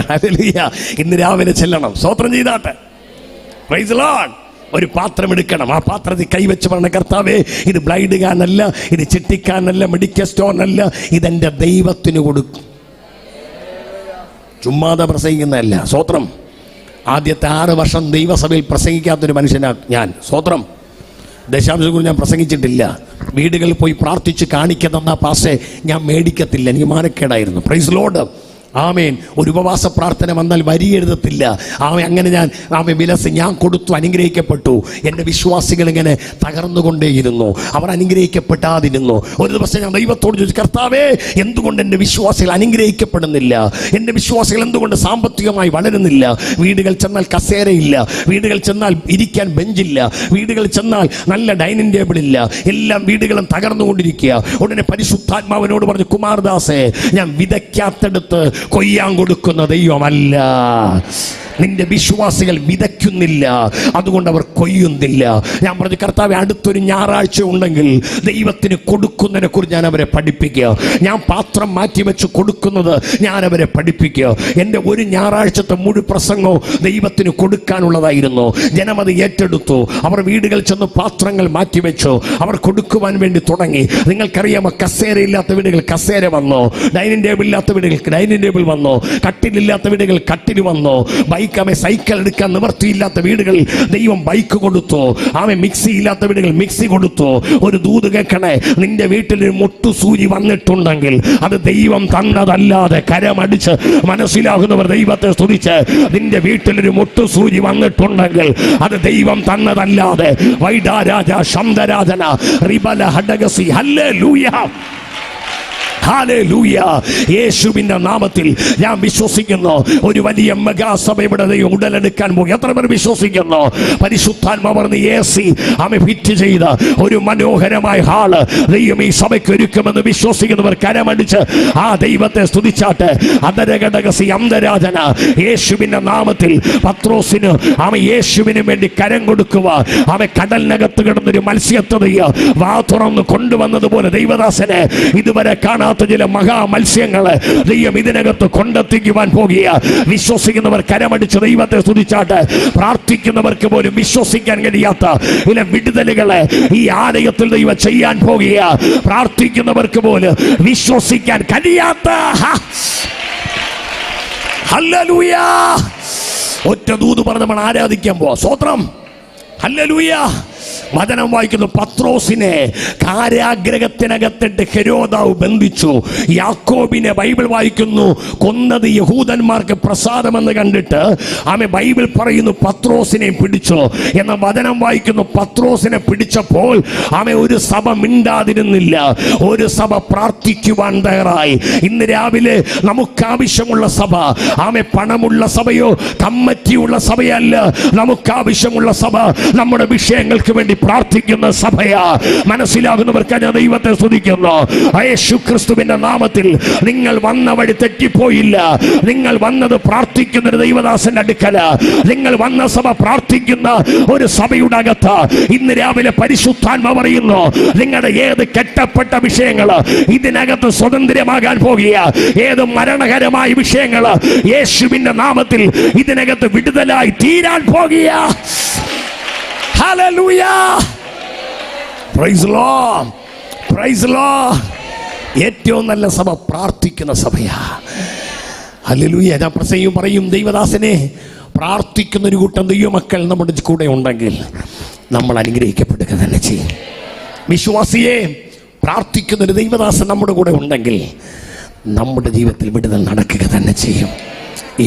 ഇന്ന് രാവിലെ ചെല്ലണം, സ്വോത്രം ചെയ്താട്ടെ. Price the Lord. ഒരു പാത്രം എടുക്കണം. ആ പാത്രത്തിൽ കൈവച്ച് പറഞ്ഞ, കർത്താവേ ഇത് ബ്ലൈഡ് കാനല്ല, ഇത് ചിട്ടിക്കാനല്ല, മെഡിക്കൽ സ്റ്റോൺ അല്ല, ഇതെൻ്റെ ദൈവത്തിന് കൊടുക്കും. ചുമ്മാതെ പ്രസംഗിക്കുന്നതല്ല. സ്വോത്രം. ആദ്യത്തെ 6 വർഷം ദൈവസഭയിൽ പ്രസംഗിക്കാത്തൊരു മനുഷ്യനാണ് ഞാൻ. സ്വോത്രം. ദശാംശം ഞാൻ പ്രസംഗിച്ചിട്ടില്ല. വീടുകളിൽ പോയി പ്രാർത്ഥിച്ച് കാണിക്കുന്ന പാസേ ഞാൻ മേടിക്കത്തില്ല, എനിക്ക് മാനക്കേടായിരുന്നു. Praise Lord. ആമേൻ. ഒരു ഉപവാസ പ്രാർത്ഥന വന്നാൽ വരി എഴുതത്തില്ല. അങ്ങനെ ഞാൻ വിലസ് ഞാൻ കൊടുത്തു, അനുഗ്രഹിക്കപ്പെട്ടു. എൻ്റെ വിശ്വാസികൾ ഇങ്ങനെ തകർന്നുകൊണ്ടേയിരുന്നു, അവർ അനുഗ്രഹിക്കപ്പെട്ടാതിരുന്നു. ഒരു ദിവസം ഞാൻ ദൈവത്തോട് ചോദിച്ചു, കർത്താവേ എന്തുകൊണ്ട് എൻ്റെ വിശ്വാസികൾ അനുഗ്രഹിക്കപ്പെടുന്നില്ല? എൻ്റെ വിശ്വാസികൾ എന്തുകൊണ്ട് സാമ്പത്തികമായി വളരുന്നില്ല? വീടുകൾ ചെന്നാൽ കസേരയില്ല, വീടുകൾ ചെന്നാൽ ഇരിക്കാൻ ബെഞ്ചില്ല, വീടുകൾ ചെന്നാൽ നല്ല ഡൈനിങ് ടേബിൾ ഇല്ല, എല്ലാം വീടുകളും തകർന്നുകൊണ്ടിരിക്കുക. ഉടനെ പരിശുദ്ധാത്മാവിനോട് പറഞ്ഞു, കുമാർദാസേ, ഞാൻ വിതയ്ക്കാത്തടുത്ത് കൊയ്യാൻ കൊടുക്കുന്ന ദൈവമല്ല. നിന്റെ വിശ്വാസികൾ വിതയ്ക്കുന്നില്ല, അതുകൊണ്ട് അവർ കൊയ്യുന്നില്ല. ഞാൻ പറഞ്ഞു, കർത്താവേ അടുത്തൊരു ഞായറാഴ്ച ഉണ്ടെങ്കിൽ ദൈവത്തിന് കൊടുക്കുന്നതിനെ കുറിച്ച് ഞാൻ അവരെ പഠിപ്പിക്കുക. ഞാൻ പാത്രം മാറ്റിവെച്ച് കൊടുക്കുന്നത് ഞാൻ അവരെ പഠിപ്പിക്കുക. എൻ്റെ ഒരു ഞായറാഴ്ചത്തെ മുഴു പ്രസംഗവും ദൈവത്തിന് കൊടുക്കാനുള്ളതായിരുന്നു. ജനം അത് ഏറ്റെടുത്തു. അവർ വീടുകൾ ചെന്ന് പാത്രങ്ങൾ മാറ്റിവെച്ചു, അവർ കൊടുക്കുവാൻ വേണ്ടി തുടങ്ങി. നിങ്ങൾക്കറിയാമോ, കസേരയില്ലാത്ത വീടുകൾ കസേര വന്നു, ഡൈനിങ് ടേബിൾ ഇല്ലാത്ത വീടുകൾ ഡൈനിങ് ടേബിൾ വന്നു, കട്ടിലില്ലാത്ത വീടുകൾ കട്ടിൽ വന്നു, സൈക്കിൾ എടുക്കാൻ നിവർത്തിയില്ലാത്ത വീടുകളിൽ ദൈവം ബൈക്ക് കൊടുത്തു. മിക്സി ഇല്ലാത്ത വീടുകൾ മിക്സി കൊടുത്തു. ഒരു ദൂത് കേൾക്കണേ, നിന്റെ വീട്ടിലൊരു മുട്ടുസൂചി വന്നിട്ടുണ്ടെങ്കിൽ അത് ദൈവം തന്നതല്ലാതെ, കരമടിച്ച് മനസ്സിലാകുന്നവർ ദൈവത്തെ സ്തുതിച്ച്, നിന്റെ വീട്ടിലൊരു മുട്ടുസൂചി വന്നിട്ടുണ്ടെങ്കിൽ അത് ദൈവം തന്നതല്ലാതെ. വൈഡാരാജ ശബ്ദരാജന റിബല ഹഡഗസി. Hallelujah, hallelujah. യേശുവിന്റെ നാമത്തിൽ ഞാൻ വിശ്വസിക്കുന്നു, ഒരു വലിയ മെഗാസഭ ഇവിടെ ഉടലെടുക്കാൻ പോകും. എത്ര പേർ വിശ്വസിക്കുന്നു? പരിശുദ്ധാത്മാവ് പറഞ്ഞ് AC ഫിറ്റ് ചെയ്ത ഒരു മനോഹരമായ ഹാള് ദൈവം ഈ സഭയ്ക്ക് ഒരുക്കുമെന്ന് വിശ്വസിക്കുന്നവർ കരമടിച്ച് ആ ദൈവത്തെ സ്തുതിച്ചാട്ടെ. അതരഘടകസി അന്തരാജന. യേശുവിന്റെ നാമത്തിൽ പത്രോസിന് യേശുവിന് വേണ്ടി കരം കൊടുക്കുക. കടലിനകത്ത് കിടന്നൊരു മത്സ്യത്തെ വാ തുറന്ന് കൊണ്ടുവന്നതുപോലെ ദൈവദാസനെ ഇതുവരെ കാണാത്ത ചില മഹാ മത്സ്യങ്ങളെ ദൈവം ഇതിനകത്ത് കൊണ്ടെത്തിക്കുവാൻ പോകുക. വിശ്വസിക്കുന്നവർ കരമടിച്ച് ദൈവത്തെ സ്തുതിച്ചാട്ടെ. പ്രാർത്ഥിക്കുന്നവർക്ക് പോലും വിശ്വസിക്കാൻ കഴിയാത്ത ചില വിടുതലുകളെ ഈ ആലയത്തിൽ ദൈവം ചെയ്യാൻ പോകുക. പ്രാർത്ഥിക്കുന്നവർക്ക് പോലും വിശ്വസിക്കാൻ കഴിയാത്ത. ഹല്ലേലൂയ. ഒറ്റ ദൂത് പറഞ്ഞ് നമ്മൾ ആരാധിക്കാൻ പോവാ. സ്തോത്രം. ഹല്ലേലൂയ. വചനം വായിക്കുന്നു, പത്രോസിനെ കാരാഗ്രഹത്തിനകത്തിട്ട് ഹെരോദാവ് ബന്ധിച്ചു. യാക്കോബിനെ ബൈബിൾ വായിക്കുന്നു, കൊന്നത് യഹൂദന്മാർക്ക് പ്രസാദമെന്ന് കണ്ടിട്ട് ബൈബിൾ പറയുന്നു പത്രോസിനെ പിടിച്ചു. എന്ന വചനം വായിക്കുന്നു, പത്രോസിനെ പിടിച്ചപ്പോൾ ഒരു സഭ മിണ്ടാതിരുന്നില്ല, ഒരു സഭ പ്രാർത്ഥിക്കുവാൻ തയ്യാറായി. ഇന്ന് രാവിലെ നമുക്ക് ആവശ്യമുള്ള സഭ പണമുള്ള സഭയോ കമ്മിറ്റിയുള്ള സഭയല്ല. നമുക്ക് ആവശ്യമുള്ള സഭ നമ്മുടെ വിഷയങ്ങൾക്ക് വേണ്ടി പ്രാർത്ഥിക്കുന്ന സഭയാ. മനസ്സിലാകുന്നവർക്ക് ഞാൻ ദൈവത്തെ സ്തുതിക്കുന്നു. യേശു ക്രിസ്തുവിന്റെ നാമത്തിൽ നിങ്ങൾ വന്ന വഴി തെറ്റിപ്പോയില്ല. നിങ്ങൾ വന്നത് പ്രാർത്ഥിക്കുന്ന ഒരു ദൈവദാസന്റെ അടുക്കല. നിങ്ങൾ വന്ന സഭ പ്രാർത്ഥിക്കുന്ന ഒരു സഭയുടെ അകത്ത് ഇന്ന് രാവിലെ പരിശുദ്ധാത്മ പറയുന്നു, നിങ്ങളുടെ ഏത് കെട്ടപ്പെട്ട വിഷയങ്ങൾ ഇതിനകത്ത് സ്വതന്ത്രമാകാൻ പോകുക. ഏത് മരണകരമായ വിഷയങ്ങൾ യേശുവിന്റെ നാമത്തിൽ ഇതിനകത്ത് വിടുതലായി തീരാൻ പോകുക. Hallelujah, praise lord, praise lord. ഏറ്റവും നല്ല സഭ പ്രാർത്ഥിക്കുന്ന സഭയാ. ഹല്ലേലൂയ. ഞാൻ പ്രസംഗം പറയും, ദൈവദാസനെ പ്രാർത്ഥിക്കുന്ന ഒരു കൂട്ടം ദൈവമക്കൾ നമ്മുടെ കൂടെ ഉണ്ടെങ്കിൽ നമ്മൾ അനുഗ്രഹിക്കപ്പെടുക തന്നെ ചെയ്യും. വിശ്വാസിയെ, പ്രാർത്ഥിക്കുന്ന ഒരു ദൈവദാസൻ നമ്മുടെ കൂടെ ഉണ്ടെങ്കിൽ നമ്മുടെ ജീവിതത്തിൽ വിടുതൽ നടക്കുക തന്നെ ചെയ്യും.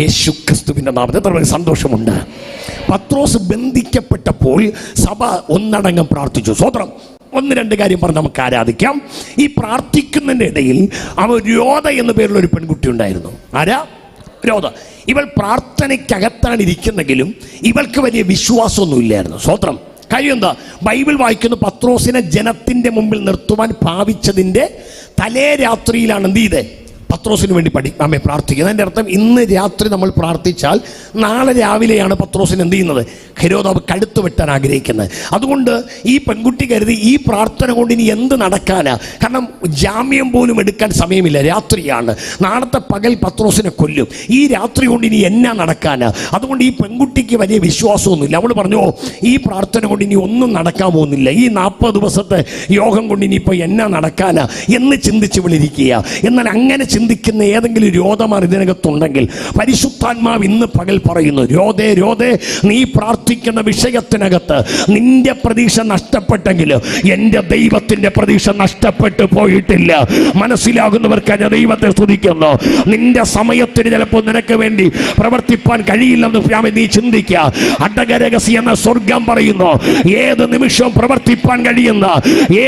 യേശു ക്രിസ്തുവിന്റെ നാമത്തിൽ എത്ര സന്തോഷമുണ്ട്. പത്രോസ് ബന്ധിക്കപ്പെട്ടപ്പോൾ സഭ ഒന്നടങ്കം പ്രാർത്ഥിച്ചു. സ്വതന്ത്രം ഒന്ന് രണ്ട് കാര്യം പറഞ്ഞ് നമുക്ക് ആരാധിക്കാം. ഈ പ്രാർത്ഥിക്കുന്നതിൻ്റെ ഇടയിൽ അവൻ രോധ എന്ന പേരുള്ള ഒരു പെൺകുട്ടി ഉണ്ടായിരുന്നു. ആരാ? രോധ. ഇവൾ പ്രാർത്ഥനയ്ക്കകത്താണ് ഇരിക്കുന്നെങ്കിലും ഇവൾക്ക് വലിയ വിശ്വാസമൊന്നും ഇല്ലായിരുന്നു. സ്വതന്ത്രം. കാര്യം എന്താ? ബൈബിൾ വായിക്കുന്ന പത്രോസിനെ ജനത്തിന്റെ മുമ്പിൽ നിർത്തുവാൻ ഭാവിച്ചതിന്റെ തലേ രാത്രിയിലാണ് എന്ത് ചെയ്തേ? പത്രോസിന് വേണ്ടി നമ്മെ പ്രാർത്ഥിക്കുന്നത്. അതിൻ്റെ അർത്ഥം ഇന്ന് രാത്രി നമ്മൾ പ്രാർത്ഥിച്ചാൽ നാളെ രാവിലെയാണ് പത്രോസിന് എന്ത് ചെയ്യുന്നത്? ഹെരോദാവ് കഴുത്ത് വെട്ടാൻ ആഗ്രഹിക്കുന്നത്. അതുകൊണ്ട് ഈ പെൺകുട്ടി കരുതി ഈ പ്രാർത്ഥന കൊണ്ട് ഇനി എന്ത് നടക്കാനാ? കാരണം ജാമ്യം പോലും എടുക്കാൻ സമയമില്ല, രാത്രിയാണ്. നാളത്തെ പകൽ പത്രോസിനെ കൊല്ലും. ഈ രാത്രി കൊണ്ട് ഇനി എന്നാ നടക്കാനാ? അതുകൊണ്ട് ഈ പെൺകുട്ടിക്ക് വലിയ വിശ്വാസമൊന്നുമില്ല. അവൾ പറഞ്ഞു, ഈ പ്രാർത്ഥന കൊണ്ട് ഇനി ഒന്നും നടക്കാൻ പോകുന്നില്ല, ഈ 40 ദിവസത്തെ യോഗം കൊണ്ട് ഇനിയിപ്പോൾ എന്നാ നടക്കാനാ എന്ന് ചിന്തിച്ച് വിളിരിക്കുക. എന്നാൽ അങ്ങനെ ചിന്തിക്കുന്ന ഏതെങ്കിലും രോധമാർ ഇതിനകത്തുണ്ടെങ്കിൽ പരിശുദ്ധാത്മാവ് ഇന്ന് പകൽ പറയുന്നു, രോധേ രോധേ, നീ പ്രാർത്ഥിക്കുന്ന വിഷയത്തിനകത്ത് നിന്റെ പ്രതീക്ഷ നഷ്ടപ്പെട്ടെങ്കിൽ എൻ്റെ ദൈവത്തിന്റെ പ്രതീക്ഷ നഷ്ടപ്പെട്ടു പോയിട്ടില്ല. മനസ്സിലാകുന്നവർക്ക് ഞാൻ ദൈവത്തെ സ്തുതിക്കുന്നു. നിന്റെ സമയത്തിന് ചിലപ്പോൾ നിനക്ക് വേണ്ടി പ്രവർത്തിപ്പാൻ കഴിയില്ലെന്ന് നീ ചിന്തിക്കുക. അടകരഹസ്യ എന്ന സ്വർഗം പറയുന്നു, ഏത് നിമിഷവും പ്രവർത്തിപ്പാൻ കഴിയുന്ന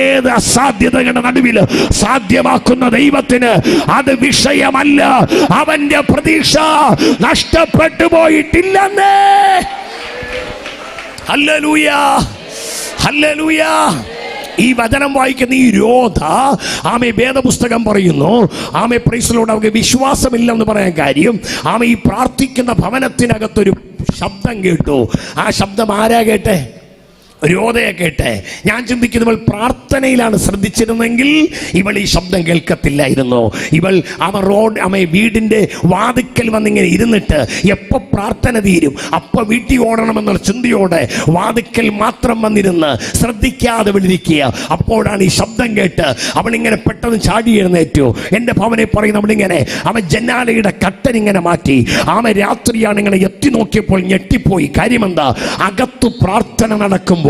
ഏത് അസാധ്യതകളുടെ നടുവിൽ സാധ്യമാക്കുന്ന ദൈവത്തിന് അത് വിഷയമല്ല. അവന്റെ പ്രതീക്ഷ നഷ്ടപ്പെട്ടു പോയിട്ടില്ലെന്നേ. Hallelujah, hallelujah. ഈ വചനം വായിക്കുന്ന ഈ രോധ ആമേ വേദപുസ്തകം പറയുന്നു, ആമേ പ്രൈസ് ലോർഡ്, അവർക്ക് വിശ്വാസമില്ലെന്ന് പറയാൻ കാര്യം ആമേ ഈ പ്രാർത്ഥിക്കുന്ന ഭവനത്തിനകത്തൊരു ശബ്ദം കേട്ടു. ആ ശബ്ദം ആരാ കേട്ടെ? രോധയെ കേട്ടെ. ഞാൻ ചിന്തിക്കുന്നു, ഇവൾ പ്രാർത്ഥനയിലാണ് ശ്രദ്ധിച്ചിരുന്നെങ്കിൽ ഇവൾ ഈ ശബ്ദം കേൾക്കത്തില്ലായിരുന്നു. ഇവൾ വീടിന്റെ വാതിക്കൽ വന്നിങ്ങനെ ഇരുന്നിട്ട് എപ്പോൾ പ്രാർത്ഥന തീരും അപ്പോൾ വീട്ടിൽ ഓടണമെന്നുള്ള ചിന്തയോടെ വാതിക്കൽ മാത്രം വന്നിരുന്ന് ശ്രദ്ധിക്കാതെ വിളിരിക്കുക. അപ്പോഴാണ് ഈ ശബ്ദം കേട്ട് അവളിങ്ങനെ പെട്ടെന്ന് ചാടി എഴുന്നേറ്റു. എൻ്റെ ഭവനെ പറയുന്ന അവളിങ്ങനെ ജനാലയുടെ കട്ടനിങ്ങനെ മാറ്റി. രാത്രിയാണ് ഇങ്ങനെ എത്തി നോക്കിയപ്പോൾ ഞെട്ടിപ്പോയി. കാര്യമെന്താ? അകത്ത് പ്രാർത്ഥന നടക്കുമ്പോൾ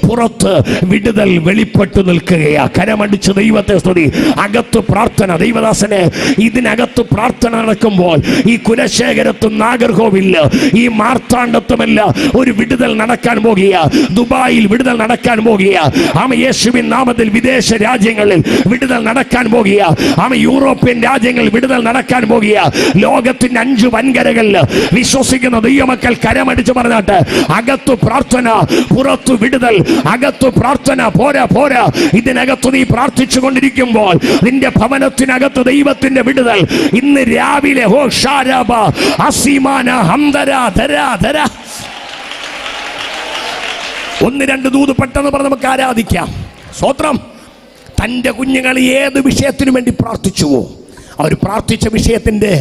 പുറത്ത് വിടുതൽ വെളിപ്പെട്ടു നിൽക്കുകയാ. കരമടിച്ച് ദൈവത്തെ സ്തുതി. അകത്ത് പ്രാർത്ഥന. ദൈവദാസനെ, ഇതിനകത്ത് പ്രാർത്ഥന നടക്കുമ്പോൾ ഈ കുലശേഖരത്തും നാഗർകോവില് ഈ മാർത്താണ്ഡത്തുമല്ല ഒരു വിടുതൽ നടക്കാൻ പോകുക. ദുബായിൽ വിടുതൽ നടക്കാൻ പോകുക. യേശുവിൻ നാമത്തിൽ വിദേശ രാജ്യങ്ങളിൽ വിടുതൽ നടക്കാൻ പോകുക. യൂറോപ്യൻ രാജ്യങ്ങളിൽ വിടുതൽ നടക്കാൻ പോകുക. ലോകത്തിന്റെ 5 വൻകരകളിൽ വിശ്വസിക്കുന്ന ദൈവമക്കൾ കരമടിച്ച് പറഞ്ഞാട്ട്, അകത്ത് പ്രാർത്ഥന, പുറത്ത് വിടുതൽ. അകത്ത് പ്രാർത്ഥന പോരാ പോരാ. ഇതിനകത്ത് നീ പ്രാർത്ഥിച്ചു കൊണ്ടിരിക്കുമ്പോൾ നിന്റെ ഭവനത്തിനകത്ത് ദൈവത്തിന്റെ വിടുതൽ ഇന്ന് രാവിലെ ഒന്ന് രണ്ട് ദൂത് പെട്ടെന്ന് പറഞ്ഞ് നമുക്ക് ആരാധിക്കാം. സ്വത്രം. തൻ്റെ കുഞ്ഞുങ്ങൾ ഏത് വിഷയത്തിനു വേണ്ടി പ്രാർത്ഥിച്ചുവോ അവർ പ്രാർത്ഥിച്ച വിഷയത്തിന്റെ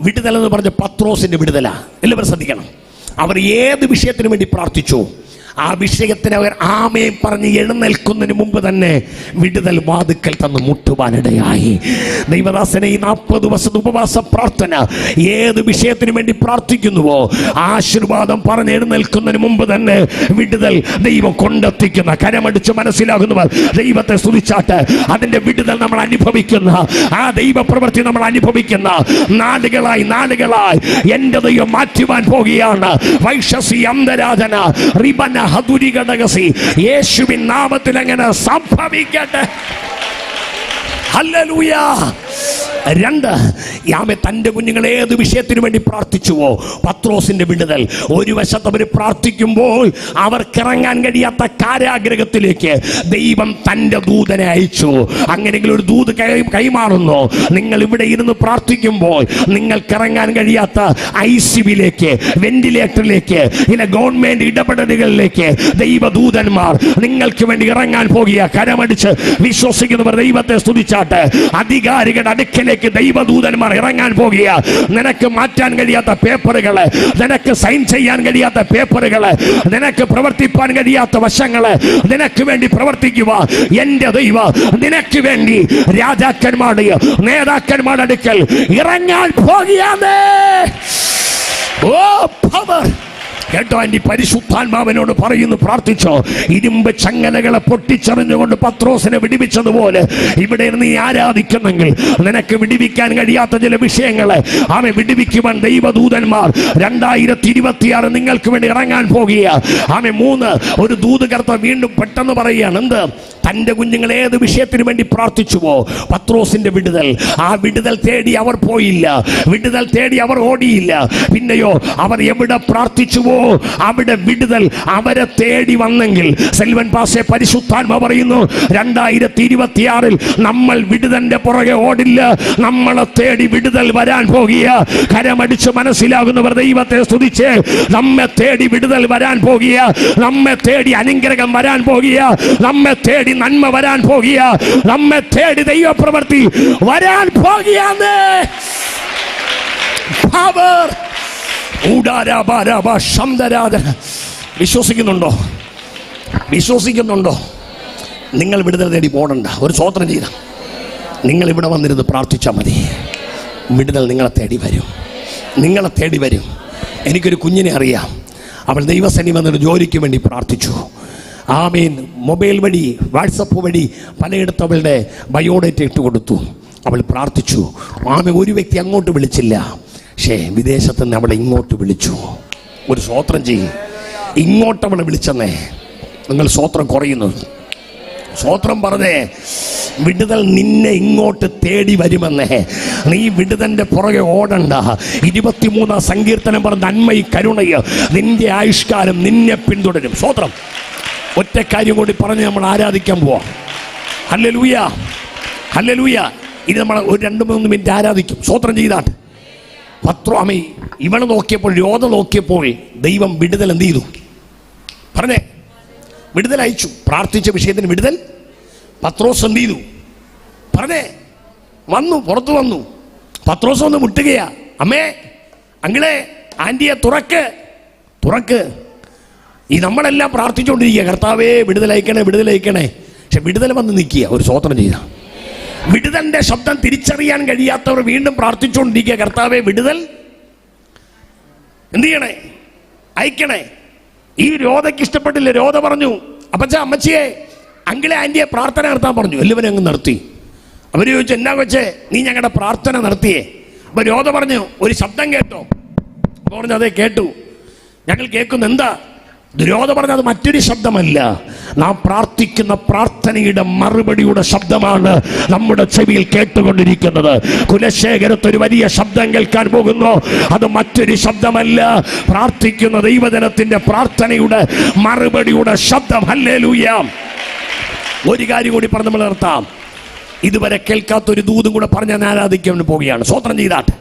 വിടുതൽ എന്ന് പറഞ്ഞ പത്രോസിന്റെ വിടുതലാ. എല്ലാവരും ശ്രദ്ധിക്കണം. അവർ ഏത് വിഷയത്തിനു വേണ്ടി പ്രാർത്ഥിച്ചു ആ വിഷയത്തിന് അവർ ആമേൻ പറഞ്ഞ് എഴുന്നേൽക്കുന്നതിന് മുമ്പ് തന്നെ വിടുതൽ വാതുക്കൽ തന്ന് മുട്ടുവാനിടയായി. ദൈവദാസനെ, ഈ 40 ദിവസത്തെ ഉപവാസ പ്രാർത്ഥന ഏത് വിഷയത്തിന് വേണ്ടി പ്രാർത്ഥിക്കുന്നുവോ ആശീർവാദം പറഞ്ഞ് എഴുന്നേൽക്കുന്നതിന് മുമ്പ് തന്നെ വിടുതൽ ദൈവം കൊണ്ടെത്തിക്കുന്ന, കരമടിച്ച് മനസ്സിലാകുന്നവർ ദൈവത്തെ സ്തുതിച്ചാട്ട് അതിന്റെ വിടുതൽ നമ്മൾ അനുഭവിക്കുന്ന, ആ ദൈവപ്രവൃത്തി നമ്മൾ അനുഭവിക്കുന്ന നാളുകളായി നാളുകളായി എന്റെ ദൈവം മാറ്റുവാൻ പോകുകയാണ്. വൈശസി അന്തരാധന റിബന ഹദുരികടകസി യേശുവിൻ നാമത്തിൽ അങ്ങനെ സംഭവിക്കട്ടെ. ഹല്ലേലൂയ. രണ്ട്, യാമെ തൻ്റെ കുഞ്ഞുങ്ങൾ ഏത് വിഷയത്തിനു വേണ്ടി പ്രാർത്ഥിച്ചുവോ, പത്രോസിന്റെ വിടുതൽ. ഒരു വശത്ത് അവർ പ്രാർത്ഥിക്കുമ്പോൾ അവർക്കിറങ്ങാൻ കഴിയാത്ത കാരാഗ്രഹത്തിലേക്ക് ദൈവം തൻ്റെ ദൂതനെ അയച്ചു. അങ്ങനെയെങ്കിൽ ഒരു ദൂത് കൈമാറുന്നു. നിങ്ങൾ ഇവിടെ ഇരുന്ന് പ്രാർത്ഥിക്കുമ്പോൾ നിങ്ങൾക്കിറങ്ങാൻ കഴിയാത്ത ICUവിലേക്ക്, വെന്റിലേറ്ററിലേക്ക്, ഇല്ല ഗവൺമെന്റ് ഇടപെടലുകളിലേക്ക് ദൈവദൂതന്മാർ നിങ്ങൾക്ക് വേണ്ടി ഇറങ്ങാൻ പോകുക. കരമടിച്ച് വിശ്വസിക്കുന്നവർ ദൈവത്തെ സ്തുതിച്ചാട്ട്. അധികാരികളുടെ അടുക്കലേക്ക് ദൈവദൂതന്മാർ ഇറങ്ങാൻ പോകുക. നിനക്ക് മാറ്റാൻ കഴിയാത്ത പേപ്പറുകള്, നിനക്ക് സൈൻ ചെയ്യാൻ കഴിയാത്ത പേപ്പറുകള്, നിനക്ക് പ്രവർത്തിപ്പാൻ കഴിയാത്ത വശങ്ങള് നിനക്ക് വേണ്ടി പ്രവർത്തിക്കുക. എന്റെ ദൈവം നിനക്ക് വേണ്ടി രാജാക്കന്മാരുടെ, നേതാക്കന്മാരുടെ അടുക്കൽ ഇറങ്ങാൻ പോകുകയാണ്. ഓ പവർ കേട്ടോ. എൻ്റെ പരിശുദ്ധാത്മാവിനോട് പറയുന്നു, പ്രാർത്ഥിച്ചോ. ഇരുമ്പ് ചങ്ങലകളെ പൊട്ടിച്ചെറിഞ്ഞുകൊണ്ട് പത്രോസിനെ വിടിവിച്ചതുപോലെ ഇവിടെ നീ ആരാധിക്കുന്നെങ്കിൽ നിനക്ക് വിടിവിക്കാൻ കഴിയാത്ത ചില വിഷയങ്ങളെ അവൻ വിടിവിക്കുവാൻ ദൈവദൂതന്മാർ 2026 നിങ്ങൾക്ക് വേണ്ടി ഇറങ്ങാൻ പോകുക. ആമേ. 3, ഒരു ദൂതകർത്ത വീണ്ടും പെട്ടെന്ന് പറയുകയാണ്. എന്ത്? തൻ്റെ കുഞ്ഞുങ്ങൾ ഏത് വിഷയത്തിന് വേണ്ടി പ്രാർത്ഥിച്ചുവോ, പത്രോസിന്റെ വിടുതൽ. ആ വിടുതൽ തേടി അവർ പോയില്ല, വിടുതൽ തേടി അവർ ഓടിയില്ല. പിന്നെയോ അവർ എവിടെ പ്രാർത്ഥിച്ചുവോ അവിടെ വിടുതൽ അവരെ തേടി വന്നെങ്കിൽ, സെൽവൻ പാസെ പരിശുദ്ധാത്മ പറയുന്നു, 2026 നമ്മൾ വിടുതലിന്റെ പുറകെ ഓടില്ല, നമ്മളെ തേടി വിടുതൽ വരാൻ പോകുക. കരമടിച്ച് മനസ്സിലാകുന്നവർ ദൈവത്തെ സ്തുതിച്ച്. നമ്മെ തേടി വിടുതൽ വരാൻ പോകുക, നമ്മെ തേടി അനുഗ്രഹം വരാൻ പോകുക, നമ്മെ തേടി നന്മ വരാൻ പോകുക, നമ്മെ തേടി ദൈവപ്രവൃത്തി വരാൻ പോകുകയാണ്. പവർ. വിശ്വസിക്കുന്നുണ്ടോ? വിശ്വസിക്കുന്നുണ്ടോ? നിങ്ങൾ വിടുതൽ തേടി പോകണ്ട. ഒരു സ്വോത്രം ചെയ്ത നിങ്ങൾ ഇവിടെ വന്നിരുന്ന് പ്രാർത്ഥിച്ചാൽ മതി. വിടുതൽ നിങ്ങളെ തേടി വരും, നിങ്ങളെ തേടി വരും. എനിക്കൊരു കുഞ്ഞിനെ അറിയാം. അവൾ ദൈവസേനയിൽ വന്നിട്ട് ജോലിക്ക് വേണ്ടി പ്രാർത്ഥിച്ചു. ആമീൻ. മൊബൈൽ വഴി, വാട്സപ്പ് വഴി പലയിടത്തും അവളുടെ ബയോഡേറ്റ ഇട്ട് കൊടുത്തു. അവൾ പ്രാർത്ഥിച്ചു. ആമീൻ. ഒരു വ്യക്തി അങ്ങോട്ട് വിളിച്ചില്ല, പക്ഷേ വിദേശത്ത് നിന്ന് അവളെ ഇങ്ങോട്ട് വിളിച്ചു. ഒരു സ്വോത്രം ചെയ്യും. ഇങ്ങോട്ട് അവളെ വിളിച്ചെന്നേ. നിങ്ങൾ സ്വോത്രം കുറയുന്നു. സ്വോത്രം പറഞ്ഞേ. വിടുതൽ നിന്നെ ഇങ്ങോട്ട് തേടി വരുമെന്നേ. നീ വിടുതലിന്റെ പുറകെ ഓടണ്ട. 23 സങ്കീർത്തനം പറഞ്ഞ നന്മയും കരുണയും നിന്റെ ആയുഷ്കാലം നിന്നെ പിന്തുടരും. സ്വോത്രം. ഒറ്റ കാര്യം കൂടി പറഞ്ഞ് നമ്മൾ ആരാധിക്കാൻ പോവാം. Hallelujah, hallelujah. ഇനി നമ്മൾ ഒരു 2-3 മിനിറ്റ് ആരാധിക്കും. സ്വോത്രം ചെയ്താട്ട്. പത്രോമേ ഇവളെ നോക്കിയപ്പോൾ, രോധ നോക്കിയപ്പോൾ ദൈവം വിടുതൽ എന്ത് ചെയ്തു? പറഞ്ഞേ. വിടുതൽ അയച്ചു. പ്രാർത്ഥിച്ച വിഷയത്തിന് വിടുതൽ. പത്രോസ് എന്ത് ചെയ്തു? പറഞ്ഞേ. വന്നു, പുറത്തു വന്നു. പത്രോസ് ഒന്ന് മുട്ടുകയാ. അമ്മേ, അങ്ങളെ, ആന്റിയെ തുറക്ക്, തുറക്ക്. ഈ നമ്മളെല്ലാം പ്രാർത്ഥിച്ചുകൊണ്ടിരിക്കുക, കർത്താവേ വിടുതലയക്കണേ, വിടുതലയക്കണേ. പക്ഷെ വിടുതൽ വന്ന് നിൽക്കുക. ഒരു സ്വോത്രം ചെയ്ത വിടുതലിന്റെ ശബ്ദം തിരിച്ചറിയാൻ കഴിയാത്തവർ വീണ്ടും പ്രാർത്ഥിച്ചുകൊണ്ടിരിക്കുക, കർത്താവേ വിടുതൽ എന്ത് ചെയ്യണേ? അയക്കണേ. ഈ രോധയ്ക്ക് ഇഷ്ടപ്പെട്ടില്ല. രോധ പറഞ്ഞു, അപ്പച്ച, അമ്മച്ചിയെ, അങ്കിളെ, ആന്റിയെ പ്രാർത്ഥന നടത്താൻ പറഞ്ഞു. എല്ലാവരും അങ്ങ് നിർത്തി. അവർ ചോദിച്ചു, എന്നാ കൊച്ചേ നീ ഞങ്ങളുടെ പ്രാർത്ഥന നടത്തിയേ? അപ്പൊ രോധ പറഞ്ഞു, ഒരു ശബ്ദം കേട്ടോ? അപ്പൊ പറഞ്ഞു, അതെ കേട്ടു, ഞങ്ങൾ കേൾക്കുന്നു. എന്താ? രോധ പറഞ്ഞു, അത് മറ്റൊരു ശബ്ദമല്ല, നാം പ്രാർത്ഥിക്കുന്ന പ്രാർത്ഥനയുടെ മറുപടിയുടെ ശബ്ദമാണ് നമ്മുടെ ചെവിയിൽ കേട്ടുകൊണ്ടിരിക്കുന്നത്. കുലശേഖരത്ത് ഒരു വലിയ ശബ്ദം കേൾക്കാൻ പോകുന്നു. അത് മറ്റൊരു ശബ്ദമല്ല, പ്രാർത്ഥിക്കുന്ന ദൈവജനത്തിന്റെ പ്രാർത്ഥനയുടെ മറുപടിയുടെ ശബ്ദം. ഹല്ലേലൂയ. ഒരു കാര്യം കൂടി പറഞ്ഞ് നമ്മൾ നിർത്താം. ഇതുവരെ കേൾക്കാത്തൊരു ദൂതും കൂടെ പറഞ്ഞ് ഞാൻ ആരാധിക്കാൻ പോവുകയാണ്. സ്വോത്രം ചെയ്താട്ടെ.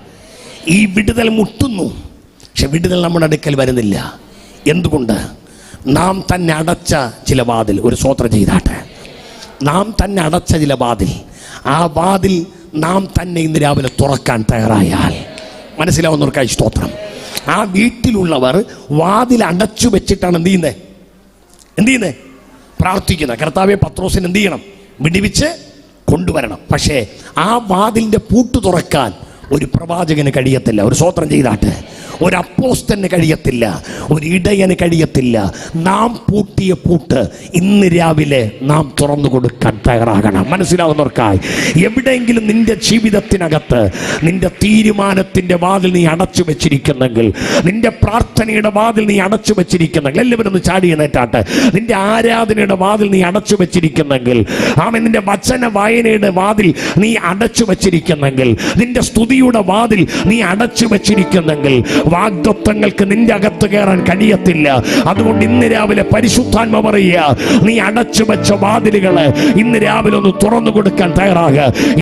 ഈ വിടുതൽ മുട്ടുന്നു, പക്ഷെ വിടുതൽ നമ്മുടെ അടുക്കൽ വരുന്നില്ല. എന്തുകൊണ്ട്? നാം തന്നെ അടച്ച ചില വാതിൽ. ഒരു സ്വോത്രം ചെയ്താട്ടെ. നാം തന്നെ അടച്ച ചില വാതിൽ, ആ വാതിൽ നാം തന്നെ ഇന്ന് രാവിലെ തുറക്കാൻ തയ്യാറായാൽ, മനസ്സിലാവുന്നവർക്കായി സ്തോത്രം. ആ വീട്ടിലുള്ളവർ വാതിൽ അടച്ചു വെച്ചിട്ടാണ് എന്ത് ചെയ്യുന്നത്? എന്ത് ചെയ്യുന്നത്? പ്രാർത്ഥിക്കുന്നത്. കർത്താവേ പത്രോസിന് എന്ത് ചെയ്യണം? വിടിവിച്ച് കൊണ്ടുവരണം. പക്ഷേ ആ വാതിലിൻ്റെ പൂട്ട് തുറക്കാൻ ഒരു പ്രവാചകന് കഴിയത്തില്ല. ഒരു സ്വോത്രം ചെയ്താട്ടെ. ഒരു അപ്പോസ്തലന് കഴിയത്തില്ല, ഒരു ഇടയന് കഴിയത്തില്ല. നാം പൂട്ടിയ പൂട്ട് ഇന്ന് രാവിലെ നാം തുറന്നു കൊടുക്കാൻ തയ്യാറാകണം. മനസ്സിലാവുന്നവർക്കായി, എവിടെയെങ്കിലും നിന്റെ ജീവിതത്തിനകത്ത് നിന്റെ തീരുമാനത്തിന്റെ വാതിൽ നീ അടച്ചു വെച്ചിരിക്കുന്നെങ്കിൽ, നിന്റെ പ്രാർത്ഥനയുടെ വാതിൽ നീ അടച്ചു വെച്ചിരിക്കുന്നെങ്കിൽ, എല്ലാവരും ഒന്ന് ചാടി എഴുന്നേറ്റാട്ടെ. നിന്റെ ആരാധനയുടെ വാതിൽ നീ അടച്ചു വെച്ചിരിക്കുന്നെങ്കിൽ, ആമേൻ, നിന്റെ വചന വായനയുടെ വാതിൽ നീ അടച്ചു വെച്ചിരിക്കുന്നെങ്കിൽ, നിന്റെ സ്തുതിയുടെ വാതിൽ നീ അടച്ചു വെച്ചിരിക്കുന്നെങ്കിൽ, വാഗ്ദത്തങ്ങൾക്ക് നിന്റെ അകത്ത് കയറാൻ കഴിയത്തില്ല. അതുകൊണ്ട് ഇന്ന് രാവിലെ പരിശുദ്ധാത്മ പറയുക, നീ അടച്ചു വെച്ച വാതിലുകള് ഇന്ന് രാവിലെ ഒന്ന് തുറന്നു കൊടുക്കാൻ തയ്യാറാകുക.